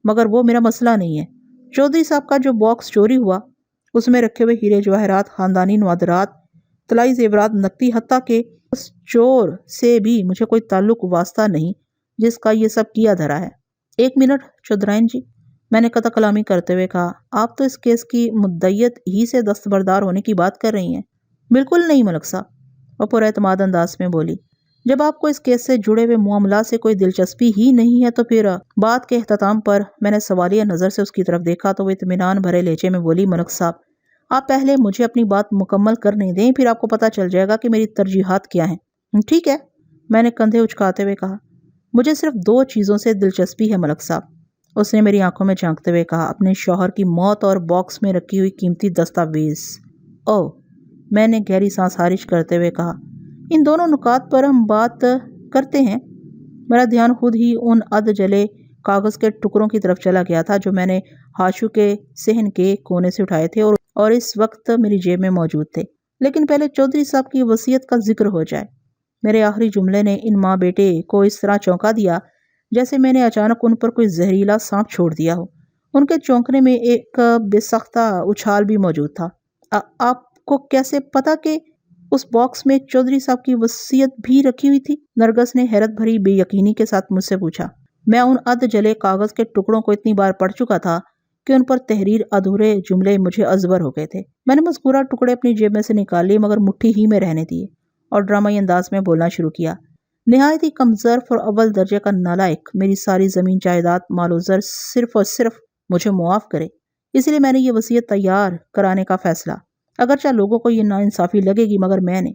مگر وہ میرا مسئلہ نہیں ہے۔ چودھری صاحب کا جو باکس چوری ہوا، اس میں رکھے ہوئے ہیرے جواہرات، خاندانی نوادرات، طلائی زیورات، نقدی، حتیٰ کہ اس چور سے بھی مجھے کوئی تعلق واسطہ نہیں جس کا یہ سب کیا دھرا ہے۔ ایک منٹ چودھرائن جی، میں نے قطع کلامی کرتے ہوئے کہا، آپ تو اس کیس کی مدعیت ہی سے دستبردار ہونے کی بات کر رہی ہیں۔ بالکل نہیں ملک صاحب، وہ پر اعتماد انداز میں بولی۔ جب آپ کو اس کیس سے جڑے ہوئے معاملات سے کوئی دلچسپی ہی نہیں ہے تو پھر بات کے اختتام پر میں نے سوالیہ نظر سے اس کی طرف دیکھا تو وہ اطمینان بھرے لہجے میں بولی، ملک صاحب آپ پہلے مجھے اپنی بات مکمل کرنے دیں، پھر آپ کو پتہ چل جائے گا کہ میری ترجیحات کیا ہیں۔ ٹھیک ہے، میں نے کندھے اچکاتے ہوئے کہا، مجھے صرف 2 چیزوں سے دلچسپی ہے ملک صاحب۔ اس نے میری آنکھوں میں جھانکتے ہوئے کہا، اپنے شوہر کی موت اور باکس میں رکھی ہوئی قیمتی دستاویز۔ اوہ، میں نے گہری سانس خارج کرتے ہوئے کہا، ان دونوں نکات پر ہم بات کرتے ہیں۔ میرا دھیان خود ہی ان ادھ جلے کاغذ کے ٹکڑوں کی طرف چلا گیا تھا جو میں نے ہاشو کے صحن کے کونے سے اٹھائے تھے اور اس وقت میری جیب میں موجود تھے۔ لیکن پہلے چودھری صاحب کی وصیت کا ذکر ہو جائے۔ میرے آخری جملے نے ان ماں بیٹے کو اس طرح چونکا دیا جیسے میں نے اچانک ان پر کوئی زہریلا سانپ چھوڑ دیا ہو۔ ان کے چونکنے میں ایک بے سختہ اچھال بھی موجود تھا۔ آپ کو کیسے پتا کہ اس باکس میں چودھری صاحب کی وصیت بھی رکھی ہوئی تھی؟ نرگس نے حیرت بھری بے یقینی کے ساتھ مجھ سے پوچھا۔ میں ان ادھ جلے کاغذ کے ٹکڑوں کو اتنی بار پڑھ چکا تھا کہ ان پر تحریر ادھورے جملے مجھے ازبر ہو گئے تھے۔ میں نے مذکورہ ٹکڑے اپنی جیب میں سے نکال لیے مگر مٹھی ہی میں رہنے دیے اور ڈرامائی انداز میں بولنا شروع کیا۔ نہایت ہی کم ظرف اور اول درجے کا نالائق میری ساری زمین جائیداد مال و زر صرف اور صرف مجھے معاف کرے، اس لیے میں نے یہ وصیت تیار کرانے کا فیصلہ۔ اگرچہ لوگوں کو یہ ناانصافی لگے گی مگر میں نے۔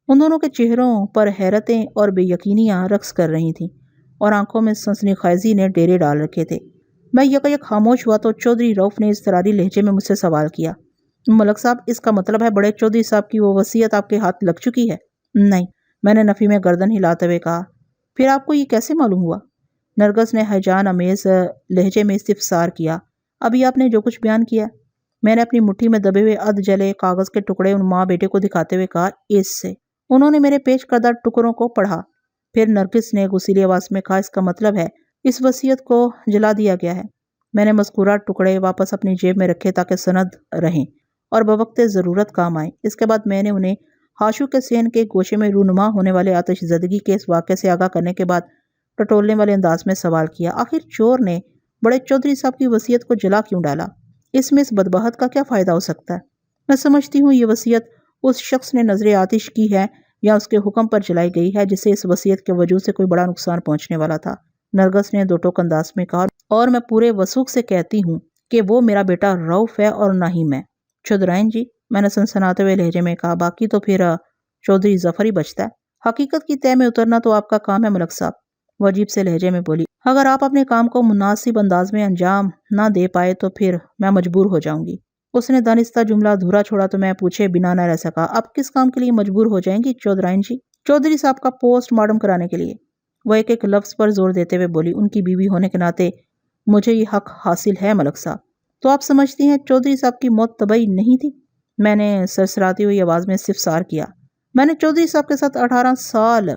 ان دونوں کے چہروں پر حیرتیں اور بے یقینیاں رقص کر رہی تھیں اور آنکھوں میں سنسنی خیزی نے ڈیرے ڈال رکھے تھے۔ میں یک خاموش ہوا تو چودھری رؤف نے اضطراری لہجے میں مجھ سے سوال کیا، ملک صاحب اس کا مطلب ہے بڑے چودھری صاحب کی وہ وصیت آپ کے ہاتھ لگ چکی ہے؟ نہیں، میں نے نفی میں گردن ہلاتے ہوئے کہا۔ پھر آپ کو یہ کیسے معلوم ہوا؟ نرگس نے ہیجان امیز لہجے میں استفسار کیا۔ ابھی آپ نے جو کچھ بیان کیا۔ میں نے اپنی مٹھی میں دبے ہوئے ادھ جلے کاغذ کے ٹکڑے ان ماں بیٹے کو دکھاتے ہوئے کہا، اس سے۔ انہوں نے میرے پیش کردہ ٹکڑوں کو پڑھا۔ پھر نرگس نے غصیلی آواز میں کہا، اس کا مطلب ہے اس وصیت کو جلا دیا گیا ہے۔ میں نے مذکورہ ٹکڑے واپس اپنی جیب میں رکھے تاکہ سند رہیں اور بوقت ضرورت کام آئیں۔ اس کے بعد میں نے انہیں ہاشو کے صحن کے گوشے میں رونما ہونے والے آتش زدگی کے اس واقعے سے آگاہ کرنے کے بعد ٹٹولنے والے انداز میں سوال کیا، آخر چور نے بڑے چودھری صاحب کی وصیت کو جلا کیوں ڈالا؟ اس میں اس بدبخت کا کیا فائدہ ہو سکتا ہے؟ میں سمجھتی ہوں یہ وصیت اس شخص نے نظر آتش کی ہے یا اس کے حکم پر جلائی گئی ہے جسے اس وصیت کے وجود سے کوئی بڑا نقصان پہنچنے والا تھا، نرگس نے دو ٹوک انداز میں کہا، اور میں پورے وثوق سے کہتی ہوں کہ وہ میرا بیٹا رؤف ہے اور نہ ہی میں۔ چودھرائن جی، میں نے سنسناتے ہوئے لہجے میں کہا، باقی تو پھر چودھری ظفر ہی بچتا ہے۔ حقیقت کی تہ میں اترنا تو آپ کا کام ہے ملک صاحب، وہ عجیب سے لہجے میں بولی۔ اگر آپ اپنے کام کو مناسب انداز میں انجام نہ دے پائے تو پھر میں مجبور ہو جاؤں گی۔ اس نے دانستہ جملہ ادھورا چھوڑا تو میں پوچھے بنا نہ رہ سکا، اب کس کام کے لیے مجبور ہو جائیں گی چودھرائن جی؟ چودھری صاحب کا پوسٹ مارٹم کرانے کے لیے، وہ ایک لفظ پر زور دیتے ہوئے بولی۔ ان کی بیوی ہونے کے ناطے مجھے یہ حق حاصل ہے ملک صاحب۔ تو آپ سمجھتی ہیں چودھری صاحب کی موت طبعی نہیں تھی؟ میں نے سرسراتی ہوئی آواز میں استفسار کیا۔ میں نے چودھری صاحب کے ساتھ 18 سال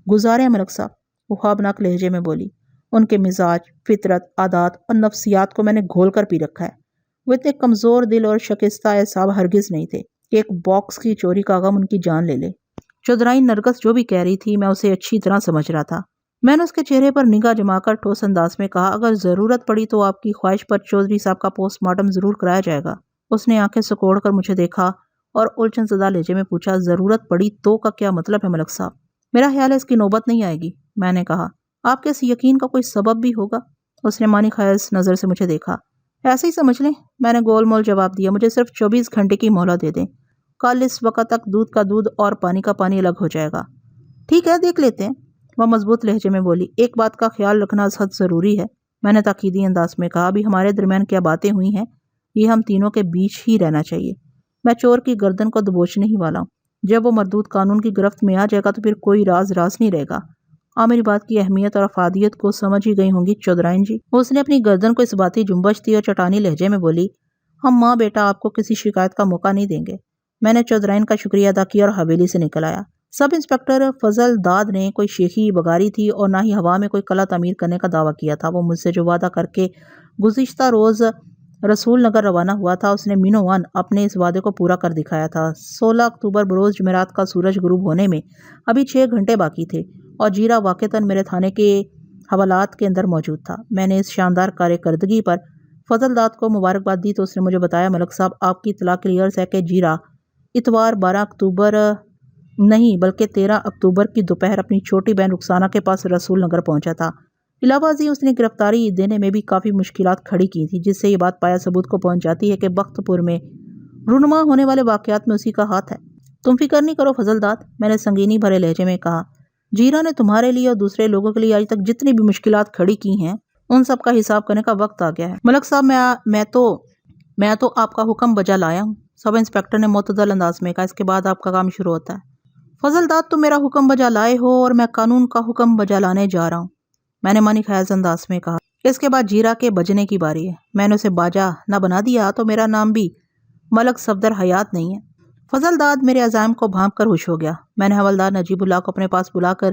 گزارے ہیں ملک صاحب، وہ خوابناک لہجے میں بولی۔ ان کے مزاج، فطرت، عادات اور نفسیات کو میں نے گھول کر پی رکھا ہے۔ وہ اتنے کمزور دل اور شکستہ اعصاب ہرگز نہیں تھے کہ ایک باکس کی چوری کا غم ان کی جان لے لے۔ چودھرائن نرگس جو بھی کہہ رہی تھی میں اسے اچھی طرح سمجھ رہا تھا۔ میں نے اس کے چہرے پر نگاہ جما کر ٹھوس انداز میں کہا، اگر ضرورت پڑی تو آپ کی خواہش پر چودھری صاحب کا پوسٹ مارٹم ضرور کرایا جائے گا۔ اس نے آنکھیں سکوڑ کر مجھے دیکھا اور الجھن زدہ لہجے میں پوچھا، ضرورت پڑی تو کا کیا مطلب ہے ملک صاحب؟ میرا خیال ہے اس کی نوبت نہیں آئے گی، میں نے کہا۔ آپ کے اس یقین کا کوئی سبب بھی ہوگا؟ اس نے مانی خیز نظر سے مجھے دیکھا۔ ایسے ہی سمجھ لیں، میں نے گول مول جواب دیا، مجھے صرف 24 گھنٹے کی مہلت دے دیں۔ کل اس وقت تک دودھ کا دودھ اور پانی کا پانی الگ ہو جائے گا۔ ٹھیک ہے، دیکھ لیتے ہیں، وہ مضبوط لہجے میں بولی۔ ایک بات کا خیال رکھنا از حد ضروری ہے، میں نے تاکیدی انداز میں کہا۔ ابھی ہمارے درمیان کیا باتیں ہوئی ہیں یہ ہم تینوں کے بیچ ہی رہنا چاہیے۔ میں چور کی گردن کو دبوچنے ہی والا ہوں، جب وہ مردود قانون کی گرفت میں آ جائے گا تو پھر کوئی راز نہیں رہے گا۔ آپ میری بات کی اہمیت اور افادیت کو سمجھ ہی گئی ہوں گی چودھرائن جی۔ اس نے اپنی گردن کو اس باتی جنبش دی اور چٹانی لہجے میں بولی، ہم ماں بیٹا آپ کو کسی شکایت کا موقع نہیں دیں گے۔ میں نے چودھرائن کا شکریہ ادا کیا اور حویلی سے نکل آیا۔ سب انسپکٹر فضل داد نے کوئی شیخی بگاری تھی اور نہ ہی ہوا میں کوئی قلعہ تعمیر کرنے کا دعویٰ کیا تھا۔ وہ مجھ سے جو وعدہ کر کے گزشتہ روز رسول نگر روانہ ہوا تھا، اس نے مینو وان اپنے اس وعدے کو پورا کر دکھایا تھا۔ 16 اکتوبر بروز جمعرات کا سورج غروب ہونے میں ابھی 6 گھنٹے باقی تھے اور جیرا واقعتاً میرے تھانے کے حوالات کے اندر موجود تھا۔ میں نے اس شاندار کارکردگی پر فضل داد کو مبارکباد دی تو اس نے مجھے بتایا، ملک صاحب آپ کی اطلاع کلیئر ہے کہ جیرا اتوار 12 اکتوبر نہیں بلکہ 13 اکتوبر کی دوپہر اپنی چھوٹی بہن رخسانہ کے پاس رسول نگر پہنچا تھا۔ علاوہ ازیں اس نے گرفتاری دینے میں بھی کافی مشکلات کھڑی کی تھی، جس سے یہ بات پایا ثبوت کو پہنچ جاتی ہے کہ بخت پور میں رونما ہونے والے واقعات میں اسی کا ہاتھ ہے۔ تم فکر نہیں کرو فضل داد، میں نے سنگینی بھرے لہجے میں کہا۔ جیرا نے تمہارے لیے اور دوسرے لوگوں کے لیے آج تک جتنی بھی مشکلات کھڑی کی ہیں ان سب کا حساب کرنے کا وقت آ گیا ہے۔ ملک صاحب میں تو آپ کا حکم بجا لایا ہوں، سب انسپکٹر نے معتدل انداز میں کہا۔ اس کے بعد آپ کا کام شروع ہوتا ہے۔ فضل داد تم میرا حکم بجا لائے ہو اور میں قانون کا حکم بجا لانے جا رہا ہوں، میں نے معنی خیز انداز میں کہا۔ اس کے بعد جیرا کے بجنے کی باری ہے۔ میں نے اسے باجا نہ بنا دیا تو میرا نام بھی ملک صفدر حیات نہیں ہے۔ فضل داد میرے عزائم کو بھانپ کر خوش ہو گیا۔ میں نے حوالدار نجیب اللہ کو اپنے پاس بلا کر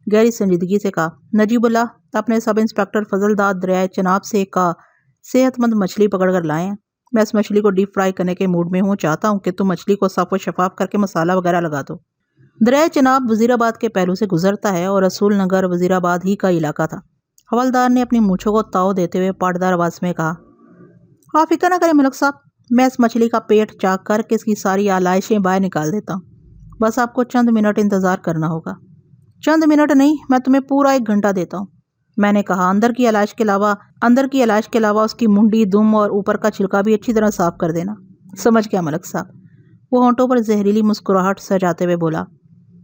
گہری سنجیدگی سے کہا، نجیب اللہ اپنے سب انسپکٹر فضل داد دریائے چناب سے کا صحت مند مچھلی پکڑ کر لائیں۔ میں اس مچھلی کو ڈیپ فرائی کرنے کے موڈ میں ہوں، چاہتا ہوں کہ تم مچھلی کو صاف و شفاف کر کے مسالہ وغیرہ لگا دو۔ دریائے چناب وزیر آباد کے پہلو سے گزرتا ہے اور رسول نگر وزیر آباد ہی کا علاقہ تھا۔ حوالدار نے اپنی مونچھوں کو تاؤ دیتے ہوئے پاٹدار آواز میں کہا، آپ فکر نہ کریں ملک صاحب، میں اس مچھلی کا پیٹ چاک کر کے اس کی ساری آلائشیں باہر نکال دیتا ہوں، بس آپ کو چند منٹ انتظار کرنا ہوگا۔ چند منٹ نہیں، میں تمہیں پورا 1 گھنٹہ دیتا ہوں، میں نے کہا۔ اندر کی علائش کے علاوہ اس کی منڈی، دم اور اوپر کا چھلکا بھی اچھی طرح صاف کر دینا۔ سمجھ گیا ملک صاحب، وہ ہونٹوں پر زہریلی مسکراہٹ سجاتے ہوئے بولا۔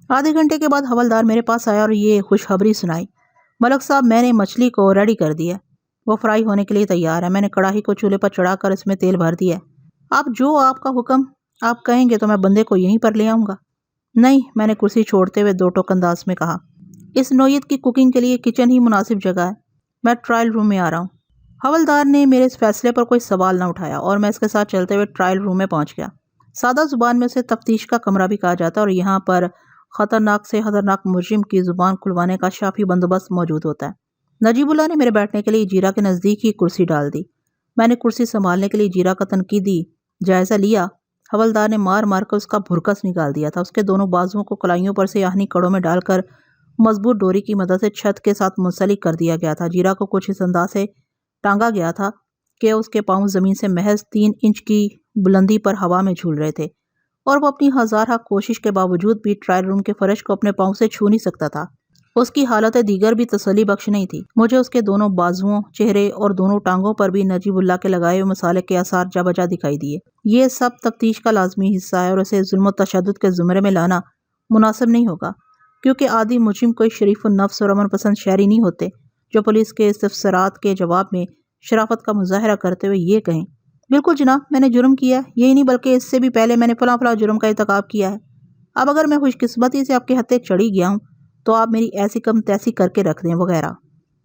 آدھے گھنٹے کے بعد حوالدار میرے پاس آیا اور یہ خوشخبری سنائی، ملک صاحب میں نے مچھلی کو ریڈی کر دیا، وہ فرائی ہونے کے لیے تیار ہے۔ میں نے کڑاہی کو چولہے پر چڑھا کر اس میں تیل بھر دیا ہے۔ آپ کا حکم آپ کہیں گے تو میں بندے کو یہیں پر لے آؤں گا۔ نہیں، میں نے کرسی چھوڑتے ہوئے 2 ٹوک انداز میں کہا، اس نوعیت کی کوکنگ کے لیے کچن ہی مناسب جگہ ہے، میں ٹرائل روم میں آ رہا ہوں۔ حوالدار نے میرے اس فیصلے پر کوئی سوال نہ اٹھایا اور میں اس کے ساتھ چلتے ہوئے ٹرائل روم میں پہنچ گیا۔ سادہ زبان میں اسے تفتیش کا کمرہ بھی کہا جاتا ہے اور یہاں پر خطرناک سے خطرناک مجرم کی زبان کھلوانے کا شافی بندوبست موجود ہوتا ہے۔ نجیب اللہ نے میرے بیٹھنے کے لیے جیرا کے نزدیک ہی کرسی ڈال دی۔ میں نے کرسی سنبھالنے کے لیے جیرا کا تنقیدی جائزہ لیا۔ حوالدار نے مار مار کر اس کا بھرکس نکال دیا تھا۔ اس کے دونوں بازوؤں کو کلائیوں پر سے آہنی کڑوں میں ڈال کر مضبوط ڈوری کی مدد سے چھت کے ساتھ منسلک کر دیا گیا تھا۔ جیرا کو کچھ اس انداز سے ٹانگا گیا تھا کہ اس کے پاؤں زمین سے محض 3 انچ کی بلندی پر ہوا میں جھول رہے تھے اور وہ اپنی ہزارہ کوشش کے باوجود بھی ٹرائل روم کے فرش کو اپنے پاؤں سے چھو نہیں سکتا تھا۔ اس کی حالت دیگر بھی تسلی بخش نہیں تھی۔ مجھے اس کے دونوں بازوؤں، چہرے اور دونوں ٹانگوں پر بھی نجیب اللہ کے لگائے ہوئے مسالے کے آثار جا بجا دکھائی دیے۔ یہ سب تفتیش کا لازمی حصہ ہے اور اسے ظلم و تشدد کے زمرے میں لانا مناسب نہیں ہوگا، کیونکہ عادی مجرم کوئی شریف النفس اور امن پسند شہری نہیں ہوتے جو پولیس کے استفسارات کے جواب میں شرافت کا مظاہرہ کرتے ہوئے یہ کہیں، بالکل جناب میں نے جرم کیا ہے، یہی نہیں بلکہ اس سے بھی پہلے میں نے فلاں فلاں جرم کا ارتکاب کیا ہے۔ اب اگر میں خوش قسمتی سے آپ کے ہتھے چڑھی گیا ہوں تو آپ میری ایسی کم تیسی کر کے رکھ دیں وغیرہ۔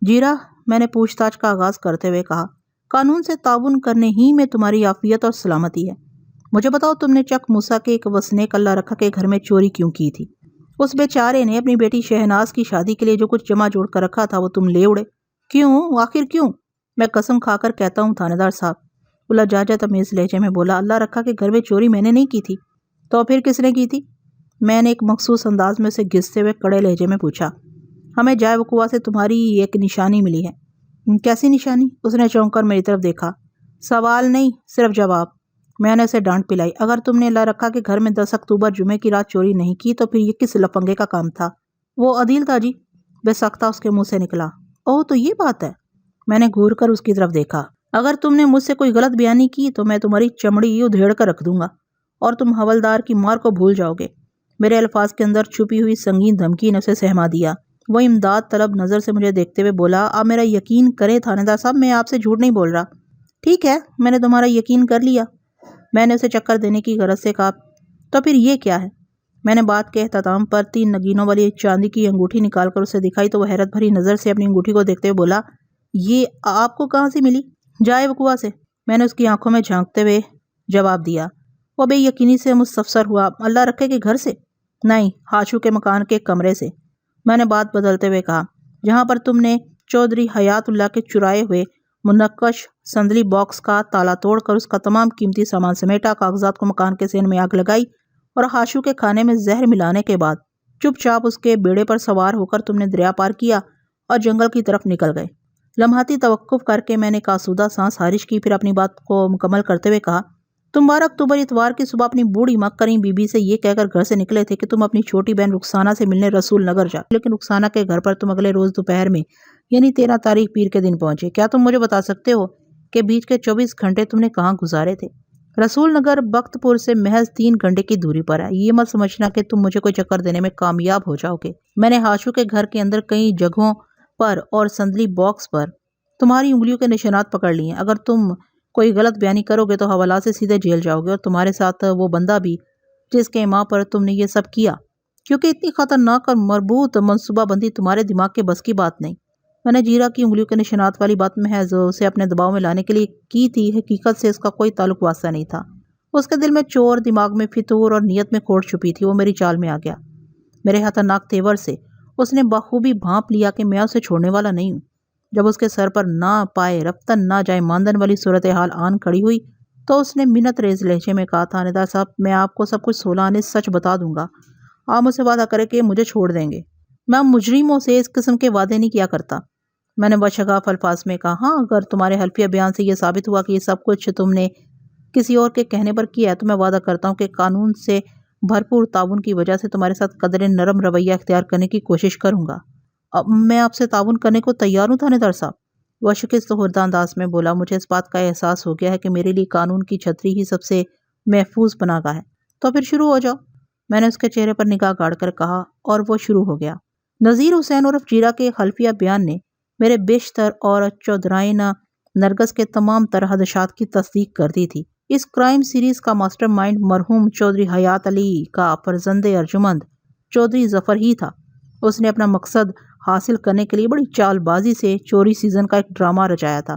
جیرا، میں نے پوچھ تاچھ کا آغاز کرتے ہوئے کہا، قانون سے تعاون کرنے ہی میں تمہاری عافیت اور سلامتی ہے۔ مجھے بتاؤ تم نے چک موسیٰ کے ایک وسنیک اللہ رکھا کے گھر میں چوری کیوں کی تھی؟ اس بیچارے نے اپنی بیٹی شہناز کی شادی کے لیے جو کچھ جمع جوڑ کر رکھا تھا وہ تم لے اڑے۔ کیوں؟ آخر کیوں؟ میں قسم کھا کر کہتا ہوں تھانے دار صاحب، وہ لجاجہ تمیز لہجے میں بولا، اللہ رکھا کے گھر میں چوری میں نے نہیں کی تھی۔ تو پھر کس نے کی تھی؟ میں نے ایک مخصوص انداز میں اسے گھستے ہوئے کڑے لہجے میں پوچھا۔ ہمیں جائے وقوع سے تمہاری ایک نشانی ملی ہے۔ کیسی نشانی؟ اس نے چونک کر میری طرف دیکھا۔ سوال نہیں، صرف جواب۔ میں نے اسے ڈانٹ پلائی، اگر تم نے اللہ رکھا کے گھر میں 10 اکتوبر جمعے کی رات چوری نہیں کی تو پھر یہ کس لفنگے کا کام تھا؟ وہ عدیل تھا جی، بے سختہ اس کے منہ سے نکلا۔ اوہ تو یہ بات ہے۔ میں نے گھور کر اس کی طرف دیکھا۔ اگر تم نے مجھ سے کوئی غلط بیانی کی تو میں تمہاری چمڑی ادھیڑ کر رکھ دوں گا اور تم حوالدار کی مار کو بھول جاؤ گے۔ میرے الفاظ کے اندر چھپی ہوئی سنگین دھمکی نے اسے سہما دیا۔ وہ امداد طلب نظر سے مجھے دیکھتے ہوئے بولا، آپ میرا یقین کریں تھانے دار صاحب، میں آپ سے جھوٹ نہیں بول رہا۔ ٹھیک ہے، میں نے تمہارا یقین کر لیا، میں نے اسے چکر دینے کی غرض سے کہا۔ تو پھر یہ کیا ہے؟ میں نے بات کے اختتام پر 3 نگینوں والی ایک چاندی کی انگوٹھی نکال کر اسے دکھائی تو وہ حیرت بھری نظر سے اپنی انگوٹھی کو دیکھتے ہوئے بولا، یہ آپ کو کہاں سے ملی؟ جائے وقوع سے، میں نے اس کی آنکھوں میں جھانکتے ہوئے جواب دیا۔ وہ بے یقینی سے مستفسر ہوا، اللہ رکھے کہ گھر سے؟ نہیں، ہاشو کے مکان کے کمرے سے، میں نے بات بدلتے ہوئے کہا، جہاں پر تم نے چودھری حیات اللہ کے چرائے ہوئے منقش سندلی باکس کا تالا توڑ کر اس کا تمام قیمتی سامان سمیٹا، کاغذات کو مکان کے صحن میں آگ لگائی اور ہاشو کے کھانے میں زہر ملانے کے بعد چپ چاپ اس کے بیڑے پر سوار ہو کر تم نے دریا پار کیا اور جنگل کی طرف نکل گئے۔ لمحاتی توقف کر کے میں نے ایک آسودہ سانس خارج کی، پھر اپنی بات کو مکمل کرتے ہوئے کہا، تم 12 اکتوبر اتوار کی صبح اپنی بوڑھی مکریں بی بی سے یہ کہہ کر گھر سے نکلے تھے کہ تم اپنی چھوٹی بہن رخسانہ سے ملنے رسول نگر جا، لیکن رخسانہ کے گھر پر تم اگلے روز دوپہر میں یعنی 13 تاریخ پیر کے دن پہنچے۔ کیا تم مجھے بتا سکتے ہو کہ بیچ کے 24 گھنٹے تم نے کہاں گزارے تھے؟ رسول نگر بخت پور سے محض 3 گھنٹے کی دوری پر ہے، یہ مت سمجھنا کہ تم مجھے کوئی چکر دینے میں کامیاب ہو جاؤ گے۔ میں نے ہاشو کے گھر کے اندر کئی جگہوں پر اور سندلی باکس پر تمہاری انگلیوں کے نشانات پکڑ لیے ہیں۔ اگر تم کوئی غلط بیانی کرو گے تو حوالات سے سیدھے جیل جاؤ گے، اور تمہارے ساتھ وہ بندہ بھی جس کے ماں پر تم نے یہ سب کیا، کیونکہ اتنی خطرناک اور مربوط منصوبہ بندی تمہارے دماغ کے بس کی بات نہیں۔ میں نے جیرا کی انگلیوں کے نشانات والی بات محض اسے اپنے دباؤ میں لانے کے لیے کی تھی، حقیقت سے اس کا کوئی تعلق واسطہ نہیں تھا۔ اس کے دل میں چور، دماغ میں فطور اور نیت میں کھوٹ چھپی تھی۔ وہ میری چال میں آ گیا۔ میرے خطرناک تیور سے اس نے بخوبی بھانپ لیا کہ میں اسے چھوڑنے والا نہیں ہوں۔ جب اس کے سر پر نہ پائے رفتن نہ جائے ماندن والی صورتحال آن کھڑی ہوئی تو اس نے منت ریز لہجے میں کہا، تھانے دار صاحب، میں آپ کو سب کچھ 16 آنے سچ بتا دوں گا، آپ مجھ سے وعدہ کریں کہ مجھے چھوڑ دیں گے۔ میں مجرموں سے اس قسم کے وعدے نہیں کیا کرتا، میں نے بشگاف الفاظ میں کہا۔ ہاں، اگر تمہارے حلفیہ بیان سے یہ ثابت ہوا کہ یہ سب کچھ تم نے کسی اور کے کہنے پر کیا ہے تو میں وعدہ کرتا ہوں کہ قانون سے بھرپور تعاون کی وجہ سے تمہارے ساتھ قدرے نرم رویہ اختیار کرنے کی کوشش کروں گا۔ اب میں آپ سے تعاون کرنے کو تیار ہوں تھانے دار صاحب، وہ شکست خوردہ انداز میں بولا۔ مجھے اس بات کا احساس ہو گیا ہے کہ میرے لیے قانون کی چھتری ہی سب سے محفوظ پناہ گاہ ہے۔ تو پھر شروع ہو جاؤ، میں نے اس کے چہرے پر نگاہ گاڑ کر کہا، اور وہ شروع ہو گیا۔ نذیر حسین عرف جیرا کے خلفیہ بیان نے میرے بیشتر اور چودھرائن نرگس کے تمام تر خدشات کی تصدیق کر دی تھی۔ اس کرائم سیریز کا ماسٹر مائنڈ مرحوم چودھری حیات علی کا فرزند ارجمند چودھری ظفر ہی تھا۔ اس نے اپنا مقصد حاصل کرنے کے لیے بڑی چال بازی سے چوری سیزن کا ایک ڈرامہ رچایا تھا۔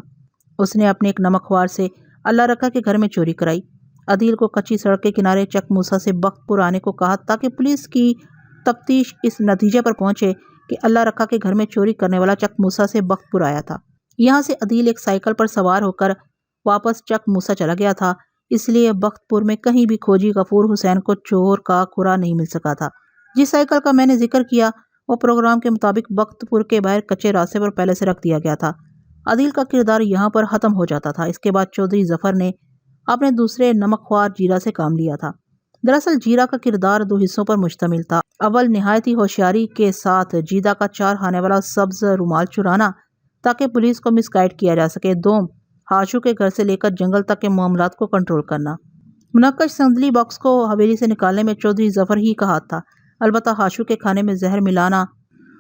اس نے اپنے ایک نمک خوار سے اللہ رکھا کے گھر میں چوری کرائی، عدیل کو کچی سڑک کے کنارے چک موسیٰ سے بخت پور آنے کو کہا تاکہ پولیس کی تفتیش اس نتیجے پر پہنچے کہ اللہ رکھا کے گھر میں چوری کرنے والا چک موسیٰ سے بخت پور آیا تھا۔ یہاں سے عدیل ایک سائیکل پر سوار ہو کر واپس چک موسیٰ چلا گیا تھا، اس لیے بخت پور میں کہیں بھی کھوجی غفور حسین کو چور کا کھرا نہیں مل سکا تھا۔ جس سائیکل کا میں نے ذکر کیا وہ پروگرام کے مطابق بخت پور کے باہر کچے راستے پر پہلے سے رکھ دیا گیا تھا۔ عدیل کا کردار یہاں پر ختم ہو جاتا تھا۔ اس کے بعد چودھری ظفر نے اپنے دوسرے نمک خوار جیرا سے کام لیا تھا۔ دراصل جیرا کا کردار 2 حصوں پر مشتمل تھا۔ اول، نہایتی ہوشیاری کے ساتھ جیدہ کا 4 خانے والا سبز رومال چرانا تاکہ پولیس کو مس گائیڈ کیا جا سکے۔ دوم، ہاشو کے گھر سے لے کر جنگل تک کے معاملات کو کنٹرول کرنا۔ منقش سندلی باکس کو حویلی سے نکالنے میں چودھری ظفر ہی کا ہاتھ تھا، البتہ ہاشو کے کھانے میں زہر ملانا،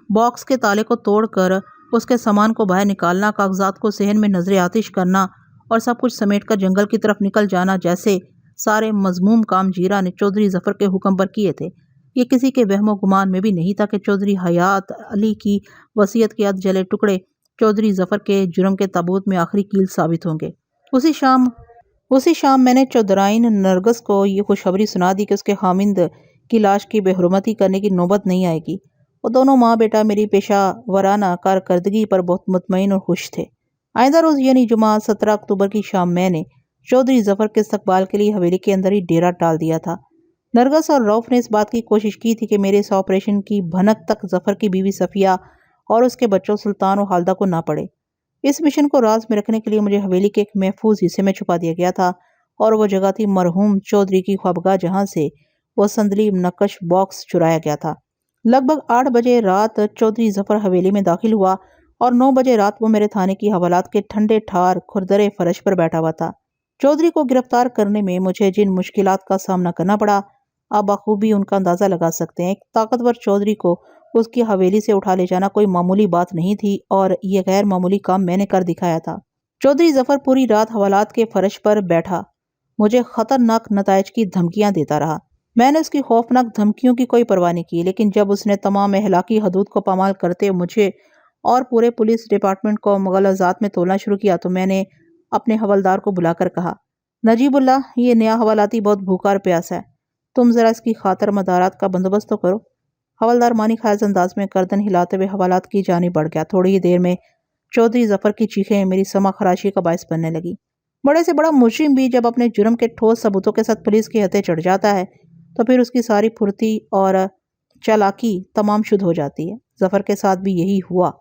باکس کے تالے کو توڑ کر اس کے سامان کو باہر نکالنا، کاغذات کو صحن میں نظر آتش کرنا اور سب کچھ سمیٹ کر جنگل کی طرف نکل جانا جیسے سارے مذموم کام جیرا نے چودھری ظفر کے حکم پر کیے تھے۔ یہ کسی کے وہم و گمان میں بھی نہیں تھا کہ چودھری حیات علی کی وصیت کے جلے ٹکڑے چودھری ظفر کے جرم کے تابوت میں آخری کیل ثابت ہوں گے۔ اسی شام میں نے چودھرائن نرگس کو یہ خوشخبری سنا دی کہ اس کے خامند کی لاش کی بے حرمتی کرنے کی نوبت نہیں آئے گی۔ وہ دونوں ماں بیٹا میری پیشہ ورانہ کارکردگی پر بہت مطمئن اور خوش تھے۔ آئندہ روز یعنی جمعہ 17 اکتوبر کی شام میں نے چودھری ظفر کے استقبال کے لیے حویلی کے اندر ہی ڈیرا ڈال دیا تھا۔ نرگس اور روف نے اس بات کی کوشش کی تھی کہ میرے اس آپریشن کی بھنک تک ظفر کی بیوی صفیہ اور اس کے بچوں سلطان و خالدہ کو نہ پڑے۔ اس مشن کو راز میں رکھنے کے لیے مجھے حویلی کے ایک محفوظ حصے میں چھپا دیا گیا تھا، اور وہ جگہ تھی مرحوم چودھری کی خوابگاہ جہاں سے وہ سندلی نقش باکس چرایا گیا تھا۔ لگ بھگ 8 بجے رات چودھری ظفر حویلی میں داخل ہوا اور 9 بجے رات وہ میرے تھانے کی حوالات کے ٹھنڈے ٹھار کھردرے فرش پر بیٹھا ہوا تھا۔ چودھری کو گرفتار کرنے میں مجھے جن مشکلات کا سامنا کرنا پڑا آپ بخوبی ان کا اندازہ لگا سکتے ہیں۔ ایک طاقتور چودھری کو اس کی حویلی سے اٹھا لے جانا کوئی معمولی بات نہیں تھی اور یہ غیر معمولی کام میں نے کر دکھایا تھا۔ چودھری ظفر پوری رات حوالات کے فرش پر بیٹھا مجھے خطرناک نتائج کی دھمکیاں دیتا رہا۔ میں نے اس کی خوفناک دھمکیوں کی کوئی پرواہ نہیں کی، لیکن جب اس نے تمام اخلاقی حدود کو پامال کرتے مجھے اور پورے پولیس ڈپارٹمنٹ کو مغالطات میں تولنا شروع کیا تو میں نے اپنے حوالدار کو بلا کر کہا، نجیب اللہ، یہ نیا حوالاتی بہت بھوکا اور پیاسا ہے، تم ذرا اس کی خاطر مدارات کا بندوبست تو کرو۔ حوالدار مانی خیز انداز میں گردن ہلاتے ہوئے حوالات کی جانب بڑھ گیا۔ تھوڑی ہی دیر میں چودھری ظفر کی چیخیں میری سما خراشی کا باعث بننے لگی۔ بڑے سے بڑا مجرم بھی جب اپنے جرم کے ٹھوس ثبوتوں کے ساتھ پولیس کے ہتھے چڑھ جاتا ہے تو پھر اس کی ساری پھرتی اور چالاکی تمام شدھ ہو جاتی ہے۔ ظفر کے ساتھ بھی یہی ہوا۔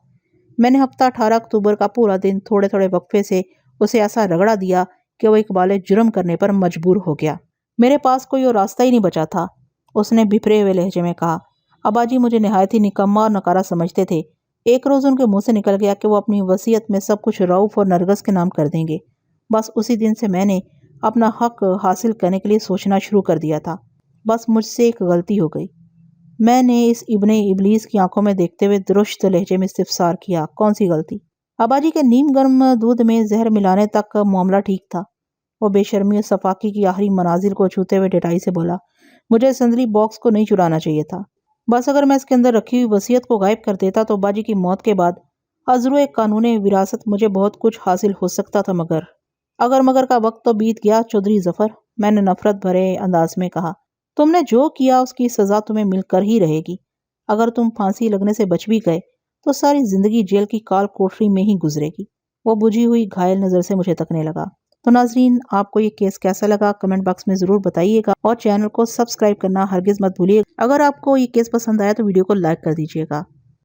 میں نے ہفتہ 18 اکتوبر کا پورا دن تھوڑے تھوڑے وقفے سے اسے ایسا رگڑا دیا کہ وہ اقبال جرم کرنے پر مجبور ہو گیا۔ میرے پاس کوئی اور راستہ ہی نہیں بچا تھا، اس نے بھپرے ہوئے لہجے میں کہا۔ ابا جی مجھے نہایت ہی نکما اور نکارا سمجھتے تھے۔ ایک روز ان کے منہ سے نکل گیا کہ وہ اپنی وصیت میں سب کچھ رؤف اور نرگس کے نام کر دیں گے۔ بس اسی دن سے میں نے اپنا حق حاصل کرنے کے لیے سوچنا شروع کر دیا تھا۔ بس مجھ سے ایک غلطی ہو گئی۔ میں نے اس ابن ابلیس کی آنکھوں میں دیکھتے ہوئے درشت لہجے میں استفسار کیا، کون سی غلطی؟ ابا جی کے نیم گرم دودھ میں زہر ملانے تک معاملہ ٹھیک تھا۔ وہ بے شرمی اور صفاقی کی آخری منازل کو چھوتے ہوئے ڈٹائی سے بولا، مجھے سندری باکس کو نہیں چرانا چاہیے تھا۔ بس اگر میں اس کے اندر رکھی ہوئی وصیت کو غائب کر دیتا تو ابا جی کی موت کے بعد ازرو قانون وراثت مجھے بہت کچھ حاصل ہو سکتا تھا، مگر کا وقت تو بیت گیا چودھری ظفر، میں نے نفرت بھرے انداز میں کہا۔ تم نے جو کیا اس کی سزا تمہیں مل کر ہی رہے گی۔ اگر تم پھانسی لگنے سے بچ بھی گئے تو ساری زندگی جیل کی کال کوٹری میں ہی گزرے گی۔ وہ بجھی ہوئی گھائل نظر سے مجھے تکنے لگا۔ تو ناظرین، آپ کو یہ کیس کیسا لگا کمنٹ باکس میں ضرور بتائیے گا اور چینل کو سبسکرائب کرنا ہرگز مت بھولیے گا۔ اگر آپ کو یہ کیس پسند آیا تو ویڈیو کو لائک کر دیجیے گا۔